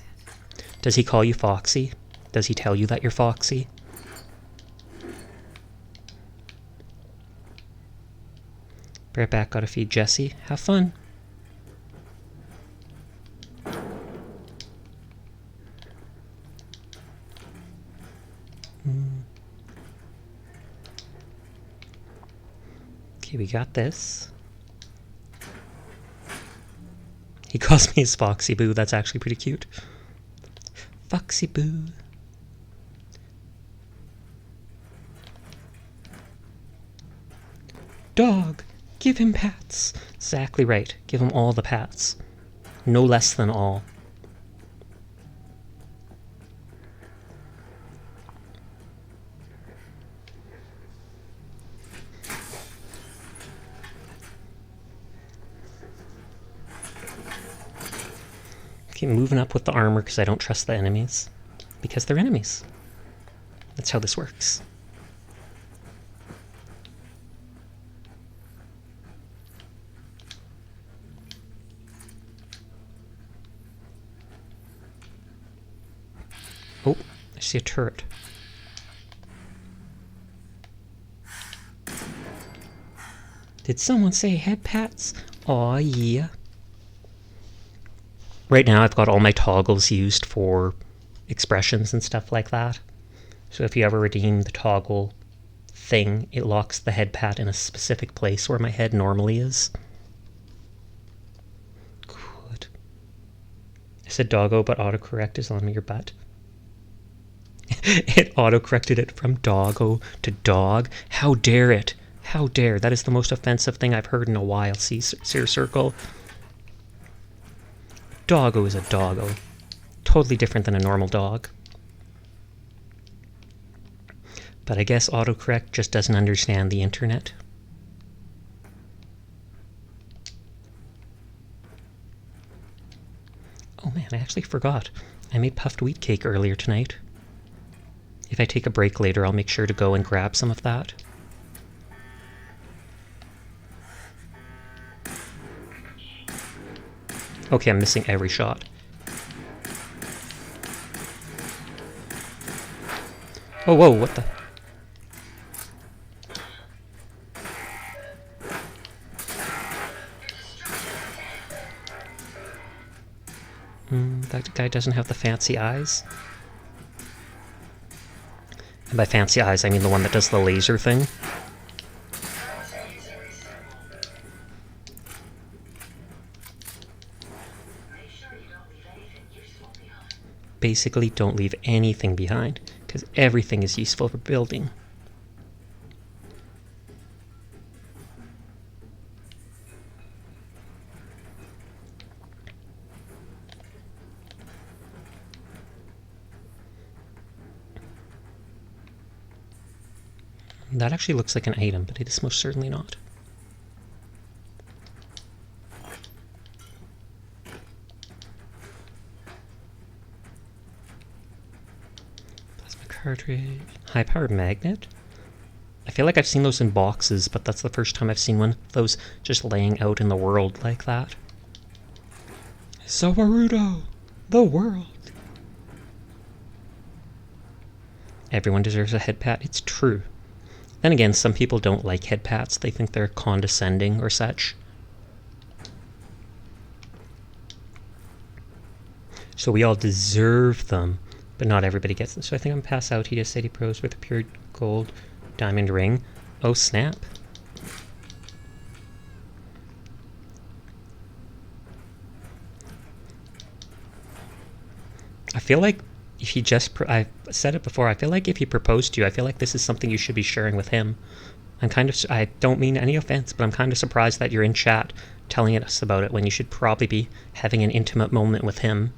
Does he call you Foxy? Does he tell you that you're Foxy? Be right back, gotta feed Jesse. Have fun. Okay, we got this. He calls me his Foxy Boo. That's actually pretty cute. Foxy Boo. Dog, give him pats. Exactly right. Give him all the pats. No less than all. Okay, moving up with the armor because I don't trust the enemies. Because they're enemies. That's how this works. Oh, I see a turret. Did someone say head pats? Aw, yeah. Right now I've got all my toggles used for expressions and stuff like that. So if you ever redeem the toggle thing, it locks the head pat in a specific place where my head normally is. Good. I said doggo, but autocorrect is on your butt. It autocorrected it from doggo to dog. How dare it? How dare. That is the most offensive thing I've heard in a while, Sear Circle. Doggo is a doggo. Totally different than a normal dog. But I guess autocorrect just doesn't understand the internet. Oh man, I actually forgot. I made puffed wheat cake earlier tonight. If I take a break later, I'll make sure to go and grab some of that. Okay, I'm missing every shot. Oh, whoa, what the? That guy doesn't have the fancy eyes. And by fancy eyes, I mean the one that does the laser thing. Basically, don't leave anything behind, because everything is useful for building. That actually looks like an item, but it is most certainly not. Plasma cartridge. High-powered magnet? I feel like I've seen those in boxes, but that's the first time I've seen one of those just laying out in the world like that. Sawarudo, the world. Everyone deserves a head pat. It's true. Then again, some people don't like head pats. They think they're condescending or such. So we all deserve them, but not everybody gets them. So I think I'm pass out. He just said he pros with a pure gold diamond ring. Oh snap. I feel like if he just, I've said it before, I feel like if he proposed to you, I feel like this is something you should be sharing with him. I don't mean any offense, but I'm kind of surprised that you're in chat telling us about it when you should probably be having an intimate moment with him,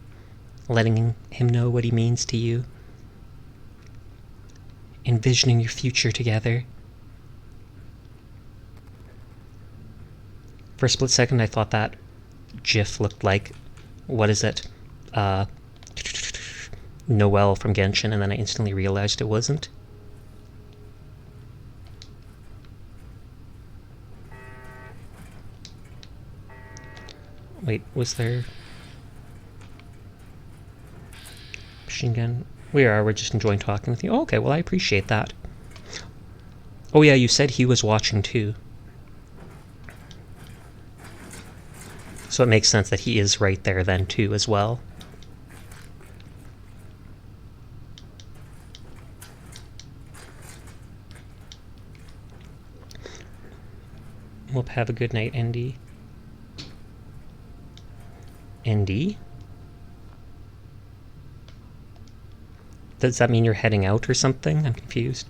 letting him know what he means to you, envisioning your future together. For a split second, I thought that GIF looked like, what is it? Noelle from Genshin, and then I instantly realized it wasn't. Wait, was there... Machine gun? We're just enjoying talking with you. Oh, okay, well I appreciate that. Oh yeah, you said he was watching too. So it makes sense that he is right there then too as well. Well, have a good night, ND. ND? Does that mean you're heading out or something? I'm confused.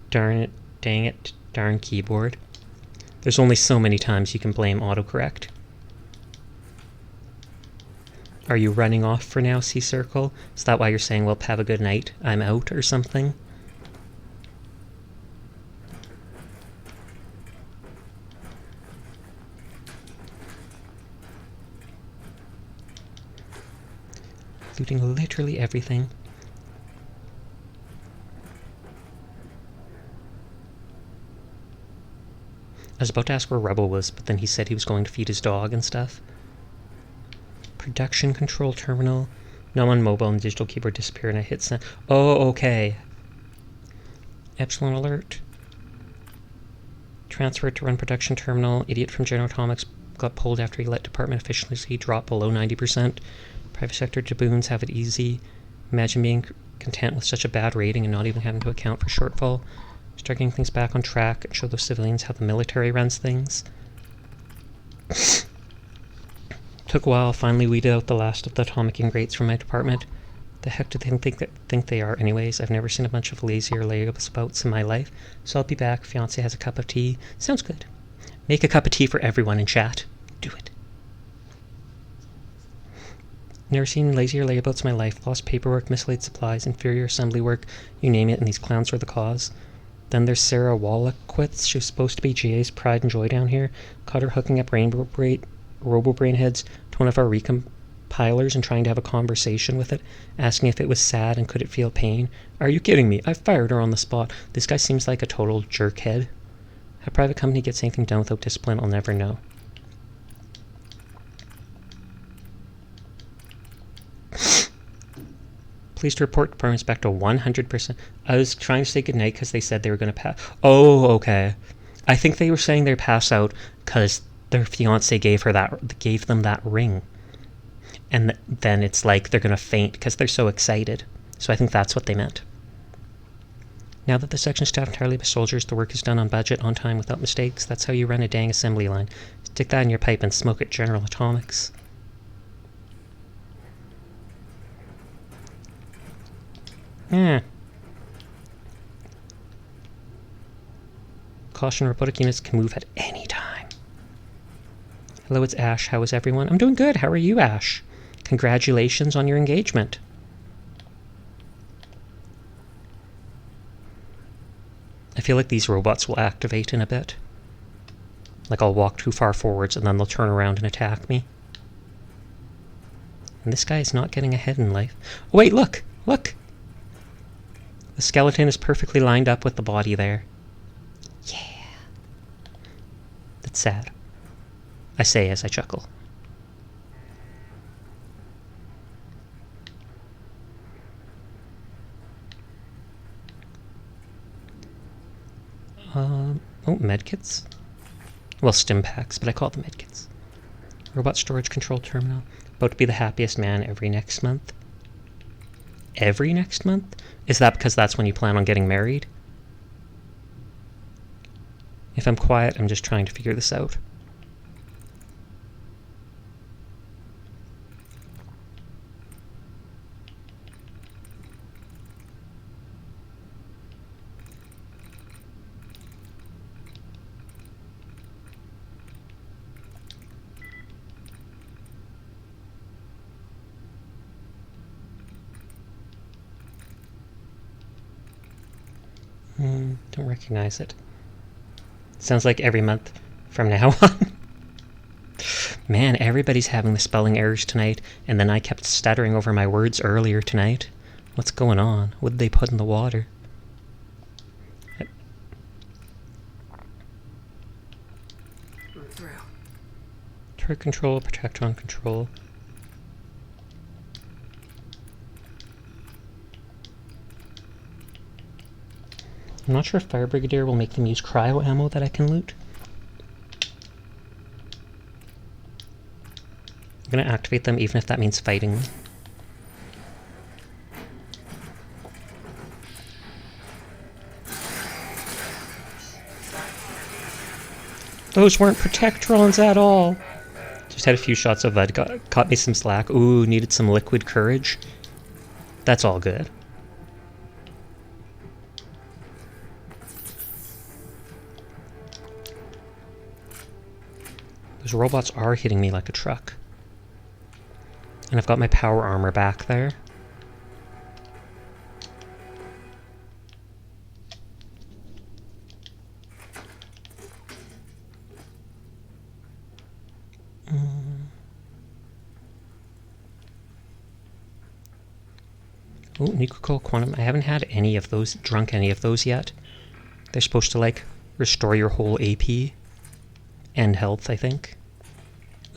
Darn it, dang it, darn keyboard. There's only so many times you can blame autocorrect. Are you running off for now, C-Circle? Is that why you're saying, well, have a good night, I'm out or something? Looting literally everything. I was about to ask where Rebel was, but then he said he was going to feed his dog and stuff. Production control terminal. No, I'm on mobile and digital keyboard disappeared and I hit send. Oh, okay. Epsilon alert. Transfer to run production terminal. Idiot from General Atomics got pulled after he let department efficiency drop below 90%. Private sector jaboons have it easy. Imagine being content with such a bad rating and not even having to account for shortfall. Start getting things back on track and show those civilians how the military runs things. Took a while, finally weeded out the last of the atomic ingrates from my department. The heck do they think they are anyways? I've never seen a bunch of lazy or layabouts in my life, so I'll be back. Fiance has a cup of tea. Sounds good. Make a cup of tea for everyone in chat. Do it. Never seen lazy or layabouts in my life. Lost paperwork, mislaid supplies, inferior assembly work, you name it, and these clowns were the cause. Then there's Sarah Wallachwitz. She was supposed to be GA's pride and joy down here. Caught her hooking up RoboBrain heads to one of our recompilers and trying to have a conversation with it, asking if it was sad and could it feel pain. Are you kidding me? I fired her on the spot. This guy seems like a total jerkhead. How a private company gets anything done without discipline, I'll never know. Please to report departments back to 100%. I was trying to say goodnight because they said they were going to pass. Oh, okay. I think they were saying they pass out because their fiance gave them that ring. And then it's like they're going to faint because they're so excited. So I think that's what they meant. Now that the section is staffed entirely by soldiers, the work is done on budget, on time, without mistakes. That's how you run a dang assembly line. Stick that in your pipe and smoke it, General Atomics. Caution, robotic units can move at any time. Hello, it's Ash. How is everyone? I'm doing good. How are you, Ash? Congratulations on your engagement. I feel like these robots will activate in a bit. Like I'll walk too far forwards and then they'll turn around and attack me. And this guy is not getting ahead in life. Oh, wait, look! Look! The skeleton is perfectly lined up with the body there. Yeah. That's sad. I say as I chuckle. Oh, medkits? Well, stim packs, but I call them medkits. Robot storage control terminal. About to be the happiest man every next month. Every next month? Is that because that's when you plan on getting married? If I'm quiet, I'm just trying to figure this out. Don't recognize it. Sounds like every month from now on. Man, everybody's having the spelling errors tonight, and then I kept stuttering over my words earlier tonight. What's going on? What did they put in the water? Through. Turret control, protectron control. I'm not sure if Fire Brigadier will make them use cryo ammo that I can loot. I'm gonna activate them even if that means fighting them. Those weren't protectrons at all. Just had a few shots of that. Caught me some slack. Ooh, needed some liquid courage. That's all good. Those robots are hitting me like a truck. And I've got my power armor back there. Oh, Nuclear Quantum. I haven't had any of those, drunk any of those yet. They're supposed to, like, restore your whole AP and health, I think.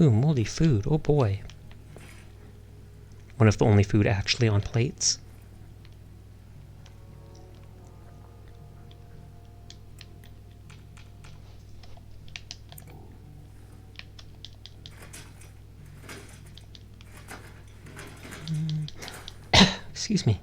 Ooh, moldy food. Oh boy. One of the only food actually on plates. Excuse me.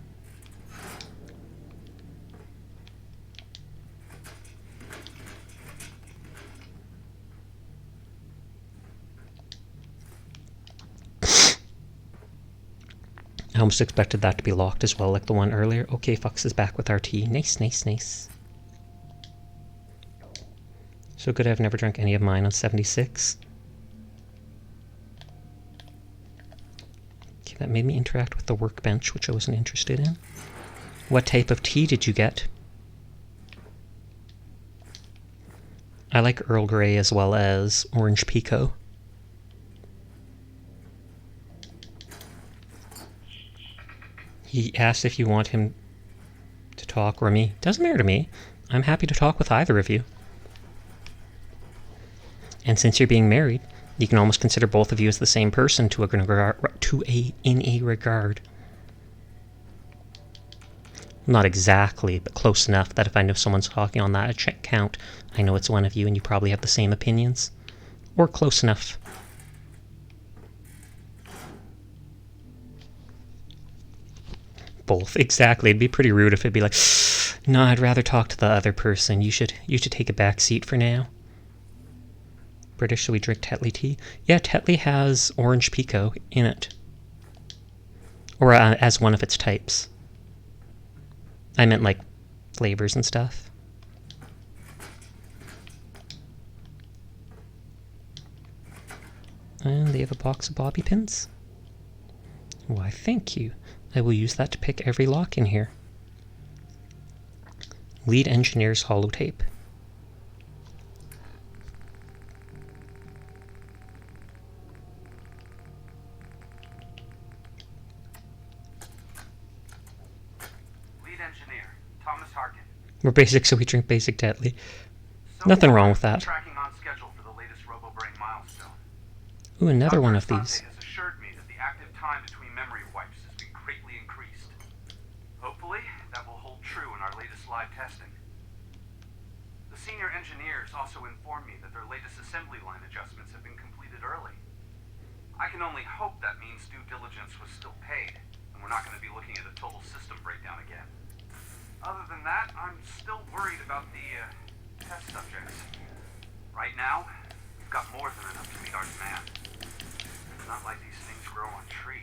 I almost expected that to be locked as well, like the one earlier. Okay, Fox is back with RT. Nice, nice, nice. So good I've never drank any of mine on 76. Okay, that made me interact with the workbench, which I wasn't interested in. What type of tea did you get? I like Earl Grey as well as Orange Pico. He asked if you want him to talk or me. Doesn't matter to me. I'm happy to talk with either of you. And since you're being married, you can almost consider both of you as the same person in a regard. Not exactly, but close enough that if I know someone's talking on that account, I know it's one of you and you probably have the same opinions. Or close enough. Both, exactly. It'd be pretty rude if it'd be like, no, I'd rather talk to the other person. You should take a back seat for now. British, should we drink Tetley tea? Yeah, Tetley has Orange Pico in it. Or as one of its types. I meant like flavors and stuff. And they have a box of bobby pins. Why, thank you. I will use that to pick every lock in here. Lead engineer's holotape. Lead engineer, We're basic, so we drink basic deadly. So Nothing far, wrong with that. Tracking on schedule for the latest RoboBrain milestone. Ooh, another one Dr. of these. Asante has assured me that the active time between memory wipes has been greatly increased. Hopefully, that will hold true in our latest live testing. The senior engineers also informed me that their latest assembly line adjustments have been completed early. I can only hope that means due diligence was still paid, and we're not going to be looking at a total system breakdown again. Other than that, I'm still worried about the test subjects. Right now, we've got more than enough to meet our demand. It's not like these things grow on trees.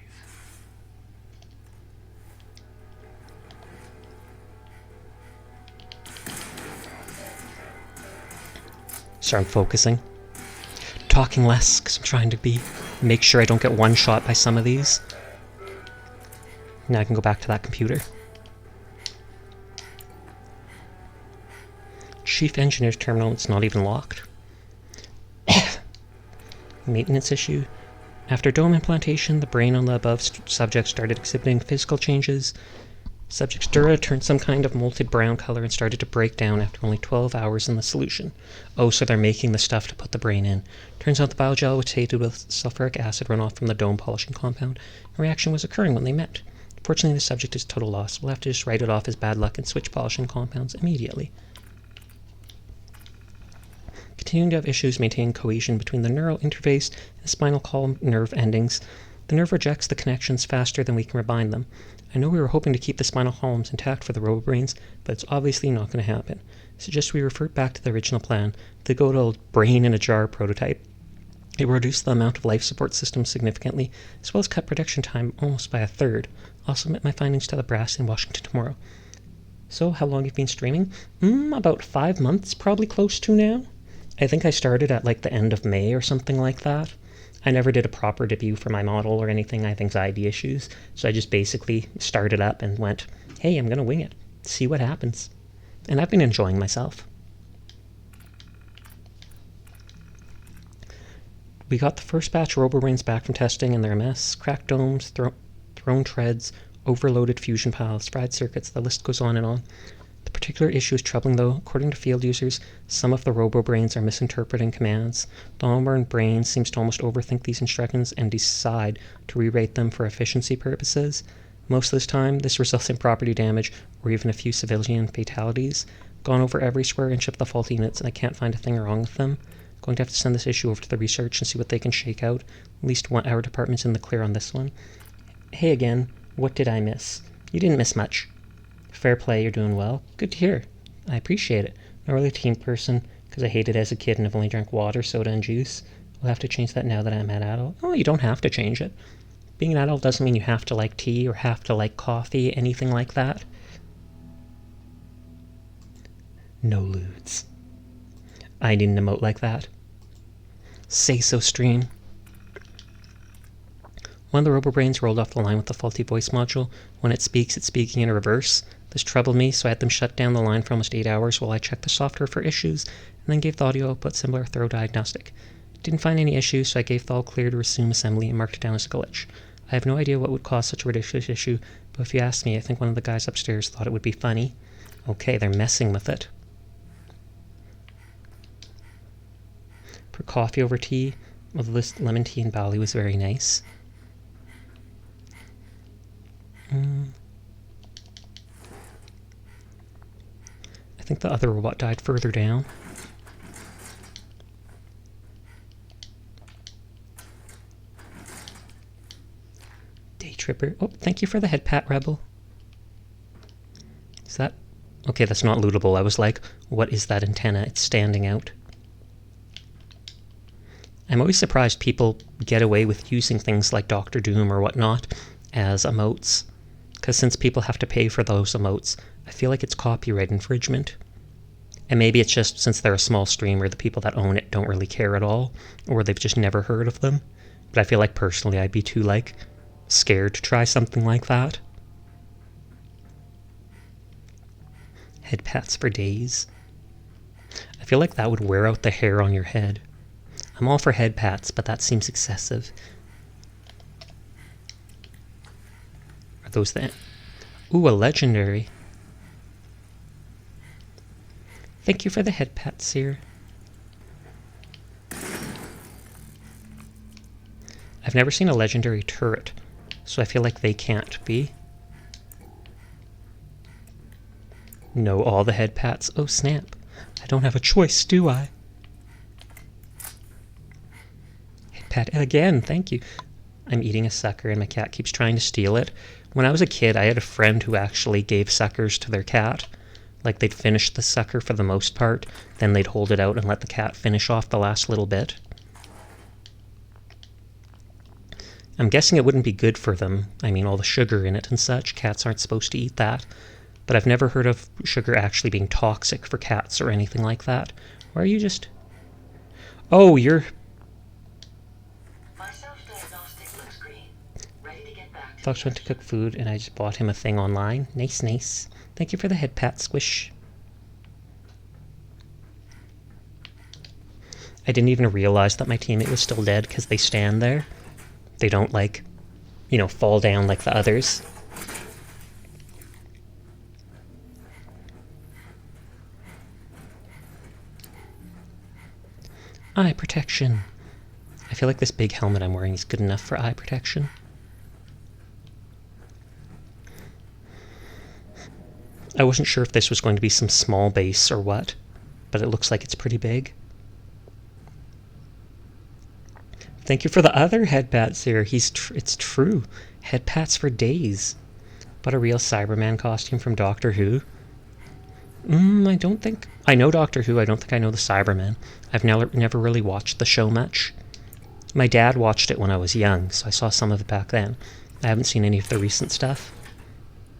Sorry, I'm focusing. Talking less, because I'm trying to make sure I don't get one shot by some of these. Now I can go back to that computer. Chief Engineer's terminal, it's not even locked. Maintenance issue. After dome implantation, the brain on the above subject started exhibiting physical changes. Subject's dura turned some kind of molted brown color and started to break down after only 12 hours in the solution. Oh, so they're making the stuff to put the brain in. Turns out the biogel was tainted with sulfuric acid runoff from the dome polishing compound. A reaction was occurring when they met. Fortunately, the subject is total loss. We'll have to just write it off as bad luck and switch polishing compounds immediately. Continuing to have issues maintaining cohesion between the neural interface and spinal column nerve endings. The nerve rejects the connections faster than we can rebind them. I know we were hoping to keep the spinal columns intact for the RoboBrains, but it's obviously not going to happen. Suggest we revert back to the original plan, the good old brain in a jar prototype. It will reduce the amount of life support systems significantly, as well as cut production time almost by a third. I'll submit my findings to the brass in Washington tomorrow. So, how long have you been streaming? About 5 months, probably close to now. I think I started at like the end of May or something like that. I never did a proper debut for my model or anything. I have anxiety issues. So I just basically started up and went, hey, I'm going to wing it. See what happens. And I've been enjoying myself. We got the first batch of RoboBrains back from testing and they're a mess. Cracked domes, thrown treads, overloaded fusion piles, fried circuits, the list goes on and on. The particular issue is troubling though. According to field users, some of the RoboBrains are misinterpreting commands. The onboard brain seems to almost overthink these instructions and decide to rewrite them for efficiency purposes. Most of the time, this results in property damage or even a few civilian fatalities. Gone over every square inch of the faulty units and I can't find a thing wrong with them. Going to have to send this issue over to the research and see what they can shake out. At least our department's in the clear on this one. Hey again, what did I miss? You didn't miss much. Fair play, you're doing well. Good to hear. I appreciate it. Not really a team person, because I hated it as a kid and I've only drank water, soda, and juice. We'll have to change that now that I'm an adult. Oh, you don't have to change it. Being an adult doesn't mean you have to like tea or have to like coffee, anything like that. No lewds. I need an emote like that. Say so, stream. One of the RoboBrains rolled off the line with the faulty voice module. When it speaks, it's speaking in reverse. This troubled me, so I had them shut down the line for almost 8 hours while I checked the software for issues, and then gave the audio output similar thorough diagnostic. Didn't find any issues, so I gave the all clear to resume assembly and marked it down as a glitch. I have no idea what would cause such a ridiculous issue, but if you ask me, I think one of the guys upstairs thought it would be funny. Okay, they're messing with it. For coffee over tea, well, the lemon tea in Bali was very nice. I think the other robot died further down. Day Tripper. Oh, thank you for the head pat, Rebel. Is that... Okay, that's not lootable. I was like, what is that antenna? It's standing out. I'm always surprised people get away with using things like Doctor Doom or whatnot as emotes. Because since people have to pay for those emotes, I feel like it's copyright infringement. And maybe it's just since they're a small streamer, the people that own it don't really care at all, or they've just never heard of them. But I feel like personally I'd be too, like, scared to try something like that. Head pats for days. I feel like that would wear out the hair on your head. I'm all for head pats, but that seems excessive. Are those the... Ooh, a legendary. Thank you for the head pats here. I've never seen a legendary turret, so I feel like they can't be. No, all the head pats. Oh, snap. I don't have a choice, do I? Head pat again, thank you. I'm eating a sucker and my cat keeps trying to steal it. When I was a kid, I had a friend who actually gave suckers to their cat. Like, they'd finish the sucker for the most part, then they'd hold it out and let the cat finish off the last little bit. I'm guessing it wouldn't be good for them. I mean, all the sugar in it and such. Cats aren't supposed to eat that. But I've never heard of sugar actually being toxic for cats or anything like that. Or are you just... Oh, you're... My self-diagnostic looks green. Ready to get back to Fox went to cook food and I just bought him a thing online. Nice, nice. Thank you for the head pat, Squish. I didn't even realize that my teammate was still dead because they stand there. They don't, like, you know, fall down like the others. Eye protection. I feel like this big helmet I'm wearing is good enough for eye protection. I wasn't sure if this was going to be some small base or what, but it looks like it's pretty big. Thank you for the other head pats here. It's true. Head pats for days. But a real Cyberman costume from Doctor Who. I don't think... I know Doctor Who, I don't think I know the Cyberman. I've never really watched the show much. My dad watched it when I was young, so I saw some of it back then. I haven't seen any of the recent stuff.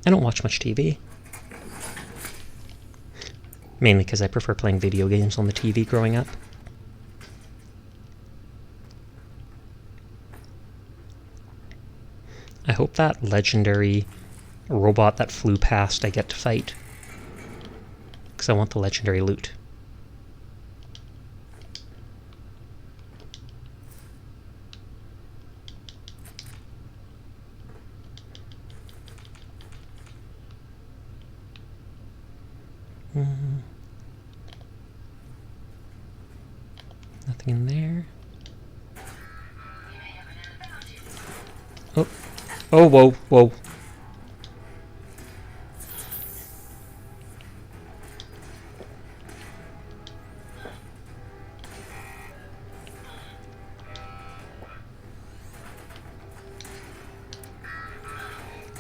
I don't watch much TV. Mainly because I prefer playing video games on the TV growing up. I hope that legendary robot that flew past I get to fight. Because I want the legendary loot. Nothing in there. Oh. Oh, whoa, whoa.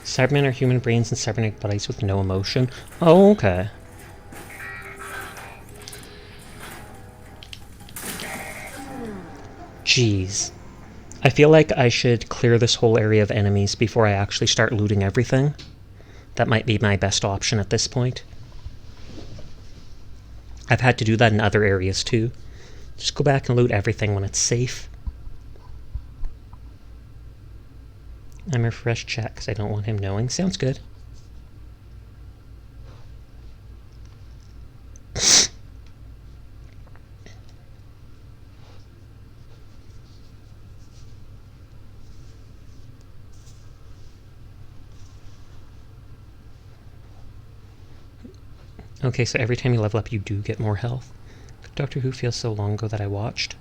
Cybermen are human brains and cybernetic bodies with no emotion. Oh, okay. Jeez. I feel like I should clear this whole area of enemies before I actually start looting everything. That might be my best option at this point. I've had to do that in other areas too. Just go back and loot everything when it's safe. I'm refresh chat because I don't want him knowing. Sounds good. Okay, so every time you level up, you do get more health. Doctor Who feels so long ago that I watched.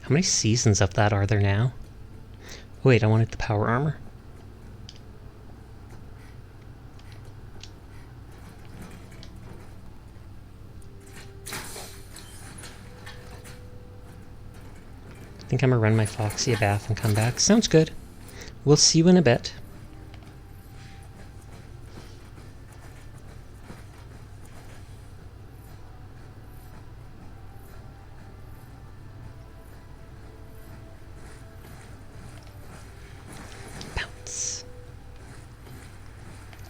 How many seasons of that are there now? Oh, wait, I wanted the power armor. I think I'm gonna run my Foxy a bath and come back. Sounds good. We'll see you in a bit.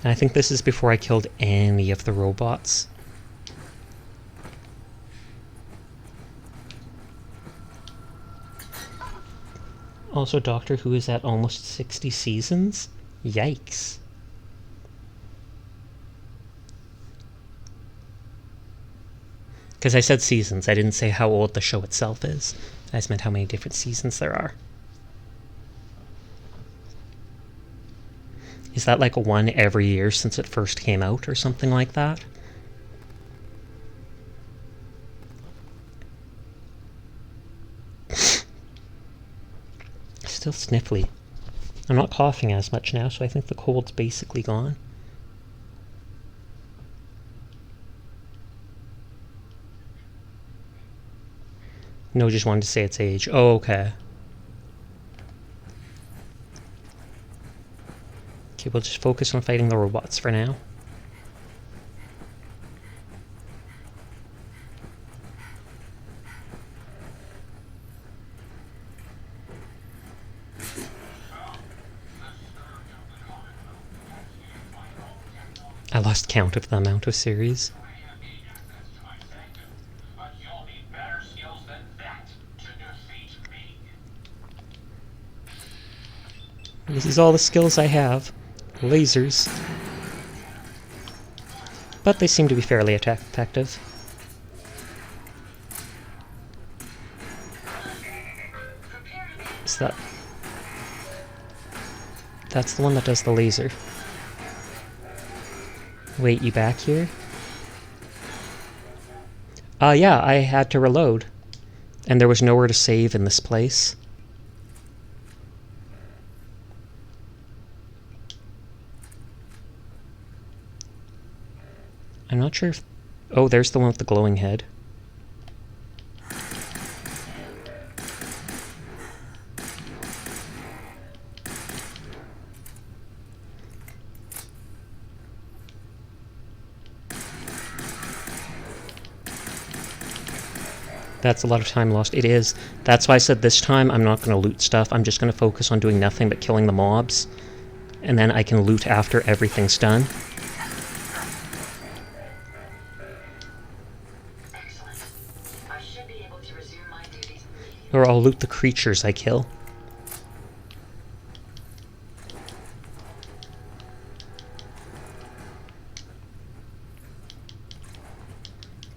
And I think this is before I killed any of the robots. Also, Doctor Who is at almost 60 seasons? Yikes. Because I said seasons, I didn't say how old the show itself is. I just meant how many different seasons there are. Is that like a one every year since it first came out or something like that? Still sniffly. I'm not coughing as much now, so I think the cold's basically gone. No, just wanted to say its age. Oh, okay. Okay, we'll just focus on fighting the robots for now. I lost count of the amount of series. You may have gained access to my sanctum, but you'll need better skills than that to defeat me. This is all the skills I have. Lasers. But they seem to be fairly effective. Is that... That's the one that does the laser. Wait, you back here? Yeah, I had to reload. And there was nowhere to save in this place. I'm not sure if... Oh, there's the one with the glowing head. That's a lot of time lost. It is. That's why I said this time I'm not going to loot stuff. I'm just going to focus on doing nothing but killing the mobs. And then I can loot after everything's done. Excellent. I should be able to resume my duties immediately. Or I'll loot the creatures I kill.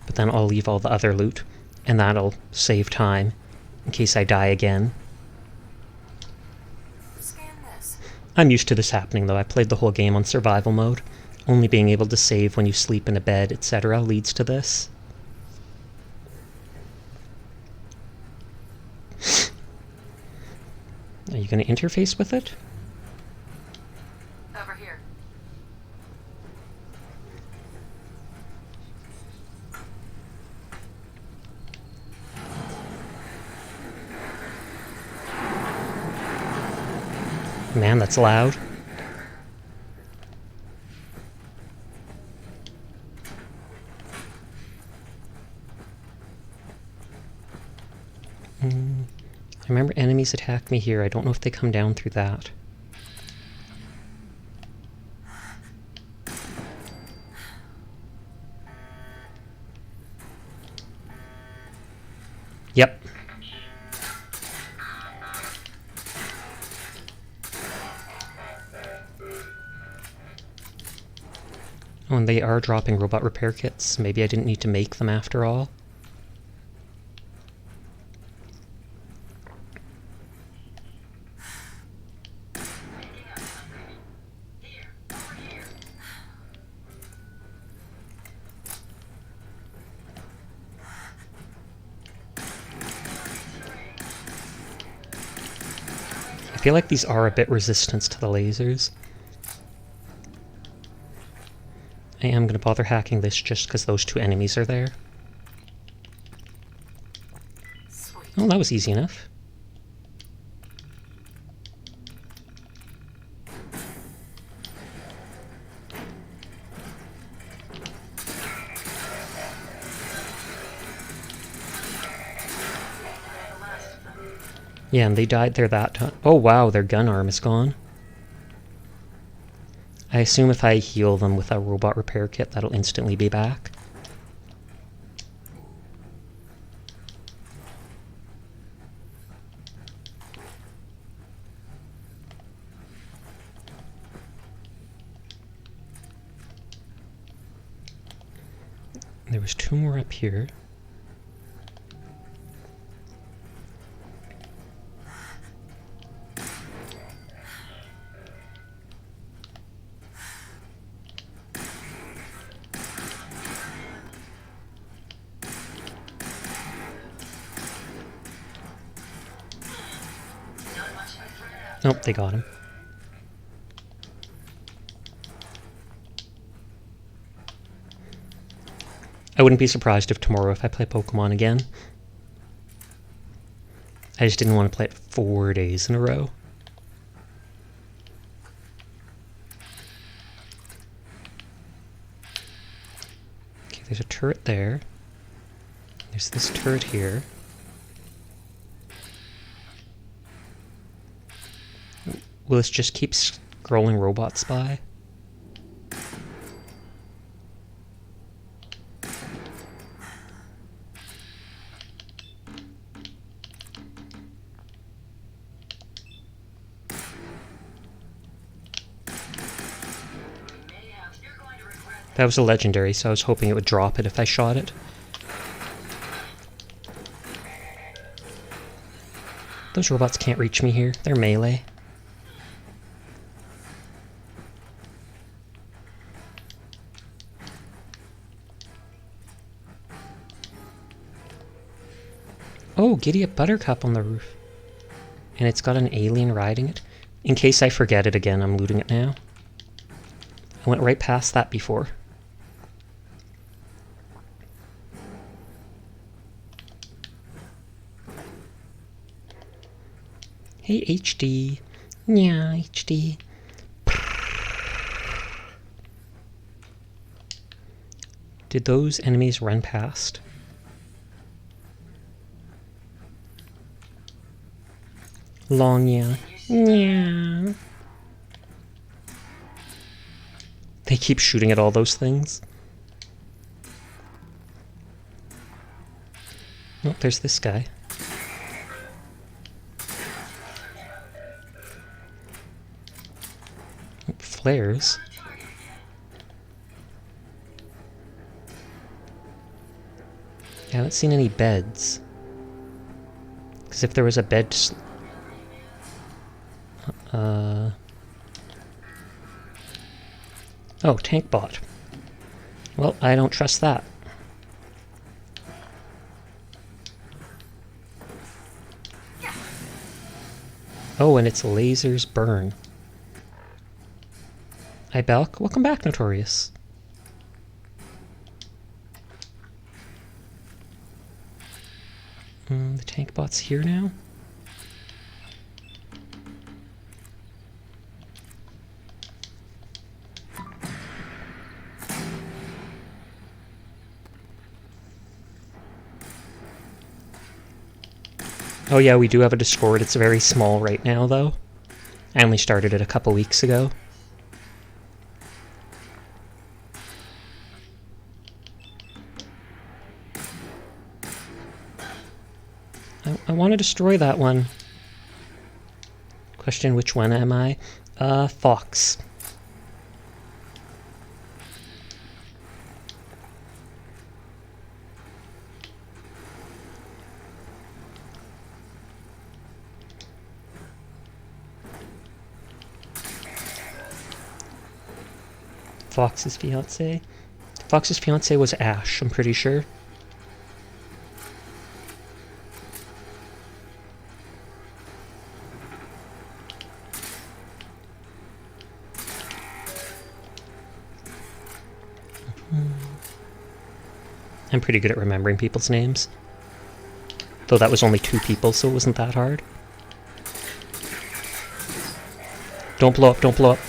But then I'll leave all the other loot. And that'll save time in case I die again. Scan this. I'm used to this happening though. I played the whole game on survival mode. Only being able to save when you sleep in a bed, etc. leads to this. Are you going to interface with it? Over here. Man, that's loud. I remember enemies attack me here. I don't know if they come down through that. Yep. Oh, and they are dropping robot repair kits. Maybe I didn't need to make them after all. I feel like these are a bit resistant to the lasers. I am going to bother hacking this just because those two enemies are there. Sweet. Oh, that was easy enough. Yeah, and they died there that time. Oh wow, their gun arm is gone. I assume if I heal them with a robot repair kit, that'll instantly be back. There was two more up here. Nope, they got him. I wouldn't be surprised if tomorrow if I play Pokemon again. I just didn't want to play it 4 days in a row. Okay, there's a turret there. There's this turret here. Will this just keep scrolling robots by? That was a legendary, so I was hoping it would drop it if I shot it. Those robots can't reach me here. They're melee. Oh, giddy up Buttercup on the roof. And it's got an alien riding it. In case I forget it again, I'm looting it now. I went right past that before. Hey, HD. Yeah, HD. Did those enemies run past? Long, yeah. Yeah. They keep shooting at all those things. Oh, there's this guy. Flares. I haven't seen any beds. Because if there was a bed... Oh, tank bot. Well, I don't trust that. Oh, and its lasers burn. Hi, Belk. Welcome back, Notorious. The tank bot's here now. Oh yeah, we do have a Discord. It's very small right now, though. I only started it a couple weeks ago. I want to destroy that one. Question, which one am I? Fox. Fox's fiance? Fox's fiance was Ash, I'm pretty sure. I'm pretty good at remembering people's names. Though that was only 2 people, so it wasn't that hard. Don't blow up, don't blow up.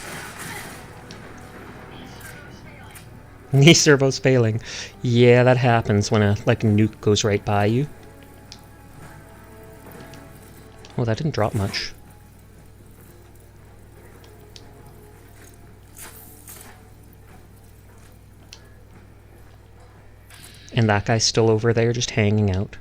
Knee servo's failing. Yeah, that happens when a nuke goes right by you. Oh, that didn't drop much. And that guy's still over there just hanging out.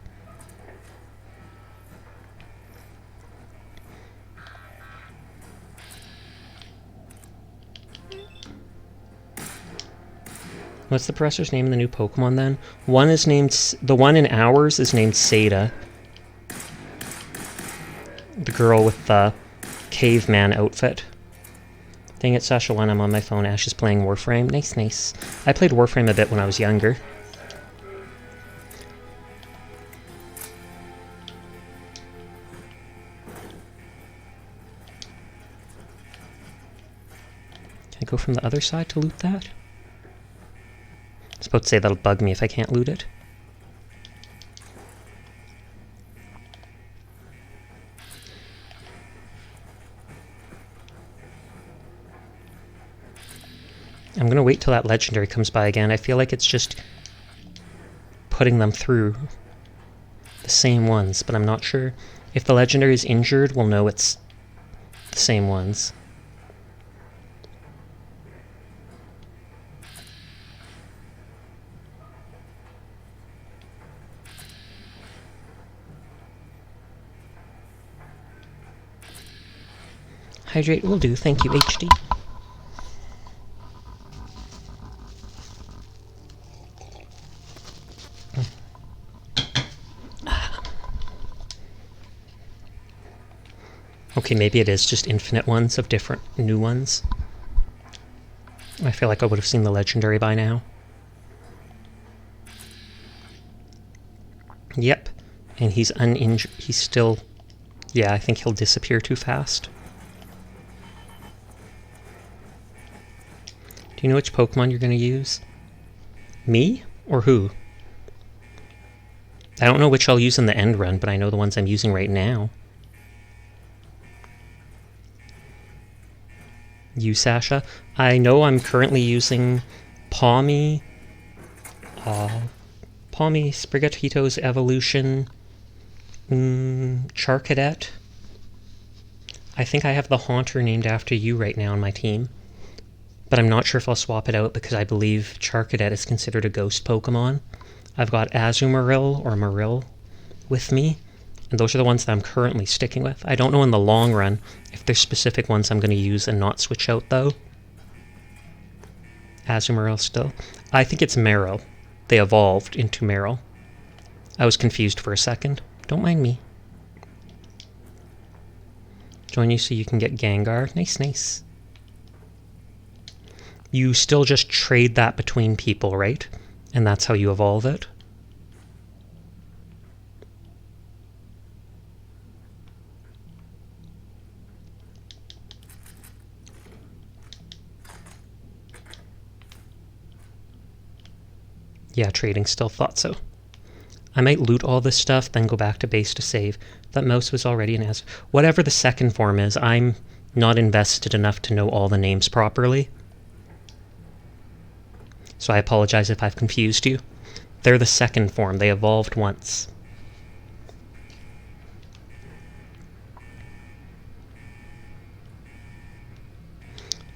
What's the professor's name in the new Pokemon then? One is named... The one in ours is named Seda. The girl with the caveman outfit. Dang it, Sasha, when I'm on my phone, Ash is playing Warframe. Nice, nice. I played Warframe a bit when I was younger. go from the other side to loot that? I was about to say that'll bug me if I can't loot it. I'm gonna wait till that legendary comes by again. I feel like it's just putting them through the same ones, but I'm not sure. If the legendary is injured, we'll know it's the same ones. Hydrate will do, thank you, HD. Okay, maybe it is just infinite ones of different new ones. I feel like I would have seen the legendary by now. Yep, and he's uninjured. He's still... Yeah, I think he'll disappear too fast. Do you know which Pokemon you're going to use? Me? Or who? I don't know which I'll use in the end run, but I know the ones I'm using right now. You, Sasha? I know I'm currently using Palmy, Sprigatito's Evolution, Charcadet. I think I have the Haunter named after you right now on my team. But I'm not sure if I'll swap it out because I believe Charcadet is considered a ghost Pokemon. I've got Azumarill or Marill with me, and those are the ones that I'm currently sticking with. I don't know in the long run if there's specific ones I'm going to use and not switch out, though. Azumarill still. I think it's Marill. They evolved into Marill. I was confused for a second. Don't mind me. Join you so you can get Gengar. Nice, nice. You still just trade that between people, right? And that's how you evolve it? Yeah, trading still, thought so. I might loot all this stuff, then go back to base to save. That mouse was already an as... Whatever the second form is, I'm not invested enough to know all the names properly. So I apologize if I've confused you. They're the second form. They evolved once.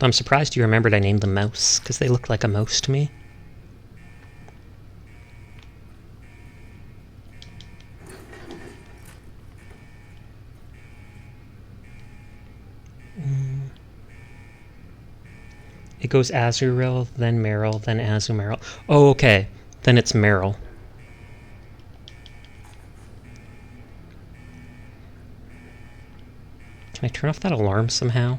I'm surprised you remembered I named them Mouse, because they look like a mouse to me. It goes Azurill, then Marill, then Azumarill. Oh, okay. Then it's Marill. Can I turn off that alarm somehow?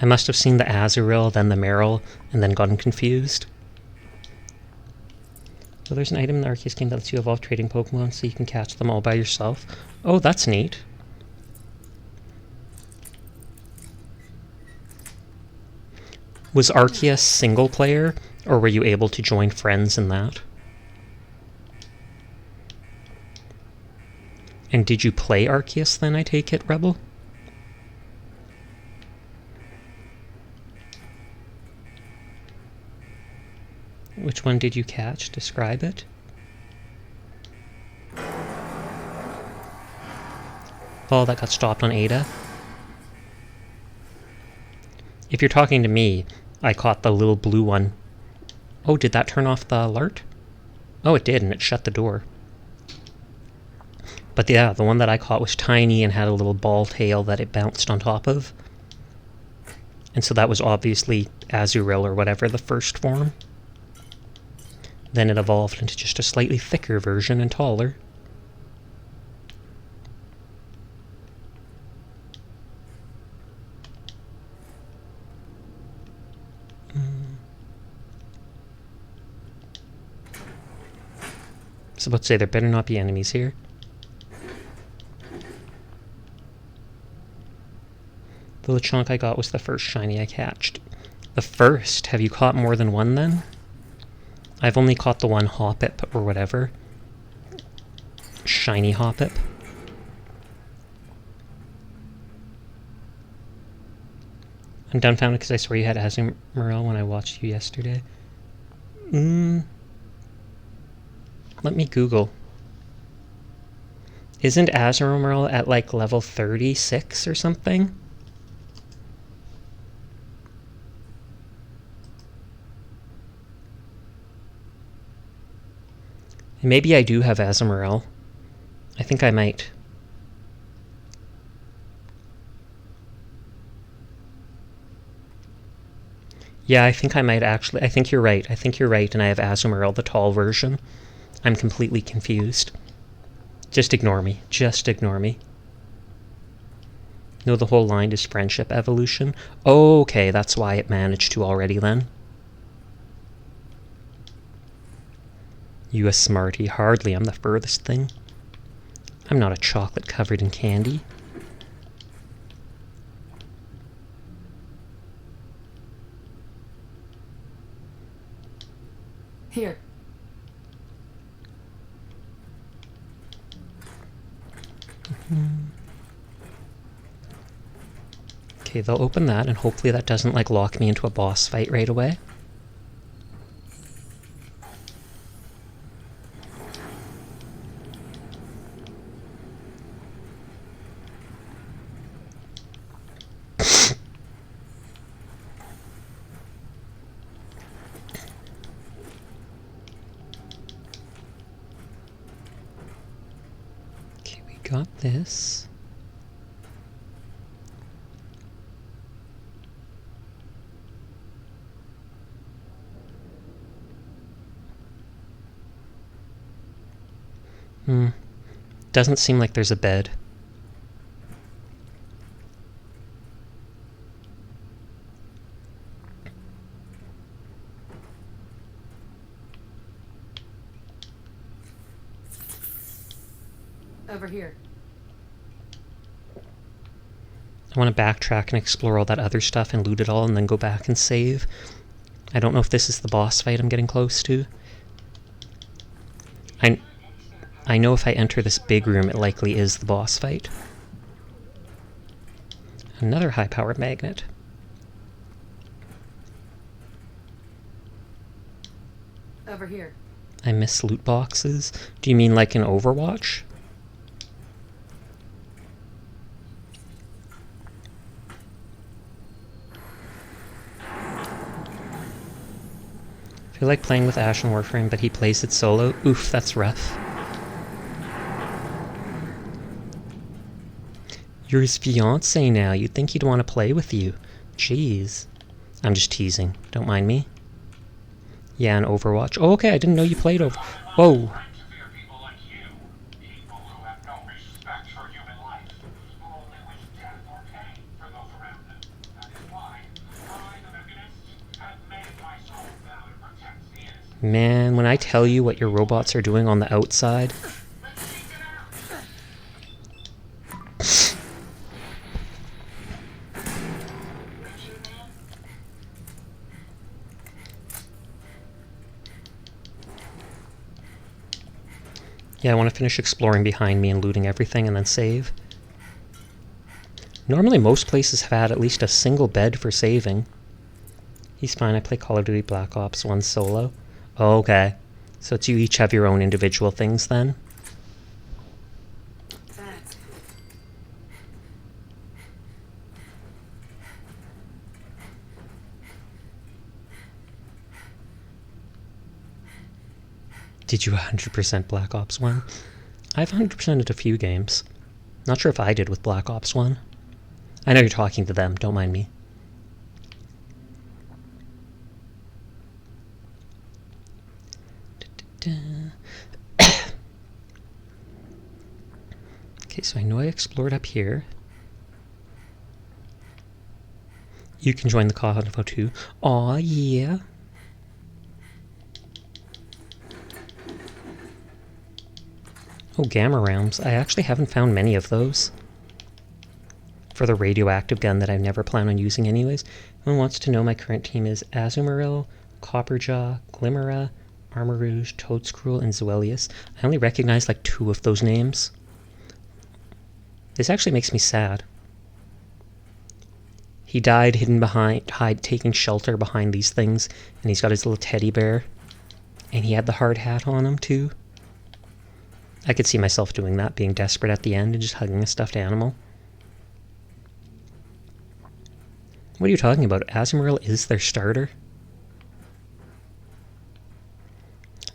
I must have seen the Azurill, then the Marill, and then gotten confused. So there's an item in the Arceus game that lets you evolve trading Pokemon so you can catch them all by yourself. Oh, that's neat. Was Arceus single player, or were you able to join friends in that? And did you play Arceus then, I take it, Rebel? Which one did you catch? Describe it. Oh, that got stopped on Ada. If you're talking to me, I caught the little blue one. Oh, did that turn off the alert? Oh, it did, and it shut the door. But yeah, the one that I caught was tiny and had a little ball tail that it bounced on top of. And so that was obviously Azurill or whatever, the first form. Then it evolved into just a slightly thicker version and taller. I was about to say there better not be enemies here. The Lechonk I got was the first shiny I catched. The first? Have you caught more than one then? I've only caught the one Hoppip or whatever. Shiny Hoppip. I'm dumbfounded because I swear you had Azumarill when I watched you yesterday. Let me Google. Isn't Azumarill at like level 36 or something? Maybe I do have Azumarill. I think I might. Yeah, I think I might actually. I think you're right. I think you're right, and I have Azumarill, the tall version. I'm completely confused. Just ignore me. Just ignore me. No, the whole line is friendship evolution. Okay, that's why it managed to already then. You a smarty. Hardly. I'm the furthest thing. I'm not a chocolate covered in candy. Here. Okay, they'll open that, and hopefully that doesn't like lock me into a boss fight right away. Okay, we got this. Doesn't seem like there's a bed. Over here. I want to backtrack and explore all that other stuff and loot it all and then go back and save. I don't know if this is the boss fight I'm getting close to. I know if I enter this big room, it likely is the boss fight. Another high-powered magnet. Over here. I miss loot boxes. Do you mean like in Overwatch? I feel like playing with Ash in Warframe, but he plays it solo. Oof, that's rough. You're his fiancé now. You'd think he'd want to play with you. Jeez. I'm just teasing. Don't mind me. Yeah, in Overwatch. Oh, okay, I didn't know you played over... Whoa. Man, when I tell you what your robots are doing on the outside... Yeah, I want to finish exploring behind me and looting everything and then save. Normally most places have had at least a single bed for saving. He's fine, I play Call of Duty Black Ops 1 solo. Oh, okay. So it's you each have your own individual things then? Did you 100% Black Ops 1? I've 100%ed a few games. Not sure if I did with Black Ops 1. I know you're talking to them, don't mind me. Okay, so I know I explored up here. You can join the Convo too. Aw, yeah. Oh, gamma realms. I actually haven't found many of those. for the radioactive gun that I never plan on using anyways. Anyone wants to know my current team is Azumarill, Copperjaw, Glimera, Armarouge, Toadscruel, and Zoelius. I only recognize like 2 of those names. This actually makes me sad. He died taking shelter behind these things, and he's got his little teddy bear. And he had the hard hat on him too. I could see myself doing that, being desperate at the end and just hugging a stuffed animal. What are you talking about? Azumarill is their starter?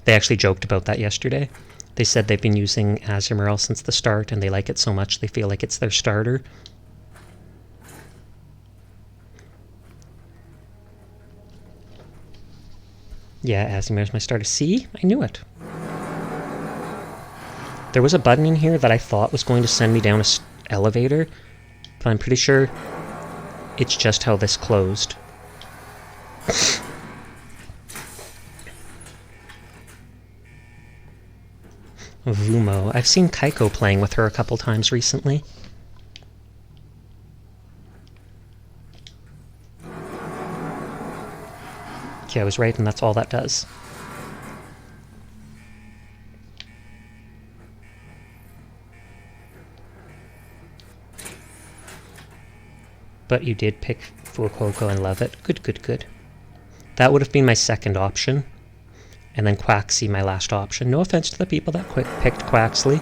They actually joked about that yesterday. They said they've been using Azumarill since the start, and they like it so much they feel like it's their starter. Yeah, Azumarill's my starter. See? I knew it. There was a button in here that I thought was going to send me down an elevator, but I'm pretty sure it's just how this closed. Vumo. I've seen Kaiko playing with her a couple times recently. Okay, I was right, and that's all that does. But you did pick Fuecoco and love it. Good, good, good. That would have been my second option. And then Quaxly, my last option. No offense to the people that picked Quaxly.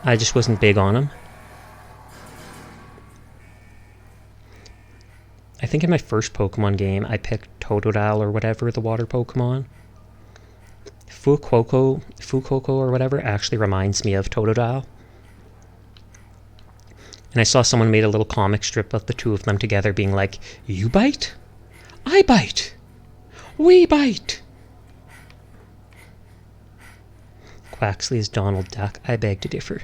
I just wasn't big on him. I think in my first Pokemon game, I picked Totodile or whatever, the water Pokemon. Fuecoco or whatever actually reminds me of Totodile. And I saw someone made a little comic strip of the 2 of them together being like, "You bite? I bite! We bite!" Quaxly is Donald Duck. I beg to differ.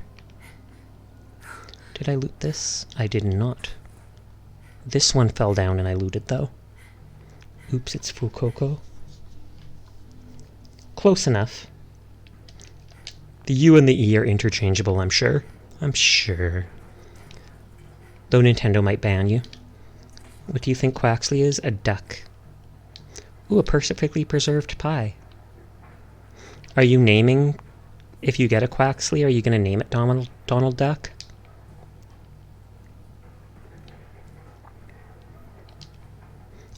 Did I loot this? I did not. This one fell down and I looted though. Oops, it's Fuecoco. Close enough. The U and the E are interchangeable, I'm sure. I'm sure. Though Nintendo might ban you. What do you think Quaxly is? A duck. Ooh, a perfectly preserved pie. Are you naming... If you get a Quaxly, are you going to name it Donald Duck?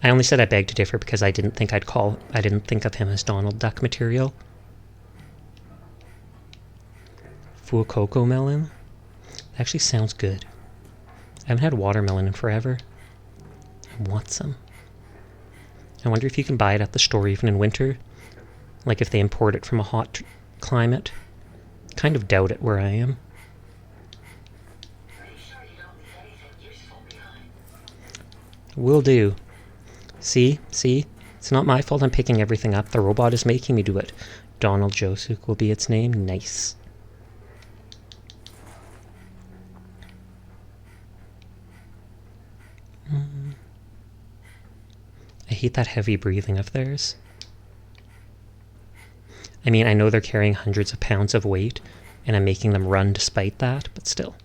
I only said I beg to differ because I didn't think of him as Donald Duck material. Fuecoco melon? That actually sounds good. I haven't had watermelon in forever. I want some. I wonder if you can buy it at the store even in winter. Like if they import it from a hot climate. Kind of doubt it where I am. Will do. See? It's not my fault I'm picking everything up. The robot is making me do it. Donald Josuk will be its name. Nice. I hate that heavy breathing of theirs. I mean, I know they're carrying hundreds of pounds of weight, and I'm making them run despite that, but still.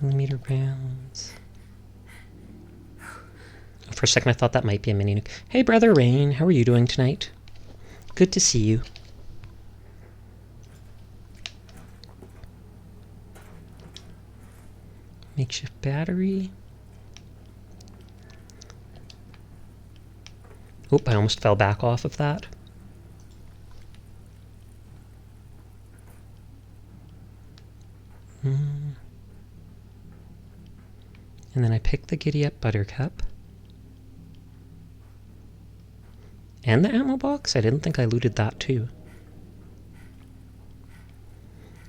Millimeter rounds. For a second I thought that might be a mini nuke. Hey Brother Rain, how are you doing tonight? Good to see you. Makeshift battery. Oop, I almost fell back off of that. And then I picked the Giddy Up Buttercup. And the ammo box? I didn't think I looted that too.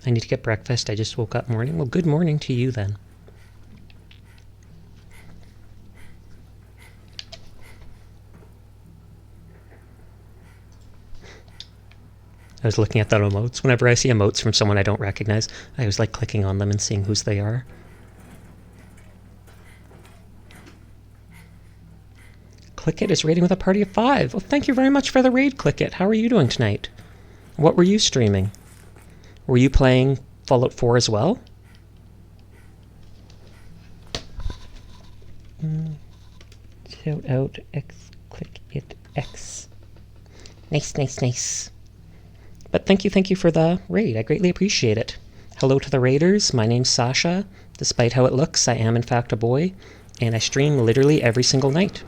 I need to get breakfast. I just woke up morning. Well, good morning to you then. I was looking at the emotes. Whenever I see emotes from someone I don't recognize, I was like clicking on them and seeing whose they are. Click It is rating with a party of 5. Well, thank you very much for the raid, Click It. How are you doing tonight? What were you streaming? Were you playing Fallout 4 as well? Shout out X, Click It X. Nice, nice, nice. But thank you for the raid. I greatly appreciate it. Hello to the raiders. My name's Sasha. Despite how it looks, I am in fact a boy, and I stream literally every single night.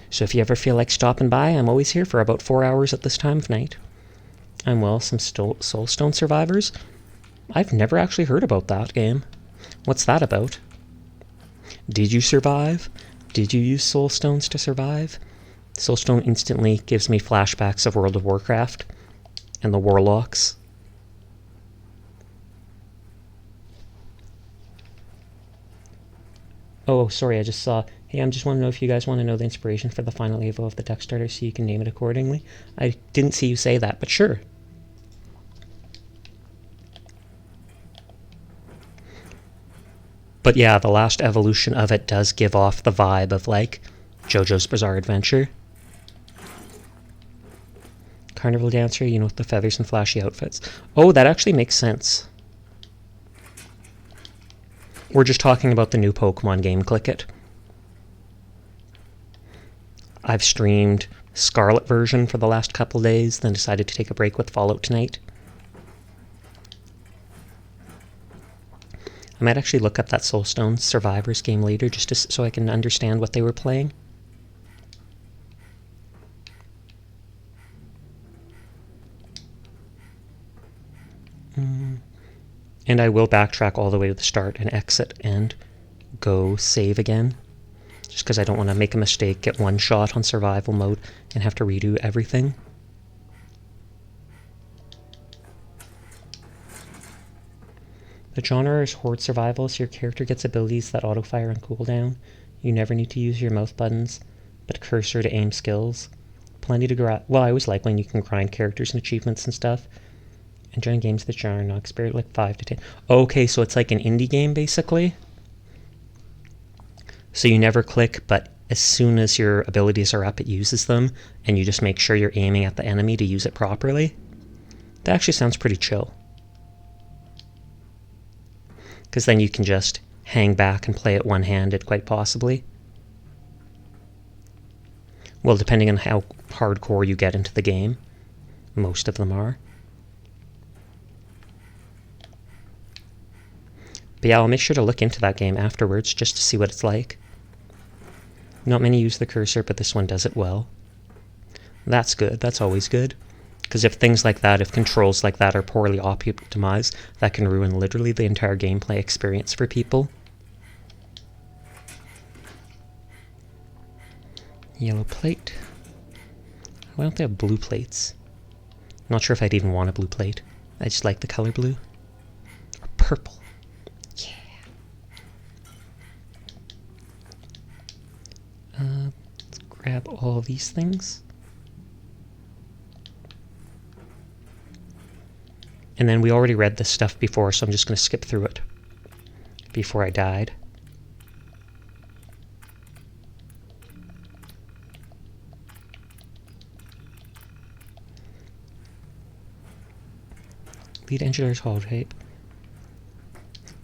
So if you ever feel like stopping by, I'm always here for about 4 hours at this time of night. I'm well, some Soulstone Survivors. I've never actually heard about that game. What's that about? Did you survive? Did you use Soulstones to survive? Soulstone instantly gives me flashbacks of World of Warcraft and the Warlocks. Oh, sorry, I just saw... Hey, I just want to know if you guys want to know the inspiration for the final Evo of the deck starter so you can name it accordingly. I didn't see you say that, but sure. But yeah, the last evolution of it does give off the vibe of, like, JoJo's Bizarre Adventure. Carnival Dancer, you know, with the feathers and flashy outfits. Oh, that actually makes sense. We're just talking about the new Pokemon game, Click It. I've streamed Scarlet version for the last couple days, then decided to take a break with Fallout tonight. I might actually look up that Soulstone Survivors game later just so I can understand what they were playing. And I will backtrack all the way to the start and exit and go save again. Just because I don't want to make a mistake, get one shot on survival mode, and have to redo everything. The genre is horde survival, so your character gets abilities that auto-fire on cooldown. You never need to use your mouse buttons, but cursor to aim skills. Plenty to grind. Well, I always like when you can grind characters and achievements and stuff. Enjoying games that genre not experience like 5 to 10. Okay, so it's like an indie game, basically. So you never click, but as soon as your abilities are up, it uses them, and you just make sure you're aiming at the enemy to use it properly. That actually sounds pretty chill. Because then you can just hang back and play it one-handed, quite possibly. Well, depending on how hardcore you get into the game. Most of them are. But yeah, I'll make sure to look into that game afterwards, just to see what it's like. Not many use the cursor, but this one does it well. That's good, that's always good. Because if things like that, if controls like that are poorly optimized, that can ruin literally the entire gameplay experience for people. Yellow plate. Why don't they have blue plates? Not sure if I'd even want a blue plate. I just like the color blue. Or purple. Yeah. Let's grab all these things. And then we already read this stuff before, so I'm just going to skip through it before I died. Lead engineer's holotape.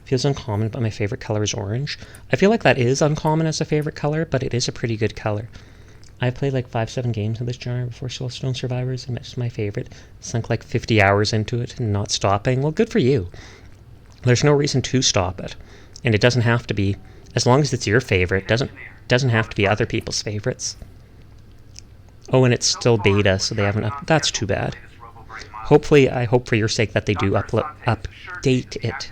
Feels uncommon, but my favorite color is orange. I feel like that is uncommon as a favorite color, but it is a pretty good color. I've played like 5-7 games in this genre before Soulstone Survivors, and it's my favorite. Sunk like 50 hours into it and not stopping. Well, good for you. There's no reason to stop it. And it doesn't have to be, as long as it's your favorite, doesn't have to be other people's favorites. Oh, and it's still beta, so they haven't that's too bad. Hopefully, I hope for your sake that they do update it.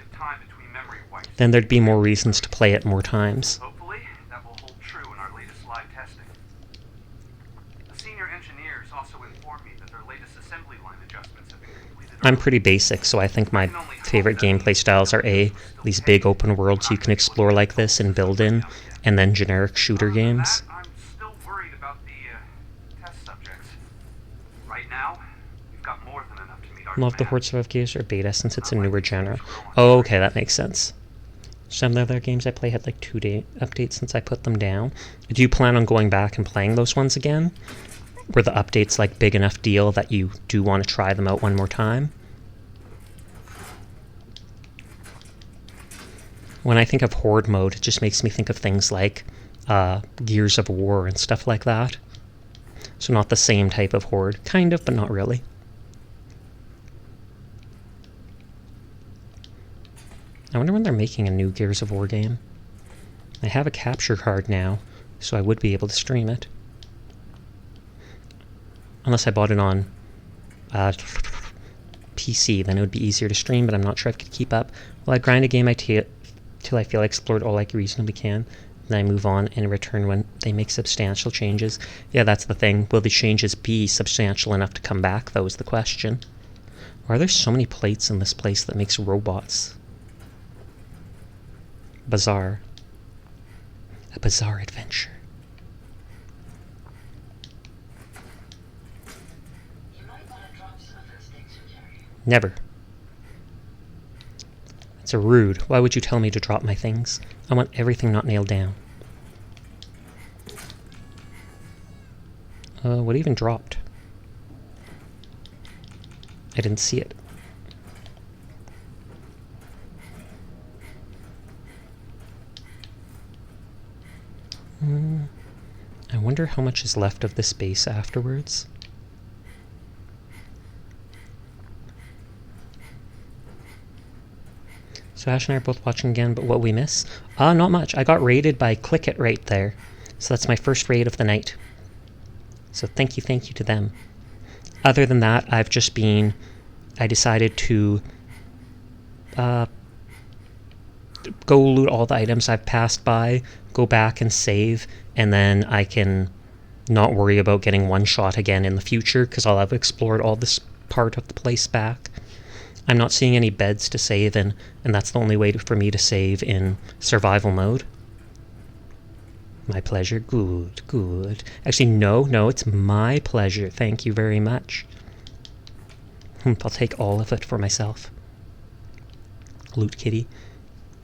Then there'd be more reasons to play it more times. Hopefully, that will hold true in our latest live testing. The senior engineers also informed me that their latest assembly line adjustments have been completed. I'm pretty basic, so I think my favorite gameplay styles are these big open worlds you can explore like this and build in, and then generic shooter games. I'm still worried about the test subjects. Right now, we've got more than enough to meet our Love the demand. Horde Survive games or beta since it's a newer genre. Oh, okay, that makes sense. Some of the other games I play had like 2-day updates since I put them down. Do you plan on going back and playing those ones again? Were the updates like big enough deal that you do want to try them out one more time? When I think of Horde mode, it just makes me think of things like Gears of War and stuff like that. So not the same type of Horde. Kind of, but not really. I wonder when they're making a new Gears of War game. I have a capture card now, so I would be able to stream it. Unless I bought it on PC, then it would be easier to stream, but I'm not sure I could keep up. Well, I grind a game till I feel I explored all I reasonably can. Then I move on and return when they make substantial changes. Yeah, that's the thing. Will the changes be substantial enough to come back, though, is the question. Why are there so many plates in this place that makes robots? Bizarre. A bizarre adventure. You might want to drop some of those things you carry. Never. That's a rude. Why would you tell me to drop my things? I want everything not nailed down. What even dropped? I didn't see it. I wonder how much is left of this base afterwards. So Ash and I are both watching again, but what we miss? Not much. I got raided by Click It right there. So that's my first raid of the night. So thank you to them. Other than that, I decided to go loot all the items I've passed by, go back and save, and then I can not worry about getting one shot again in the future because I'll have explored all this part of the place back. I'm not seeing any beds to save in, and that's the only way for me to save in survival mode. My pleasure. Good, good. Actually, no, it's my pleasure. Thank you very much. I'll take all of it for myself. Loot kitty.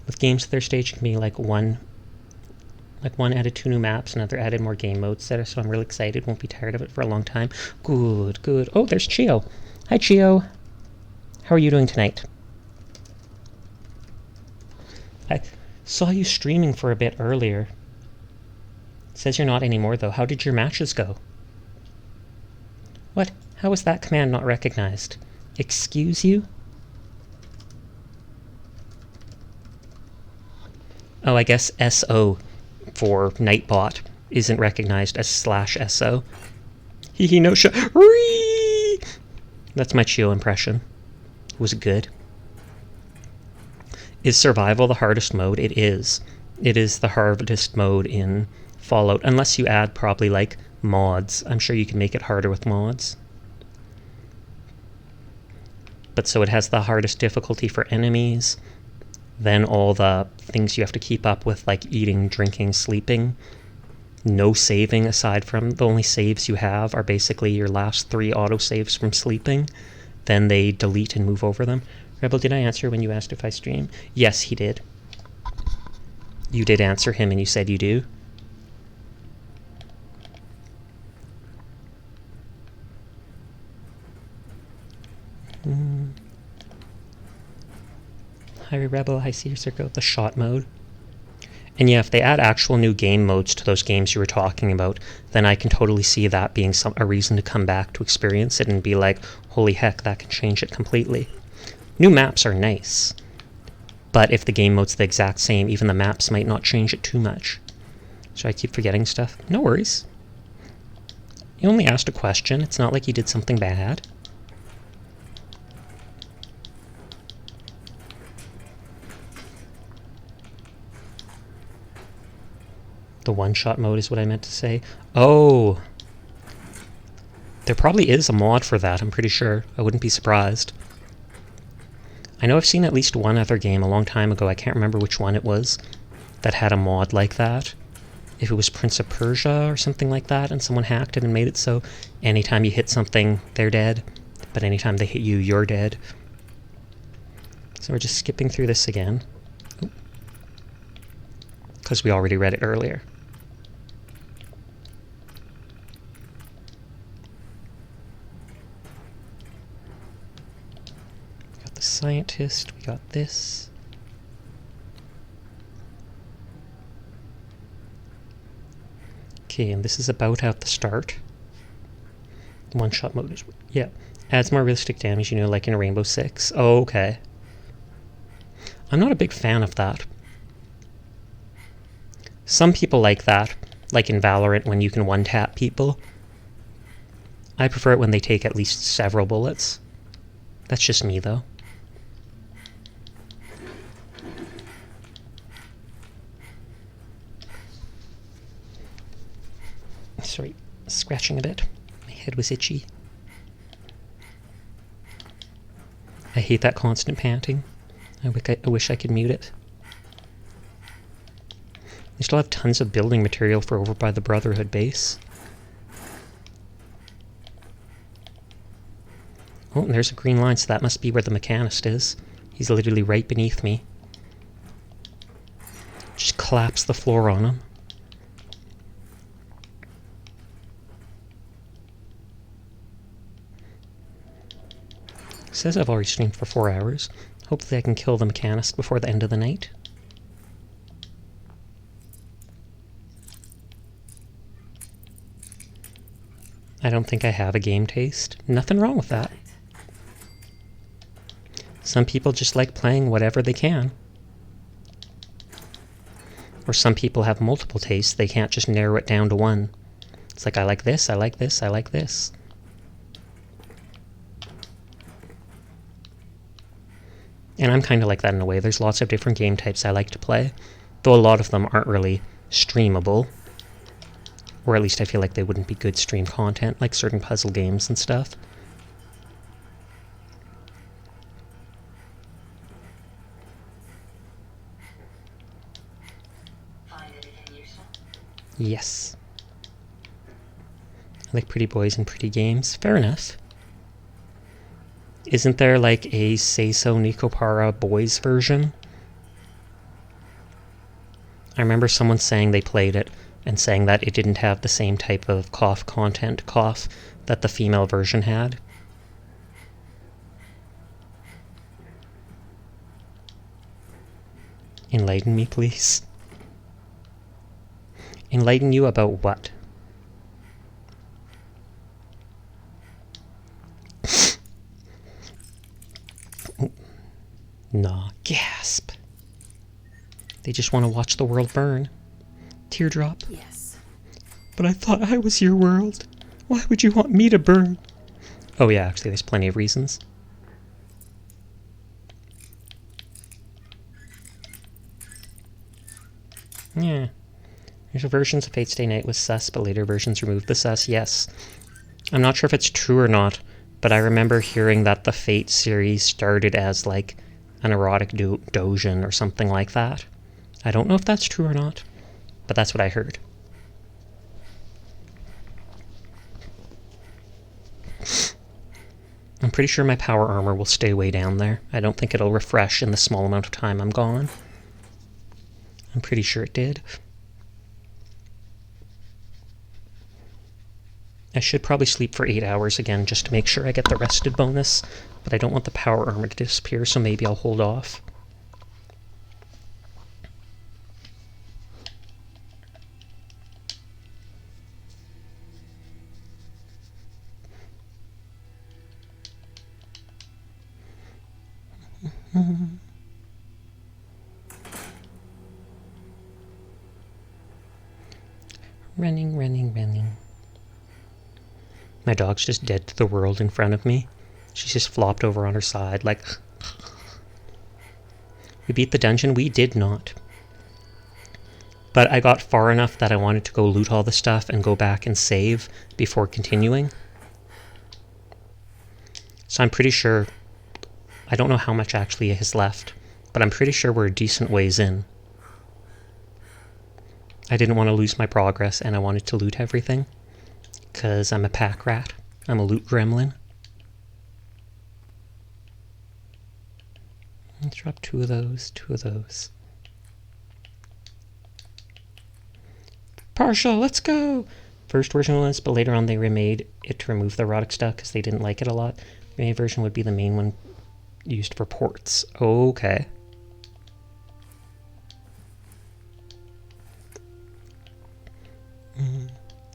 With games at their stage, it can be like one added 2 new maps, another added more game modes there, so I'm really excited. Won't be tired of it for a long time. Good, good. Oh, there's Chio. Hi, Chio. How are you doing tonight? I saw you streaming for a bit earlier. It says you're not anymore, though. How did your matches go? What? How was that command not recognized? Excuse you? Oh, I guess SO for Nightbot isn't recognized as /SO. Hee no shot. That's my Chio impression. Was it good? Is survival the hardest mode? It is. It is the hardest mode in Fallout, unless you add probably like mods. I'm sure you can make it harder with mods. But so it has the hardest difficulty for enemies, then all the things you have to keep up with, like eating, drinking, sleeping, no saving aside from the only saves you have are basically your last 3 autosaves from sleeping. Then they delete and move over them. Rebel, did I answer when you asked if I stream? Yes, he did. You did answer him and you said you do. Hi, Rebel. I see your circle. The shot mode. And yeah, if they add actual new game modes to those games you were talking about, then I can totally see that being a reason to come back to experience it and be like, holy heck, that can change it completely. New maps are nice, but if the game mode's the exact same, even the maps might not change it too much. So I keep forgetting stuff. No worries. You only asked a question. It's not like you did something bad. The one-shot mode is what I meant to say. Oh! There probably is a mod for that, I'm pretty sure. I wouldn't be surprised. I know I've seen at least one other game a long time ago, I can't remember which one it was, that had a mod like that. If it was Prince of Persia or something like that, and someone hacked it and made it so anytime you hit something, they're dead, but anytime they hit you, you're dead. So we're just skipping through this again. Oop. because we already read it earlier. We got the scientist, we got this. Okay, and this is about at the start. One-shot mode is... yeah. Adds more realistic damage, you know, like in Rainbow Six. Oh, okay. I'm not a big fan of that. Some people like that, like in Valorant when you can one-tap people. I prefer it when they take at least several bullets. That's just me, though. Sorry, scratching a bit. My head was itchy. I hate that constant panting. I wish I could mute it. They still have tons of building material for over by the Brotherhood base. Oh, and there's a green line, so that must be where the Mechanist is. He's literally right beneath me. Just collapse the floor on him. It says I've already streamed for 4 hours. Hopefully I can kill the Mechanist before the end of the night. I don't think I have a game taste. Nothing wrong with that. Some people just like playing whatever they can. Or some people have multiple tastes. They can't just narrow it down to one. It's like, I like this, I like this, I like this. And I'm kind of like that in a way. There's lots of different game types I like to play, though a lot of them aren't really streamable. Or at least I feel like they wouldn't be good stream content, like certain puzzle games and stuff. Find anything useful? Yes. I like pretty boys and pretty games. Fair enough. Isn't there like a Seiso Nikopara boys version? I remember someone saying they played it and saying that it didn't have the same type of content that the female version had. Enlighten me, please. Enlighten you about what? Nah, gasp. They just want to watch the world burn. Teardrop. Yes. But I thought I was your world. Why would you want me to burn? Oh yeah, actually there's plenty of reasons. Yeah. There's versions of Fate Stay Night with sus, but later versions removed the sus. Yes. I'm not sure if it's true or not, but I remember hearing that the Fate series started as like an erotic doujin or something like that. I don't know if that's true or not, but that's what I heard. I'm pretty sure my power armor will stay way down there. I don't think it'll refresh in the small amount of time I'm gone. I'm pretty sure it did. I should probably sleep for 8 hours again just to make sure I get the rested bonus, but I don't want the power armor to disappear, so maybe I'll hold off. Running, running, running. My dog's just dead to the world in front of me. She's just flopped over on her side, like... We beat the dungeon? We did not. But I got far enough that I wanted to go loot all the stuff and go back and save before continuing. So I'm pretty sure... I don't know how much actually is left, but I'm pretty sure we're a decent ways in. I didn't want to lose my progress, and I wanted to loot everything. Because I'm a pack rat. I'm a loot gremlin. Let's drop two of those, two of those. Partial, let's go! First version was, but later on they remade it to remove the erotic stuff because they didn't like it a lot. Remade version would be the main one used for ports. Okay.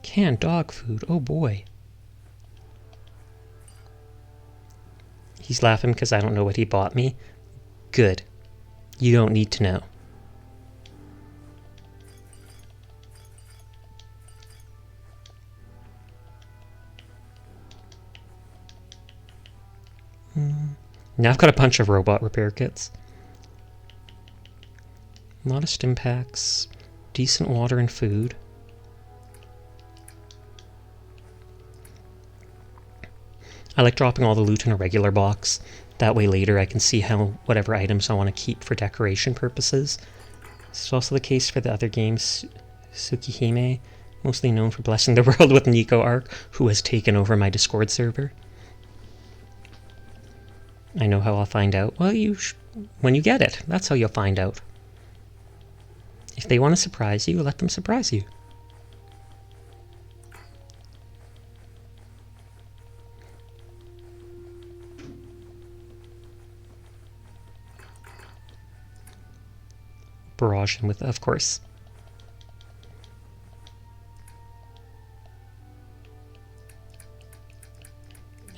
Canned dog food, oh boy. He's laughing because I don't know what he bought me. Good. You don't need to know. Now I've got a bunch of robot repair kits. A lot of stim packs. Decent water and food. I like dropping all the loot in a regular box. That way later I can see how whatever items I want to keep for decoration purposes. This is also the case for the other games. Tsukihime, mostly known for blessing the world with Nico Arc, who has taken over my Discord server. I know how I'll find out. Well, when you get it, that's how you'll find out. If they want to surprise you, let them surprise you. Barrage him with, of course.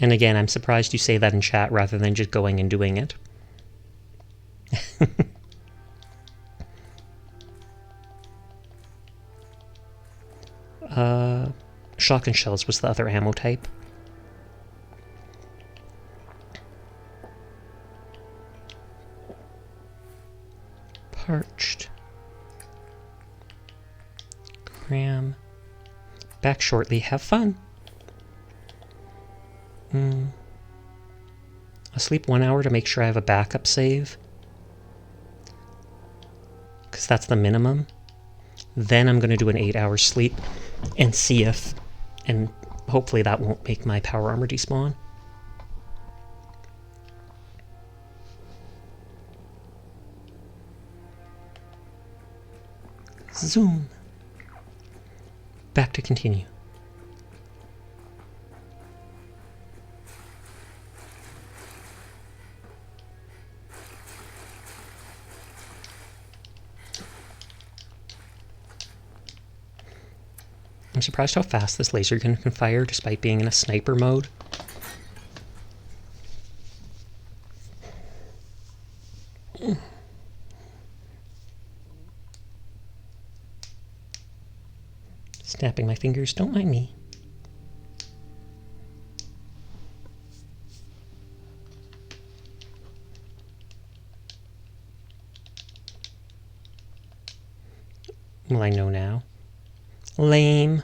And again, I'm surprised you say that in chat rather than just going and doing it. Shotgun shells was the other ammo type. Parched. Cram. Back shortly. Have fun. I'll sleep 1 hour to make sure I have a backup save. Because that's the minimum. Then I'm going to do an 8-hour sleep and see if... And hopefully that won't make my power armor despawn. Zoom. Back to continue. I'm surprised how fast this laser gun can fire despite being in a sniper mode. Snapping my fingers, don't mind me. Well, I know now. Lame.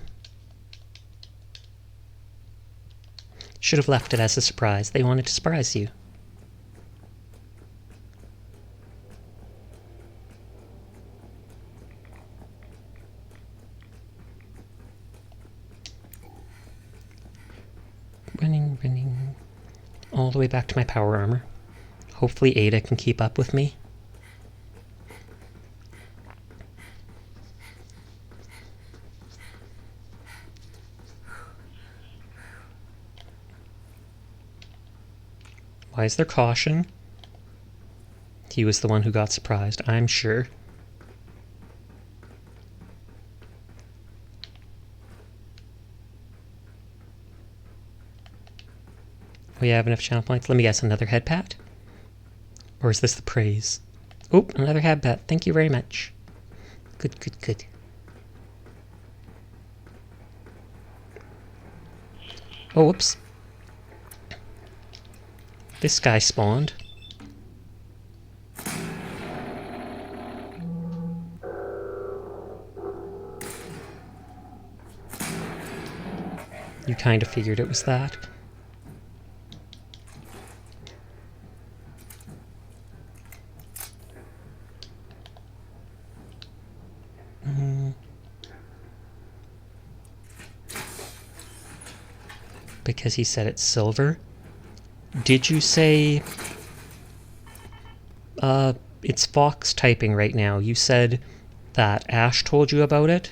Should have left it as a surprise. They wanted to surprise you. Running. All the way back to my power armor. Hopefully Ada can keep up with me. Why is there caution? He was the one who got surprised, I'm sure. We have enough channel points. Let me guess, another head pat? Or is this the praise? Oh, another head pat. Thank you very much. Good. Oh, whoops. This guy spawned. You kind of figured it was that. Because he said it's silver. Did you say... it's Fox typing right now. You said that Ash told you about it?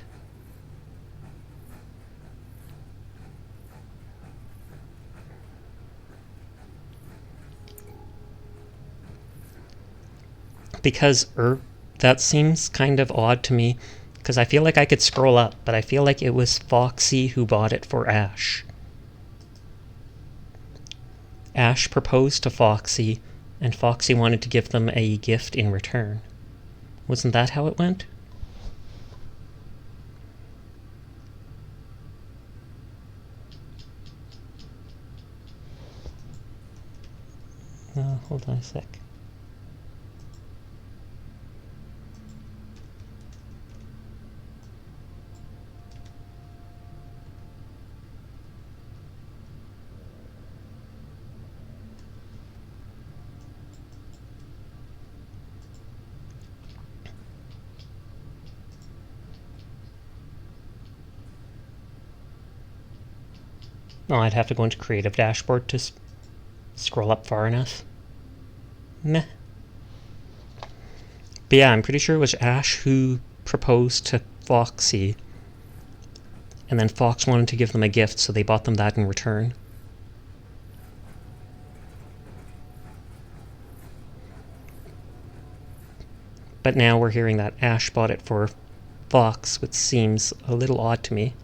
because that seems kind of odd to me, because I feel like I could scroll up, but I feel like it was Foxy who bought it for Ash. Ash proposed to Foxy, and Foxy wanted to give them a gift in return. Wasn't that how it went? Hold on a sec. Oh, I'd have to go into Creative Dashboard to scroll up far enough. Meh. But yeah, I'm pretty sure it was Ash who proposed to Foxy, and then Fox wanted to give them a gift, so they bought them that in return. But now we're hearing that Ash bought it for Fox, which seems a little odd to me.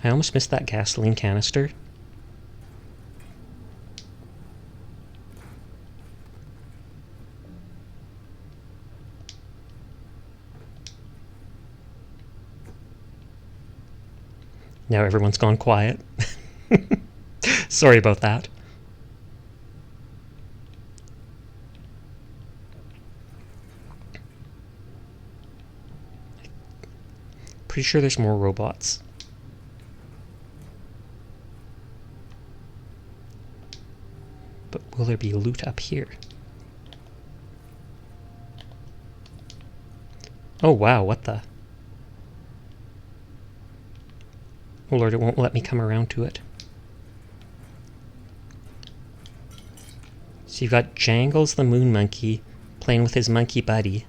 I almost missed that gasoline canister. Now everyone's gone quiet. Sorry about that. Pretty sure there's more robots. But will there be loot up here? Oh wow, what the? Oh Lord, it won't let me come around to it. So you've got Jangles the Moon Monkey playing with his monkey buddy.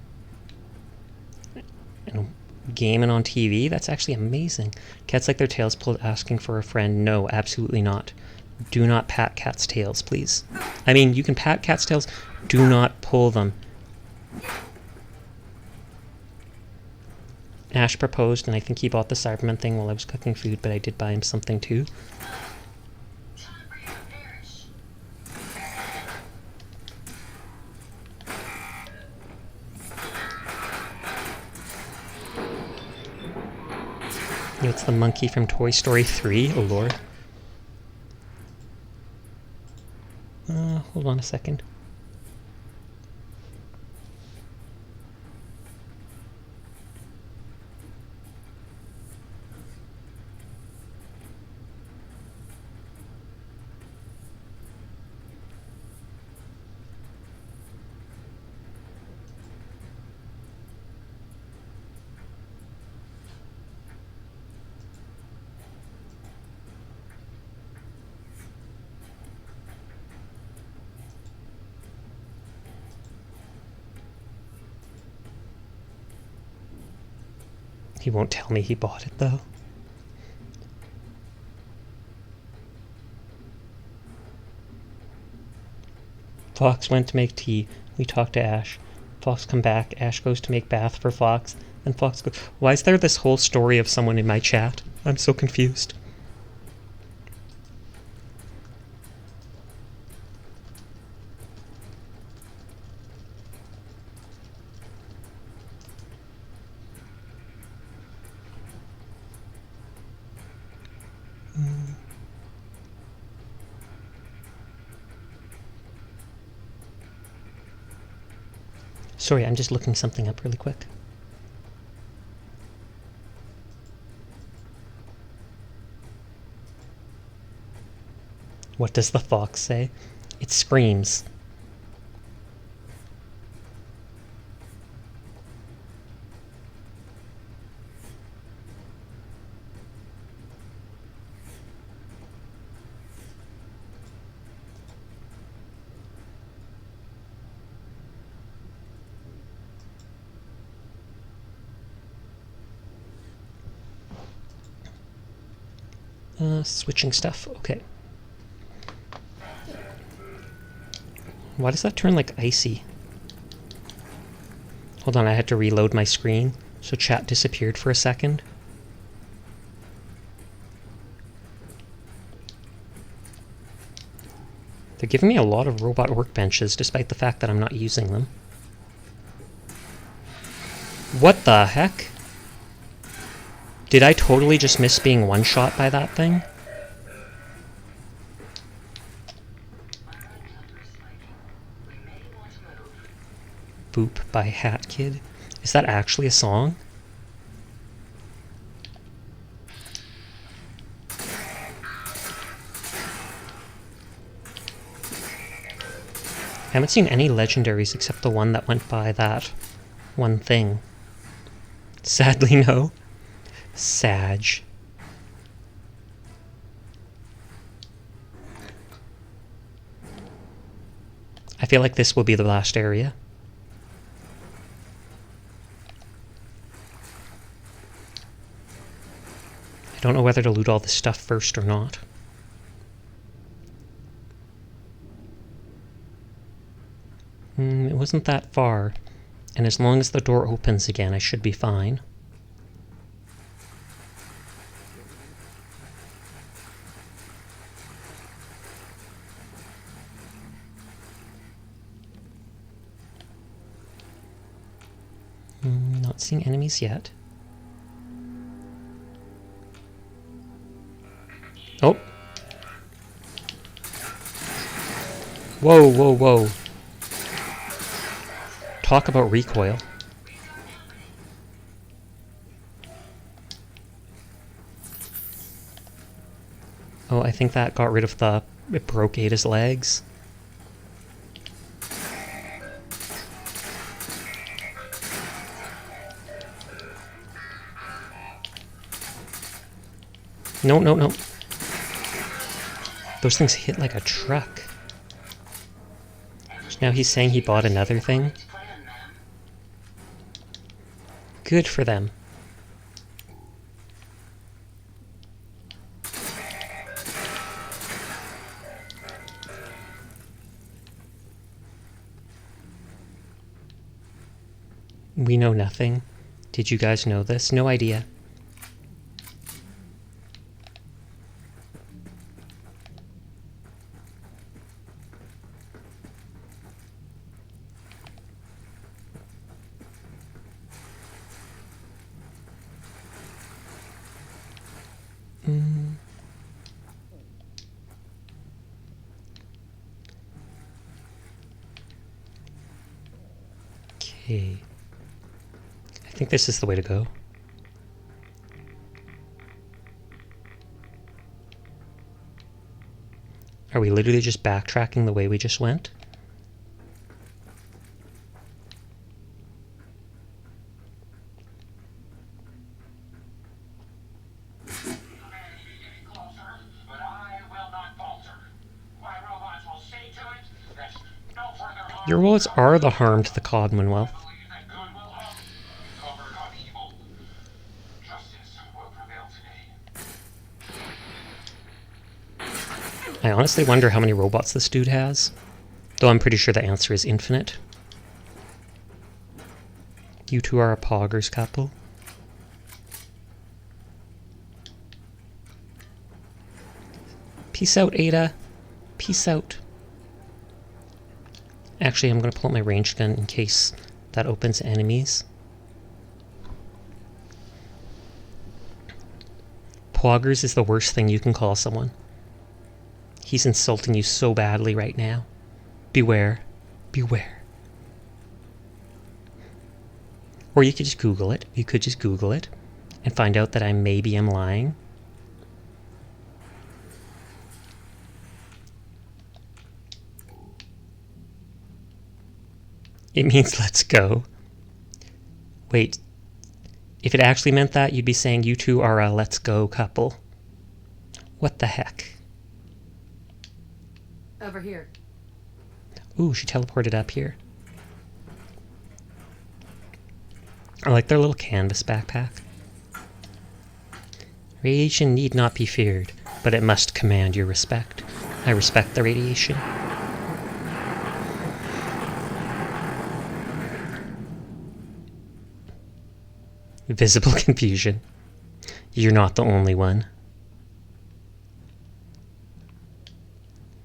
And gaming on TV? That's actually amazing. Cats like their tails pulled asking for a friend. No, absolutely not. Do not pat cats' tails, please. I mean, you can pat cats' tails. Do not pull them. Ash proposed, and I think he bought the Cyberman thing while I was cooking food, but I did buy him something too. It's the monkey from Toy Story 3. Oh Lord. Hold on a second. He won't tell me he bought it, though. Fox went to make tea. We talked to Ash. Fox come back. Ash goes to make bath for Fox. Then Fox goes... Why is there this whole story of someone in my chat? I'm so confused. Sorry, I'm just looking something up really quick. What does the fox say? It screams. Switching stuff. Okay. Why does that turn like icy? Hold on, I had to reload my screen, so chat disappeared for a second. They're giving me a lot of robot workbenches, despite the fact that I'm not using them. What the heck? Did I totally just miss being one-shot by that thing? Boop by Hat Kid. Is that actually a song? I haven't seen any legendaries except the one that went by that one thing. Sadly, no. Sag. I feel like this will be the last area. I don't know whether to loot all this stuff first or not. It wasn't that far, and as long as the door opens again, I should be fine. Not seeing enemies yet. Oh! Whoa, whoa, whoa. Talk about recoil. Oh, I think that got rid of the... It broke Ada's legs. No, no, no. Those things hit like a truck. Now he's saying he bought another thing. Good for them. We know nothing. Did you guys know this? No idea. Okay. I think this is the way to go. Are we literally just backtracking the way we just went? Your robots are the harm to the Commonwealth. I honestly wonder how many robots this dude has. Though I'm pretty sure the answer is infinite. You two are a poggers couple. Peace out, Ada. Peace out. Actually, I'm going to pull out my ranged gun in case that opens enemies. Poggers is the worst thing you can call someone. He's insulting you so badly right now. Beware. Beware. Or you could just Google it. You could just Google it and find out that I maybe am lying. It means let's go. Wait. If it actually meant that, you'd be saying you two are a let's go couple. What the heck? Over here. Ooh, she teleported up here. I like their little canvas backpack. Radiation need not be feared. but it must command your respect. I respect the radiation. Visible confusion. You're not the only one.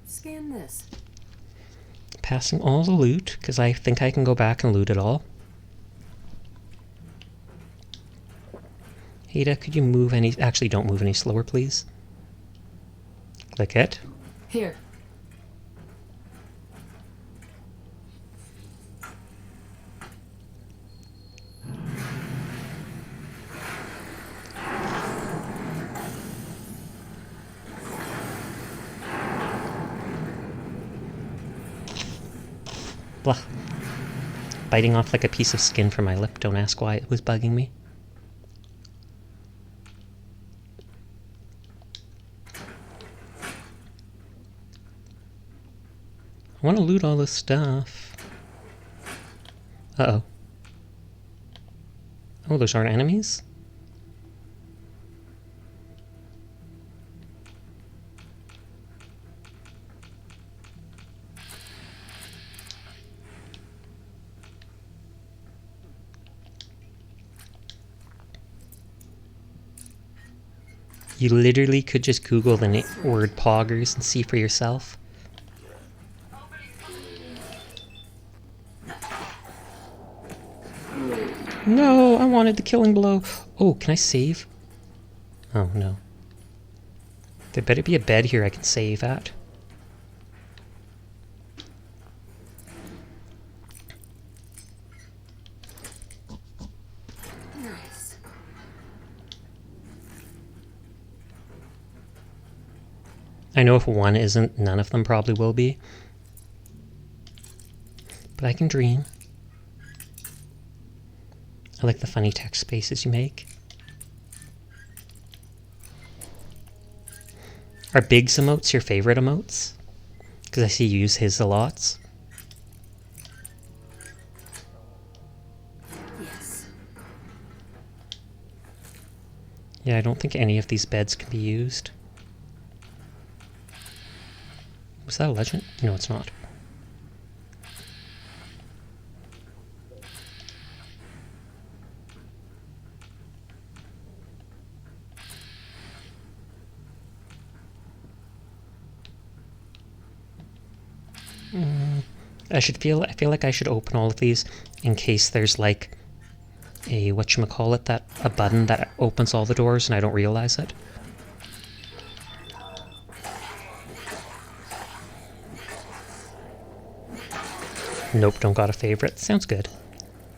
Scan this. Passing all the loot, because I think I can go back and loot it all. Ada, could you move any... Actually, don't move any slower, please. Click it. Here. Blah. Biting off like a piece of skin from my lip. Don't ask why it was bugging me. I want to loot all this stuff. Uh-oh. Oh, those aren't enemies? You literally could just Google the word poggers and see for yourself. No, I wanted the killing blow. Oh, can I save? Oh, no. There better be a bed here I can save at. Nice. I know if one isn't, none of them probably will be. But I can dream. I like the funny text spaces you make. Are Big's emotes your favorite emotes? Because I see you use his a lot. Yes. Yeah, I don't think any of these beds can be used. Was that a legend? No, it's not. I feel like I should open all of these in case there's like a whatchamacallit, a button that opens all the doors and I don't realize it. Nope, don't got a favorite. Sounds good.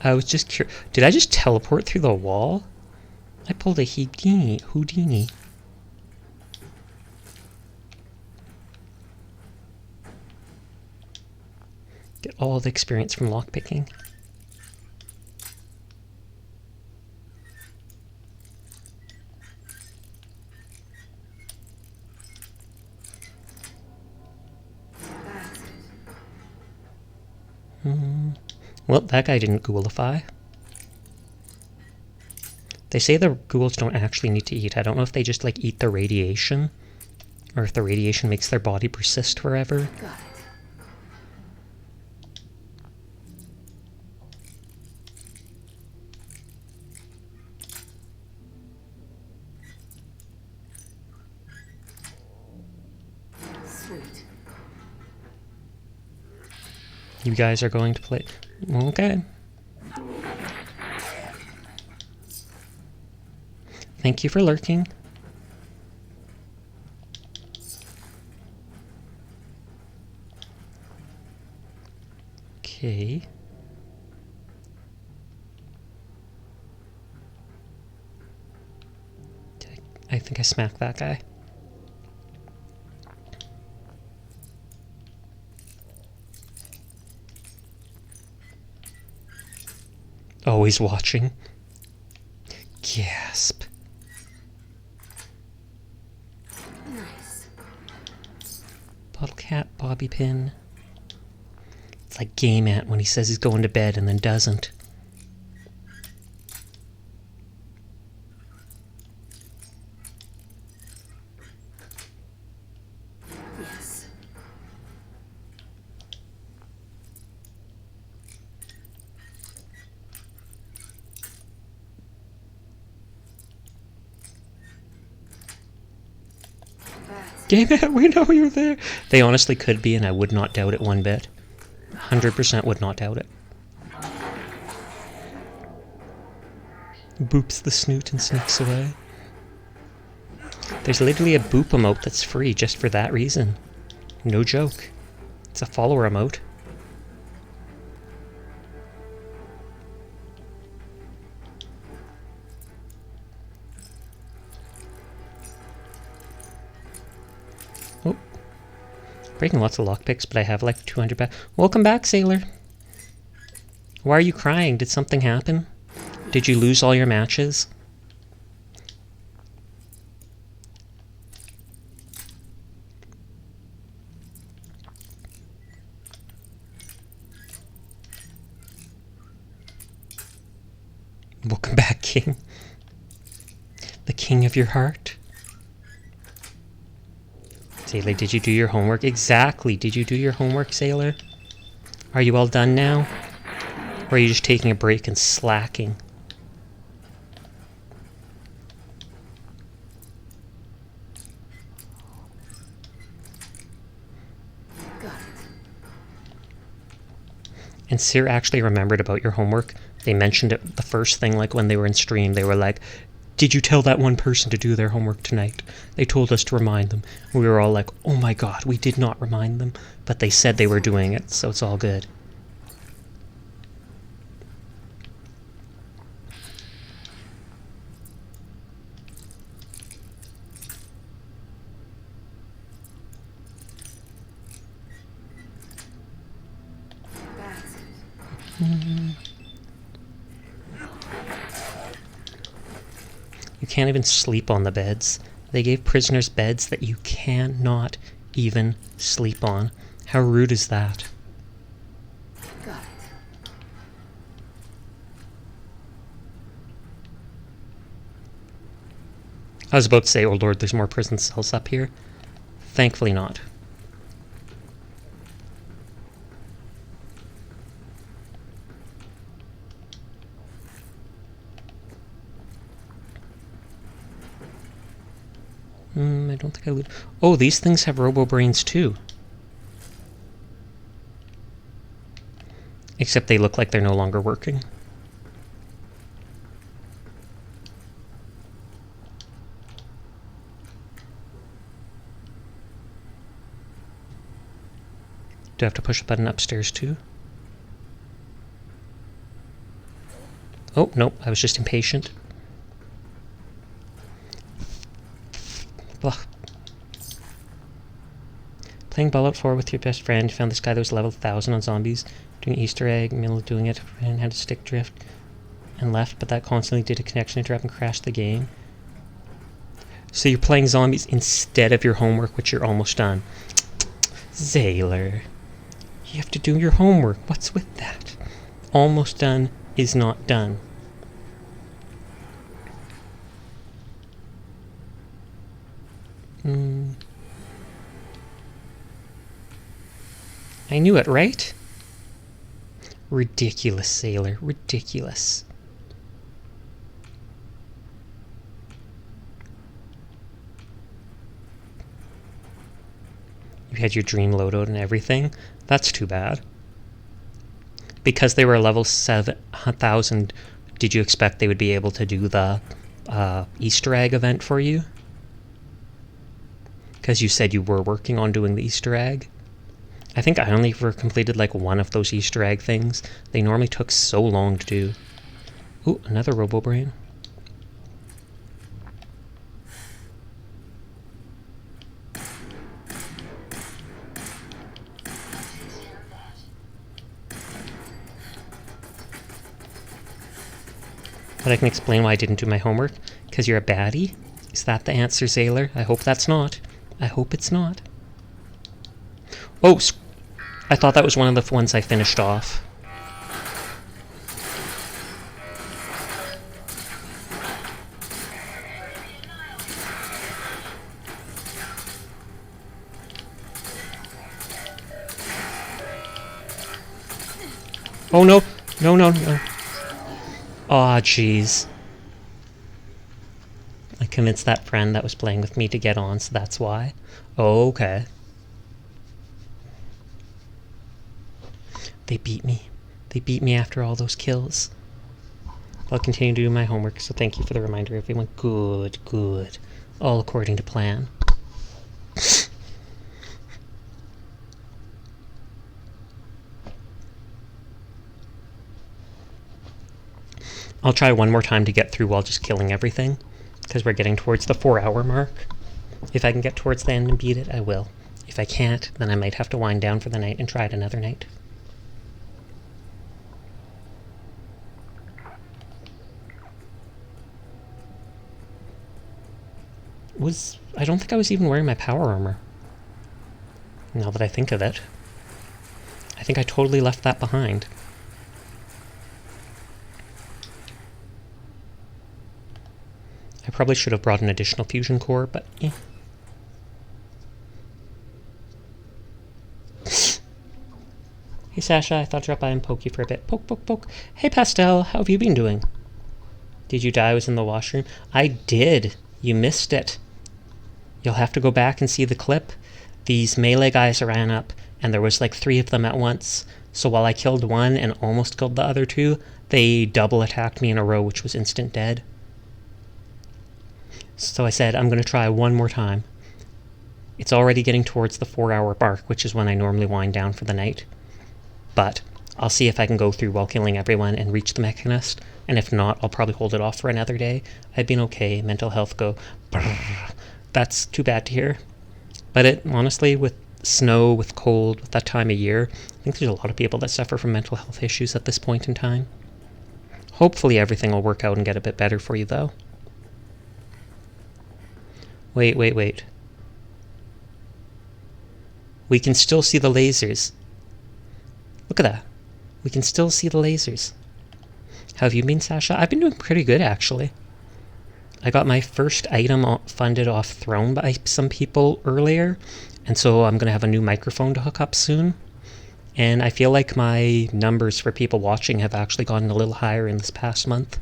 I was just curious. Did I just teleport through the wall? I pulled a Houdini. Get all the experience from lockpicking. Well, that guy didn't ghoulify. They say the ghouls don't actually need to eat. I don't know if they just like eat the radiation, or if the radiation makes their body persist forever. Got it. Sweet. You guys are going to play. Okay. Thank you for lurking. Okay. I think I smacked that guy. Always watching. Gasp. Nice. Bottle cap, bobby pin. It's like Game Ant when he says he's going to bed and then doesn't. Game, we know you're there. They honestly could be, and I would not doubt it one bit. 100% would not doubt it. Boops the snoot and sneaks away. There's literally a boop emote that's free just for that reason. No joke. It's a follower emote. Oh. Breaking lots of lockpicks, but I have like 200 back. Welcome back, Sailor. Why are you crying? Did something happen? Did you lose all your matches? Welcome back, King. The king of your heart. Sailor, did you do your homework? Exactly. Did you do your homework, Sailor? Are you all done now? Or are you just taking a break and slacking? And Seer actually remembered about your homework. They mentioned it the first thing, like when they were in stream. They were like, did you tell that one person to do their homework tonight? They told us to remind them. We were all like, oh my god, we did not remind them. But they said they were doing it, so it's all good. You can't even sleep on the beds. They gave prisoners beds that you cannot even sleep on. How rude is that? Got it. I was about to say, oh lord, there's more prison cells up here. Thankfully not. I don't think I would. Oh, these things have robo-brains too. Except they look like they're no longer working. Do I have to push a button upstairs too? Oh, nope, I was just impatient. Ugh. Playing Fallout 4 with your best friend, you found this guy that was level 1000 on zombies, doing Easter egg, middle of doing it, and had a stick drift, and left, but that constantly did a connection interrupt and crashed the game. So you're playing zombies instead of your homework, which you're almost done. Sailor. You have to do your homework. What's with that? Almost done is not done. I knew it, right? Ridiculous, Sailor. Ridiculous. You had your dream loadout and everything? That's too bad. Because they were level 7,000, did you expect they would be able to do the Easter egg event for you? Because you said you were working on doing the Easter egg. I think I only ever completed like one of those Easter egg things. They normally took so long to do. Ooh, another robo-brain. But I can explain why I didn't do my homework. Because you're a baddie? Is that the answer, Sailor? I hope that's not. I hope it's not. Oh, I thought that was one of the ones I finished off. Oh no! No, no, no. Aw, jeez. I convinced that friend that was playing with me to get on, so that's why. Oh, okay. They beat me. They beat me after all those kills. I'll continue to do my homework, so thank you for the reminder, everyone. Good, good. All according to plan. I'll try one more time to get through while just killing everything, because we're getting towards the 4-hour mark. If I can get towards the end and beat it, I will. If I can't, then I might have to wind down for the night and try it another night. I don't think I was even wearing my power armor. Now that I think of it. I think I totally left that behind. I probably should have brought an additional fusion core, but eh. Hey Sasha, I thought I'd drop by and poke you for a bit. Poke, poke, poke. Hey Pastel, how have you been doing? Did you die? I was in the washroom? I did. You missed it. You'll have to go back and see the clip. These melee guys ran up, and there was like 3 of them at once. So while I killed one and almost killed the other 2, they double attacked me in a row, which was instant dead. So I said, I'm going to try one more time. It's already getting towards the 4-hour mark, which is when I normally wind down for the night. But I'll see if I can go through while killing everyone and reach the Mechanist, and if not, I'll probably hold it off for another day. I've been okay, mental health go brrr. That's too bad to hear. But it honestly, with snow, with cold, with that time of year, I think there's a lot of people that suffer from mental health issues at this point in time. Hopefully everything will work out and get a bit better for you, though. Wait. We can still see the lasers. Look at that. We can still see the lasers. How have you been, Sasha? I've been doing pretty good, actually. I got my first item funded off Throne by some people earlier, and so I'm going to have a new microphone to hook up soon. And I feel like my numbers for people watching have actually gotten a little higher in this past month,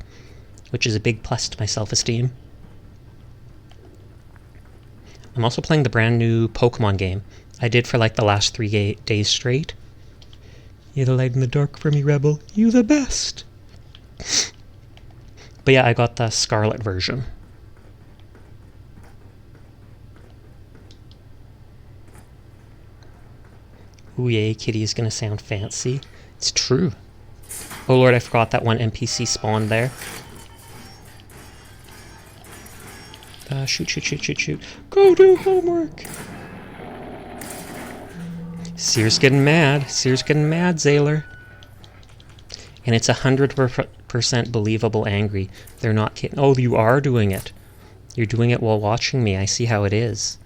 which is a big plus to my self-esteem. I'm also playing the brand new Pokemon game. I did for like the last 3 days straight. You're the light in the dark for me, Rebel. You the best. But yeah, I got the Scarlet version. Ooh yay, Kitty is gonna sound fancy. It's true. Oh lord, I forgot that one NPC spawned there. Shoot. Go do homework! Seer's getting mad, Zaylor. And it's 100% believable angry. They're not kidding. Oh, you are doing it. You're doing it while watching me. I see how it is.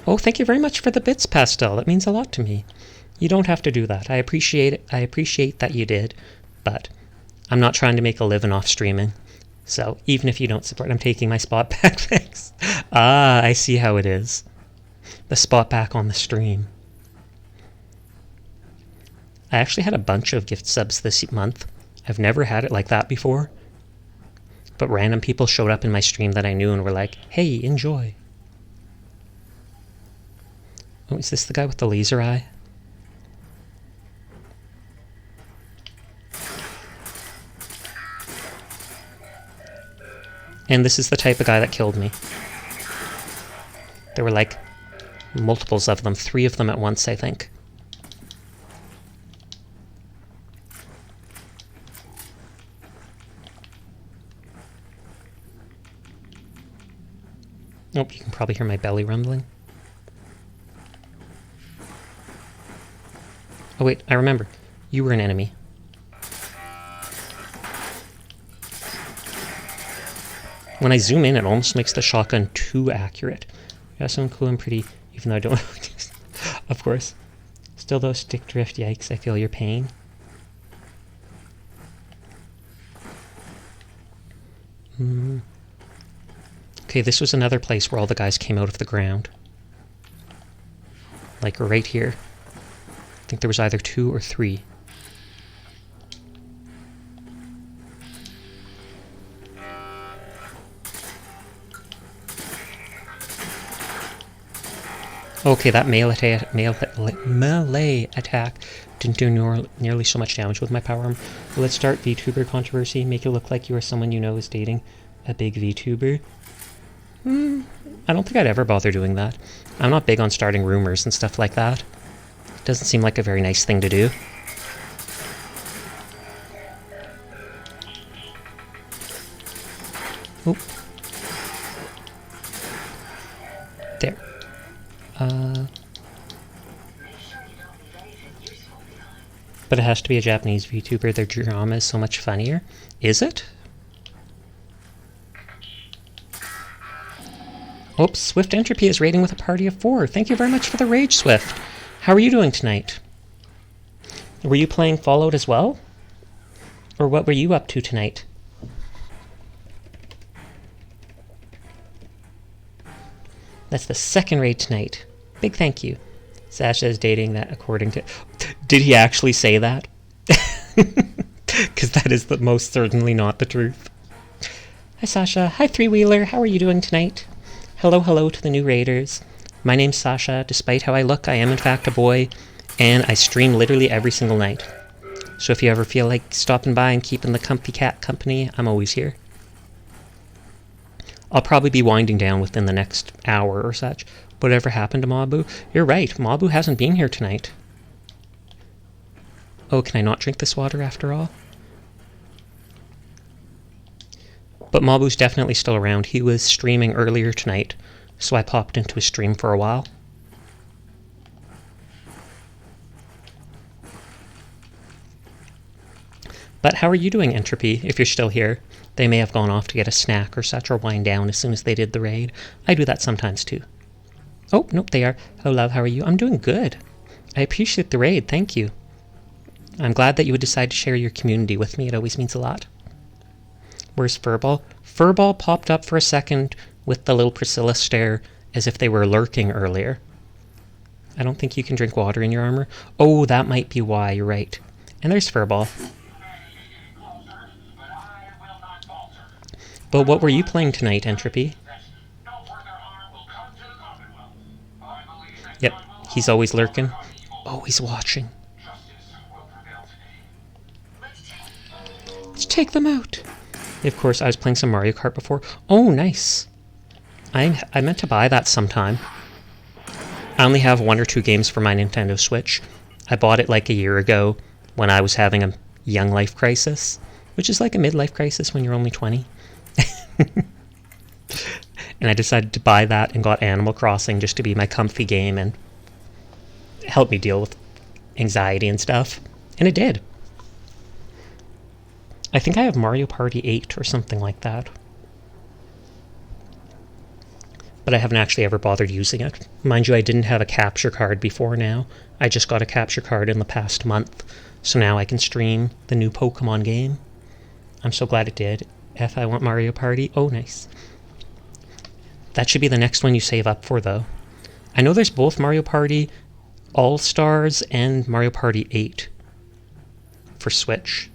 Oh, thank you very much for the bits, Pastel. That means a lot to me. You don't have to do that. I appreciate it. I appreciate that you did. But I'm not trying to make a living off streaming. So even if you don't support, I'm taking my spot back. Thanks. Ah, I see how it is. The spot back on the stream. I actually had a bunch of gift subs this month. I've never had it like that before. But random people showed up in my stream that I knew and were like, hey, enjoy. Oh, is this the guy with the laser eye? And this is the type of guy that killed me. There were like multiples of them, 3 of them at once, I think. Oh, you can probably hear my belly rumbling. Oh wait, I remember. You were an enemy. When I zoom in, it almost makes the shotgun too accurate. Yeah, so cool and pretty, even though I don't... Of course. Still though, stick drift, yikes, I feel your pain. Okay, this was another place where all the guys came out of the ground. Like right here. I think there was either 2 or 3. Okay, that melee attack didn't do nearly so much damage with my power armor. Let's start VTuber controversy. Make it look like you are someone you know is dating a big VTuber. I don't think I'd ever bother doing that. I'm not big on starting rumors and stuff like that. It doesn't seem like a very nice thing to do. Oop. There. But it has to be a Japanese VTuber. Their drama is so much funnier. Is it? Oops, Swift Entropy is raiding with a party of 4. Thank you very much for the raid, Swift. How are you doing tonight? Were you playing Fallout as well? Or what were you up to tonight? That's the second raid tonight. Big thank you. Sasha is dating that according to... Did he actually say that? Because that is the most certainly not the truth. Hi Sasha. Hi Three-Wheeler. How are you doing tonight? Hello, hello to the new raiders. My name's Sasha. Despite how I look, I am in fact a boy. And I stream literally every single night. So if you ever feel like stopping by and keeping the comfy cat company, I'm always here. I'll probably be winding down within the next hour or such. Whatever happened to Mabu? You're right, Mabu hasn't been here tonight. Oh, can I not drink this water after all? But Mabu's definitely still around. He was streaming earlier tonight, so I popped into his stream for a while. But how are you doing, Entropy, if you're still here? They may have gone off to get a snack or such, or wind down as soon as they did the raid. I do that sometimes too. Oh, nope, they are. Hello, love, how are you? I'm doing good. I appreciate the raid, thank you. I'm glad that you would decide to share your community with me. It always means a lot. Where's Furball? Furball popped up for a second with the little Priscilla stare as if they were lurking earlier. I don't think you can drink water in your armor. Oh, that might be why, you're right. And there's Furball. But what were you playing tonight, Entropy? Yep, he's always lurking. Always watching. Let's take them out. Of course, I was playing some Mario Kart before. Oh, nice. I meant to buy that sometime. I only have 1 or 2 games for my Nintendo Switch. I bought it like a year ago when I was having a young life crisis, which is like a midlife crisis when you're only 20. And I decided to buy that and got Animal Crossing just to be my comfy game and help me deal with anxiety and stuff. And it did. I think I have Mario Party 8 or something like that. But I haven't actually ever bothered using it. Mind you, I didn't have a capture card before now. I just got a capture card in the past month. So now I can stream the new Pokemon game. I'm so glad it did. I want Mario Party. Oh, nice. That should be the next one you save up for, though. I know there's both Mario Party All-Stars and Mario Party 8 for Switch.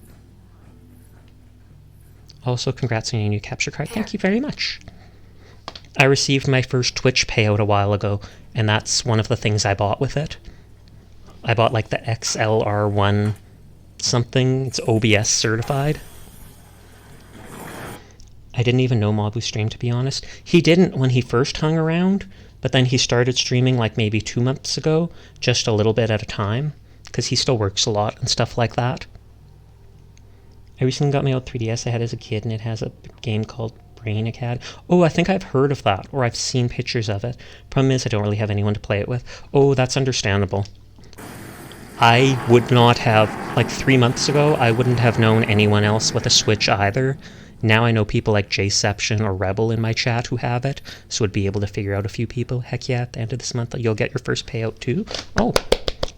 Also, congrats on your new capture card. Thank you very much. I received my first Twitch payout a while ago, and that's one of the things I bought with it. I bought like the XLR1 something. It's OBS certified. I didn't even know Mabu streamed, to be honest. He didn't when he first hung around, but then he started streaming like maybe 2 months ago, just a little bit at a time, because he still works a lot and stuff like that. I recently got my old 3DS I had as a kid, and it has a game called Brain Acad. Oh, I think I've heard of that, or I've seen pictures of it. Problem is, I don't really have anyone to play it with. Oh, that's understandable. I would not have, like 3 months ago, I wouldn't have known anyone else with a Switch either. Now I know people like Jayception or Rebel in my chat who have it, so would be able to figure out a few people. Heck yeah, at the end of this month, you'll get your first payout too. Oh,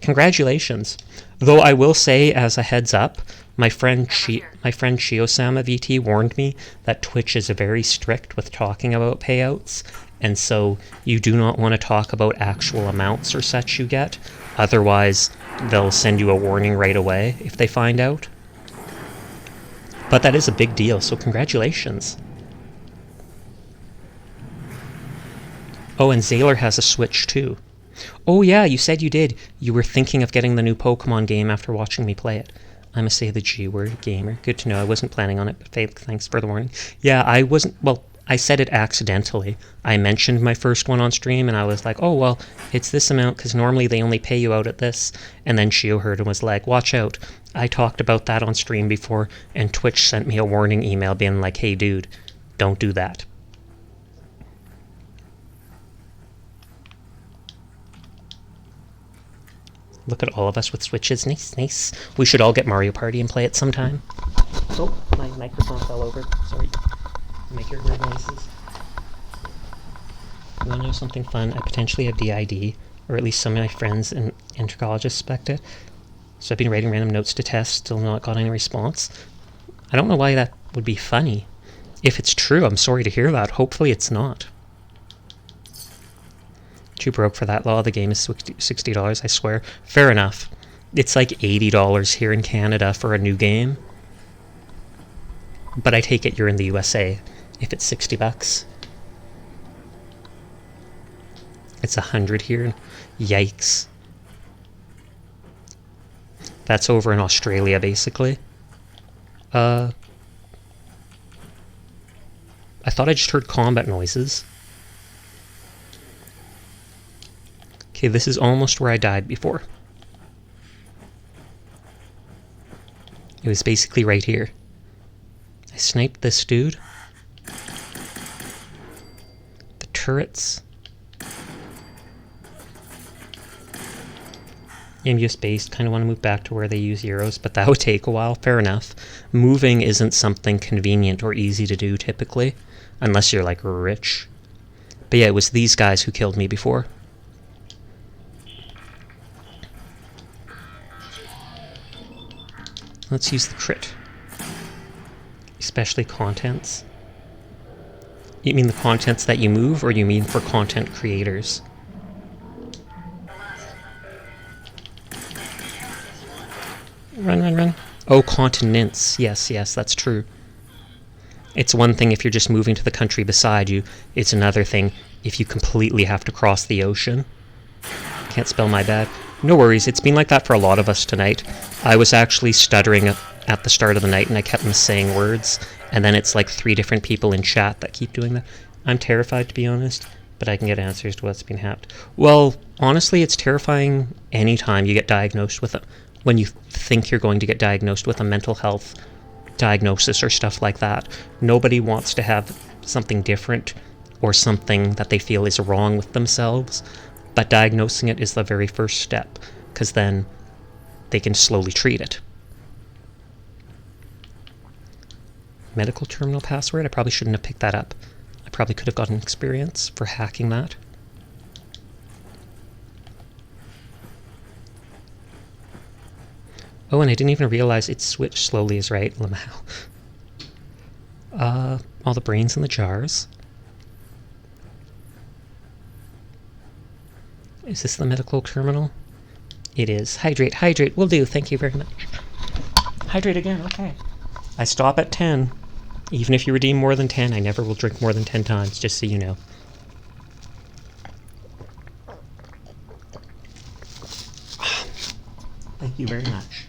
congratulations. Though I will say, as a heads up, my friend Shiosama VT warned me that Twitch is very strict with talking about payouts, and so you do not want to talk about actual amounts or such you get. Otherwise, they'll send you a warning right away if they find out. But that is a big deal, so congratulations. Oh, and Zaylor has a Switch too. Oh yeah, you said you did. You were thinking of getting the new Pokemon game after watching me play it. I must say the G word, gamer. Good to know. I wasn't planning on it, but thanks for the warning. Yeah, I wasn't. Well, I said it accidentally. I mentioned my first one on stream, and I was like, oh, well, it's this amount, because normally they only pay you out at this. And then Shio heard and was like, watch out. I talked about that on stream before, and Twitch sent me a warning email being like, hey, dude, don't do that. Look at all of us with Switches. Nice, nice. We should all get Mario Party and play it sometime. Oh, my microphone fell over. Sorry. Make your weird noises. You want to know something fun? I potentially have DID, or at least some of my friends and intercollegists suspect it. So I've been writing random notes to test, still not got any response. I don't know why that would be funny. If it's true, I'm sorry to hear that. Hopefully it's not. Too broke for that law. The game is $60, I swear. Fair enough. It's like $80 here in Canada for a new game. But I take it you're in the USA if it's $60. It's 100 here. Yikes. That's over in Australia, basically. I thought I just heard combat noises. Okay, this is almost where I died before. It was basically right here. I sniped this dude. The turrets. MUS based, kind of want to move back to where they use Euros, but that would take a while. Fair enough. Moving isn't something convenient or easy to do typically, unless you're like rich. But yeah, it was these guys who killed me before. Let's use the crit. Especially contents. You mean the contents that you move, or you mean for content creators? Run, run, run. Oh, continents. Yes, yes, that's true. It's one thing if you're just moving to the country beside you. It's another thing if you completely have to cross the ocean. Can't spell my bad. No worries, it's been like that for a lot of us tonight. I was actually stuttering at the start of the night and I kept missaying words, and then it's like 3 different people in chat that keep doing that. I'm terrified, to be honest, but I can get answers to what's been happened. Well, honestly, it's terrifying anytime you get diagnosed with it. When you think you're going to get diagnosed with a mental health diagnosis or stuff like that. Nobody wants to have something different or something that they feel is wrong with themselves. But diagnosing it is the very first step, because then they can slowly treat it. Medical terminal password? I probably shouldn't have picked that up. I probably could have gotten experience for hacking that. Oh, and I didn't even realize it switched slowly is right. Lamau. All the brains in the jars. Is this the medical terminal? It is. Hydrate, hydrate, will do. Thank you very much. Hydrate again, okay. I stop at 10. Even if you redeem more than 10, I never will drink more than 10 times, just so you know. Thank you very much.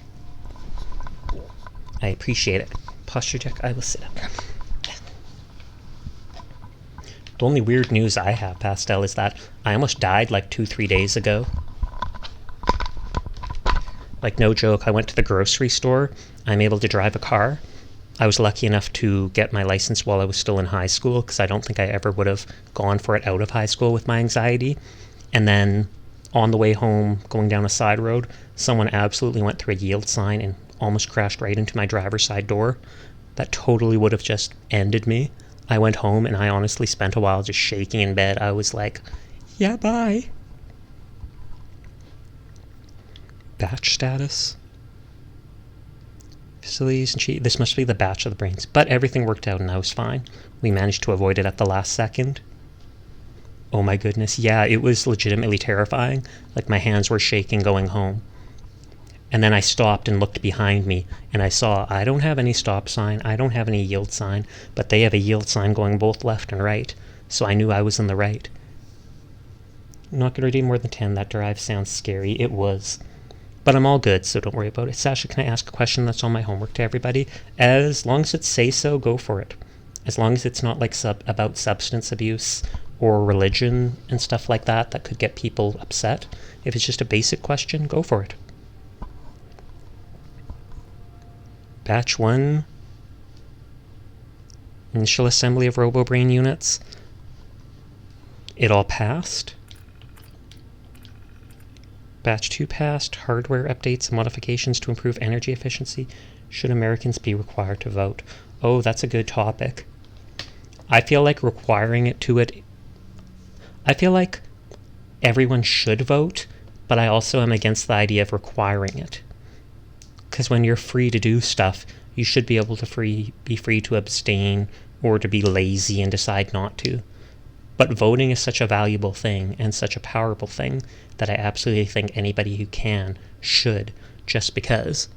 I appreciate it. Posture check, I will sit up. The only weird news I have, Pastel, is that I almost died like 2-3 days ago. Like, no joke, I went to the grocery store. I'm able to drive a car. I was lucky enough to get my license while I was still in high school, because I don't think I ever would have gone for it out of high school with my anxiety. And then, on the way home, going down a side road, someone absolutely went through a yield sign and almost crashed right into my driver's side door. That totally would have just ended me. I went home and I honestly spent a while just shaking in bed. I was like, yeah, bye. Batch status. Facilities and cheat. This must be the batch of the brains. But everything worked out and I was fine. We managed to avoid it at the last second. Oh my goodness. Yeah, it was legitimately terrifying. Like, my hands were shaking going home. And then I stopped and looked behind me, and I saw I don't have any stop sign, I don't have any yield sign, but they have a yield sign going both left and right, so I knew I was in the right. I'm not going to do more than 10. That drive sounds scary. It was. But I'm all good, so don't worry about it. Sasha, can I ask a question that's on my homework to everybody? As long as it says so, go for it. As long as it's not like about substance abuse or religion and stuff like that that could get people upset. If it's just a basic question, go for it. Batch 1. Initial assembly of RoboBrain units. It all passed. Batch 2 passed. Hardware updates and modifications to improve energy efficiency. Should Americans be required to vote? Oh, that's a good topic. I feel like requiring it to it... I feel like everyone should vote, but I also am against the idea of requiring it. Because when you're free to do stuff, you should be able to be free to abstain or to be lazy and decide not to. But voting is such a valuable thing and such a powerful thing that I absolutely think anybody who can should, just because.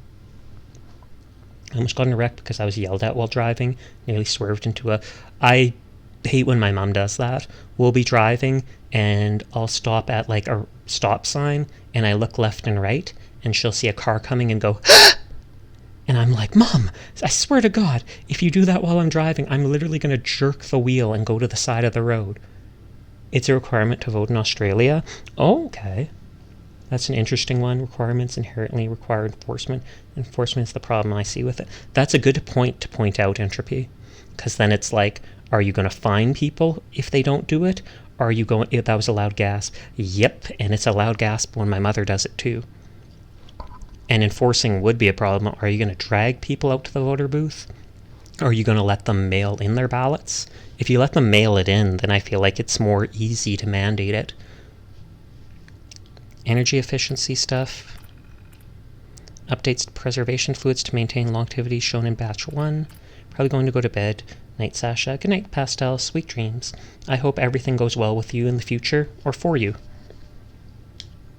I almost got in a wreck because I was yelled at while driving, nearly swerved into a... I hate when my mom does that. We'll be driving and I'll stop at like a stop sign and I look left and right and she'll see a car coming and go, and I'm like, Mom, I swear to God, if you do that while I'm driving, I'm literally going to jerk the wheel and go to the side of the road. It's a requirement to vote in Australia. Oh, okay. That's an interesting one. Requirements inherently require enforcement. Enforcement is the problem I see with it. That's a good point to point out, Entropy. Because then it's like, are you going to fine people if they don't do it? Are you going, if that was a loud gasp? Yep, and it's a loud gasp when my mother does it too. And enforcing would be a problem. Are you going to drag people out to the voter booth? Or are you going to let them mail in their ballots? If you let them mail it in, then I feel like it's more easy to mandate it. Energy efficiency stuff. Updates to preservation fluids to maintain longevity shown in batch 1. Probably going to go to bed. Night, Sasha. Good night, Pastel. Sweet dreams. I hope everything goes well with you in the future, or for you.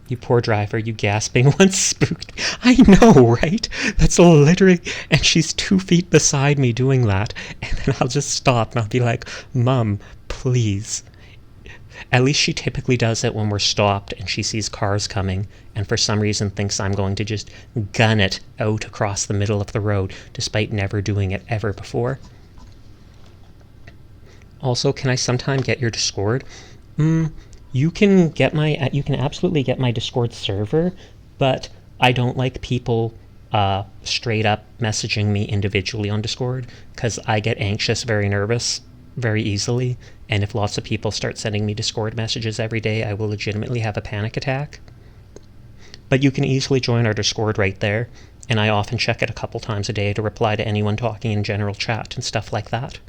You poor driver, you gasping once spooked me. I know, right? That's literally... And she's 2 feet beside me doing that. And then I'll just stop and I'll be like, Mom, please. At least she typically does it when we're stopped and she sees cars coming and for some reason thinks I'm going to just gun it out across the middle of the road despite never doing it ever before. Also, can I sometime get your Discord? You can absolutely get my Discord server, but I don't like people straight up messaging me individually on Discord because I get anxious, very nervous, very easily, and if lots of people start sending me Discord messages every day, I will legitimately have a panic attack. But you can easily join our Discord right there, and I often check it a couple times a day to reply to anyone talking in general chat and stuff like that.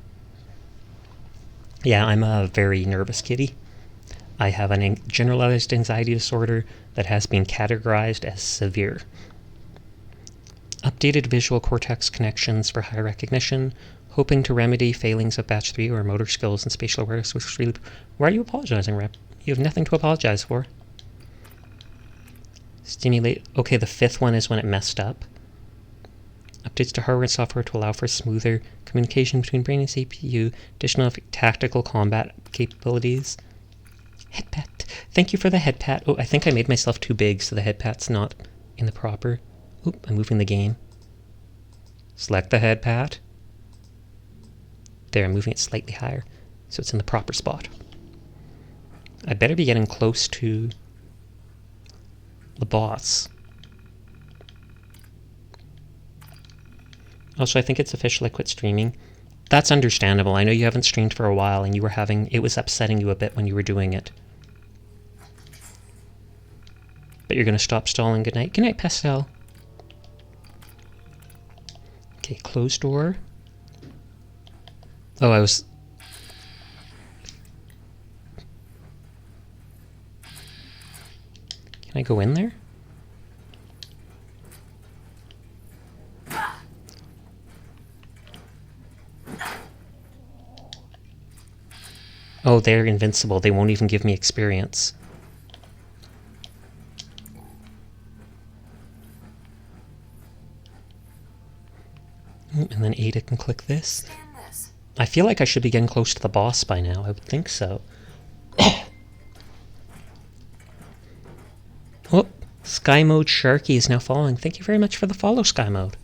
Yeah, I'm a very nervous kitty. I have a generalized anxiety disorder that has been categorized as severe. Updated visual cortex connections for high recognition, hoping to remedy failings of batch 3 or motor skills and spatial awareness with sleep. Why are you apologizing, Rep? You have nothing to apologize for. Stimulate... Okay, the 5th one is when it messed up. Updates to hardware and software to allow for smoother communication between brain and CPU, additional tactical combat capabilities. Head pat. Thank you for the head pat. Oh, I think I made myself too big, so the head pat's not in the proper... Oop, I'm moving the game. Select the head pat. There, I'm moving it slightly higher, so it's in the proper spot. I better be getting close to the boss. Also, I think it's official I quit streaming. That's understandable. I know you haven't streamed for a while, and it was upsetting you a bit when you were doing it. But you're going to stop stalling. Good night. Good night, Pastel. Okay, closed door. Oh, I was... Can I go in there? Oh, they're invincible. They won't even give me experience. And then Ada can click this. I feel like I should be getting close to the boss by now. I would think so. Sky Mode Sharky is now following. Thank you very much for the follow, Sky Mode.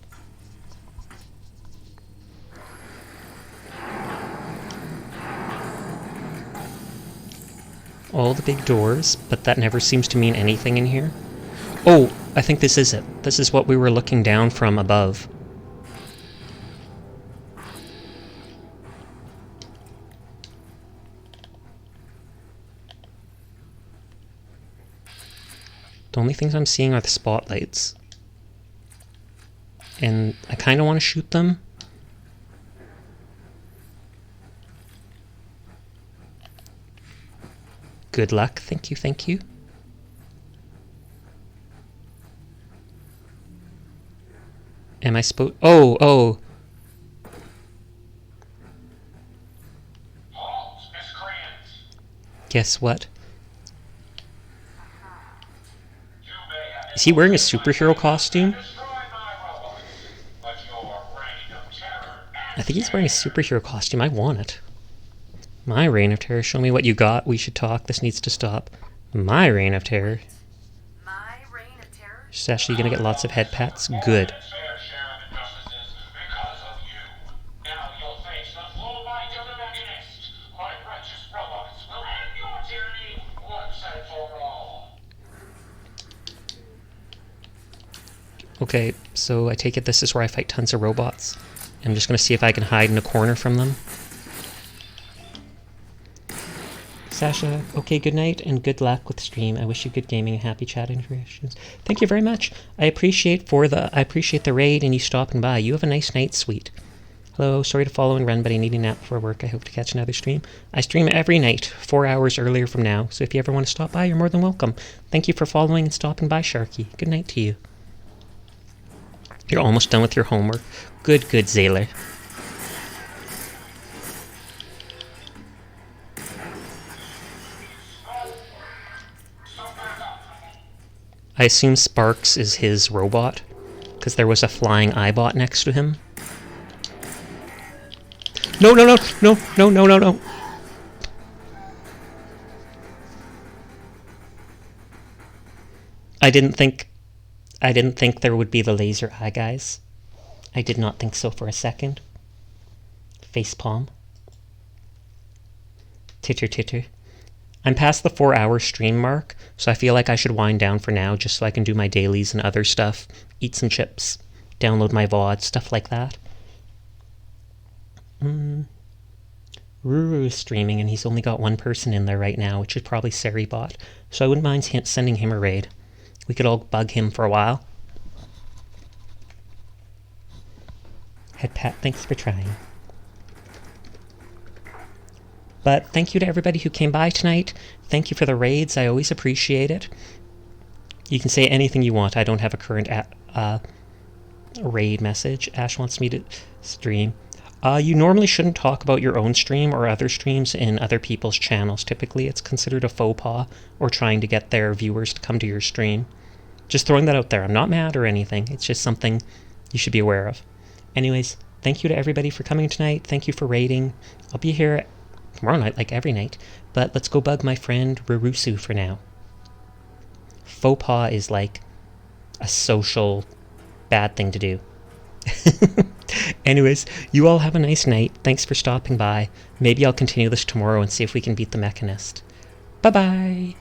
All the big doors, but that never seems to mean anything in here. Oh, I think this is it. This is what we were looking down from above. The only things I'm seeing are the spotlights. And I kind of want to shoot them. Good luck. Thank you, thank you. Am I supposed... Oh! Halt, miscreants. Guess what? You may have Is he wearing a superhero costume? destroyed my robots, but your reign of terror I think he's wearing a superhero costume. I want it. My reign of terror. Show me what you got. We should talk. This needs to stop. My reign of terror. My reign of terror? She's actually going to get lots of head pats. Good. its fair share of injustices because of you. Now you'll face the full might of the Mechanist. My righteous robots will end your tyranny once and for all. Okay, so I take it this is where I fight tons of robots. I'm just going to see if I can hide in a corner from them. Sasha, okay, good night and good luck with the stream. I wish you good gaming and happy chat interactions. Thank you very much. I appreciate the raid and you stopping by. You have a nice night, sweet. Hello, sorry to follow and run, but I need a nap before work. I hope to catch another stream. I stream every night, 4 hours earlier from now, so if you ever want to stop by, you're more than welcome. Thank you for following and stopping by, Sharky. Good night to you. You're almost done with your homework. Good, Zayler. I assume Sparks is his robot, because there was a flying eyebot next to him. No! I didn't think there would be the laser eye, guys. I did not think so for a second. Facepalm. Titter. I'm past the 4-hour stream mark, so I feel like I should wind down for now, just so I can do my dailies and other stuff, eat some chips, download my VOD, stuff like that. Ruru is streaming, and he's only got one person in there right now, which is probably Seribot, so I wouldn't mind sending him a raid. We could all bug him for a while. Head pat, thanks for trying. But thank you to everybody who came by tonight. Thank you for the raids. I always appreciate it. You can say anything you want. I don't have a current raid message. Ash wants me to stream. You normally shouldn't talk about your own stream or other streams in other people's channels. Typically, it's considered a faux pas or trying to get their viewers to come to your stream. Just throwing that out there. I'm not mad or anything. It's just something you should be aware of. Anyways, thank you to everybody for coming tonight. Thank you for raiding. I'll be here tomorrow night, like every night. But let's go bug my friend Rurusu for now. Faux pas is like a social bad thing to do. Anyways, you all have a nice night. Thanks for stopping by. Maybe I'll continue this tomorrow and see if we can beat the Mechanist. Bye-bye!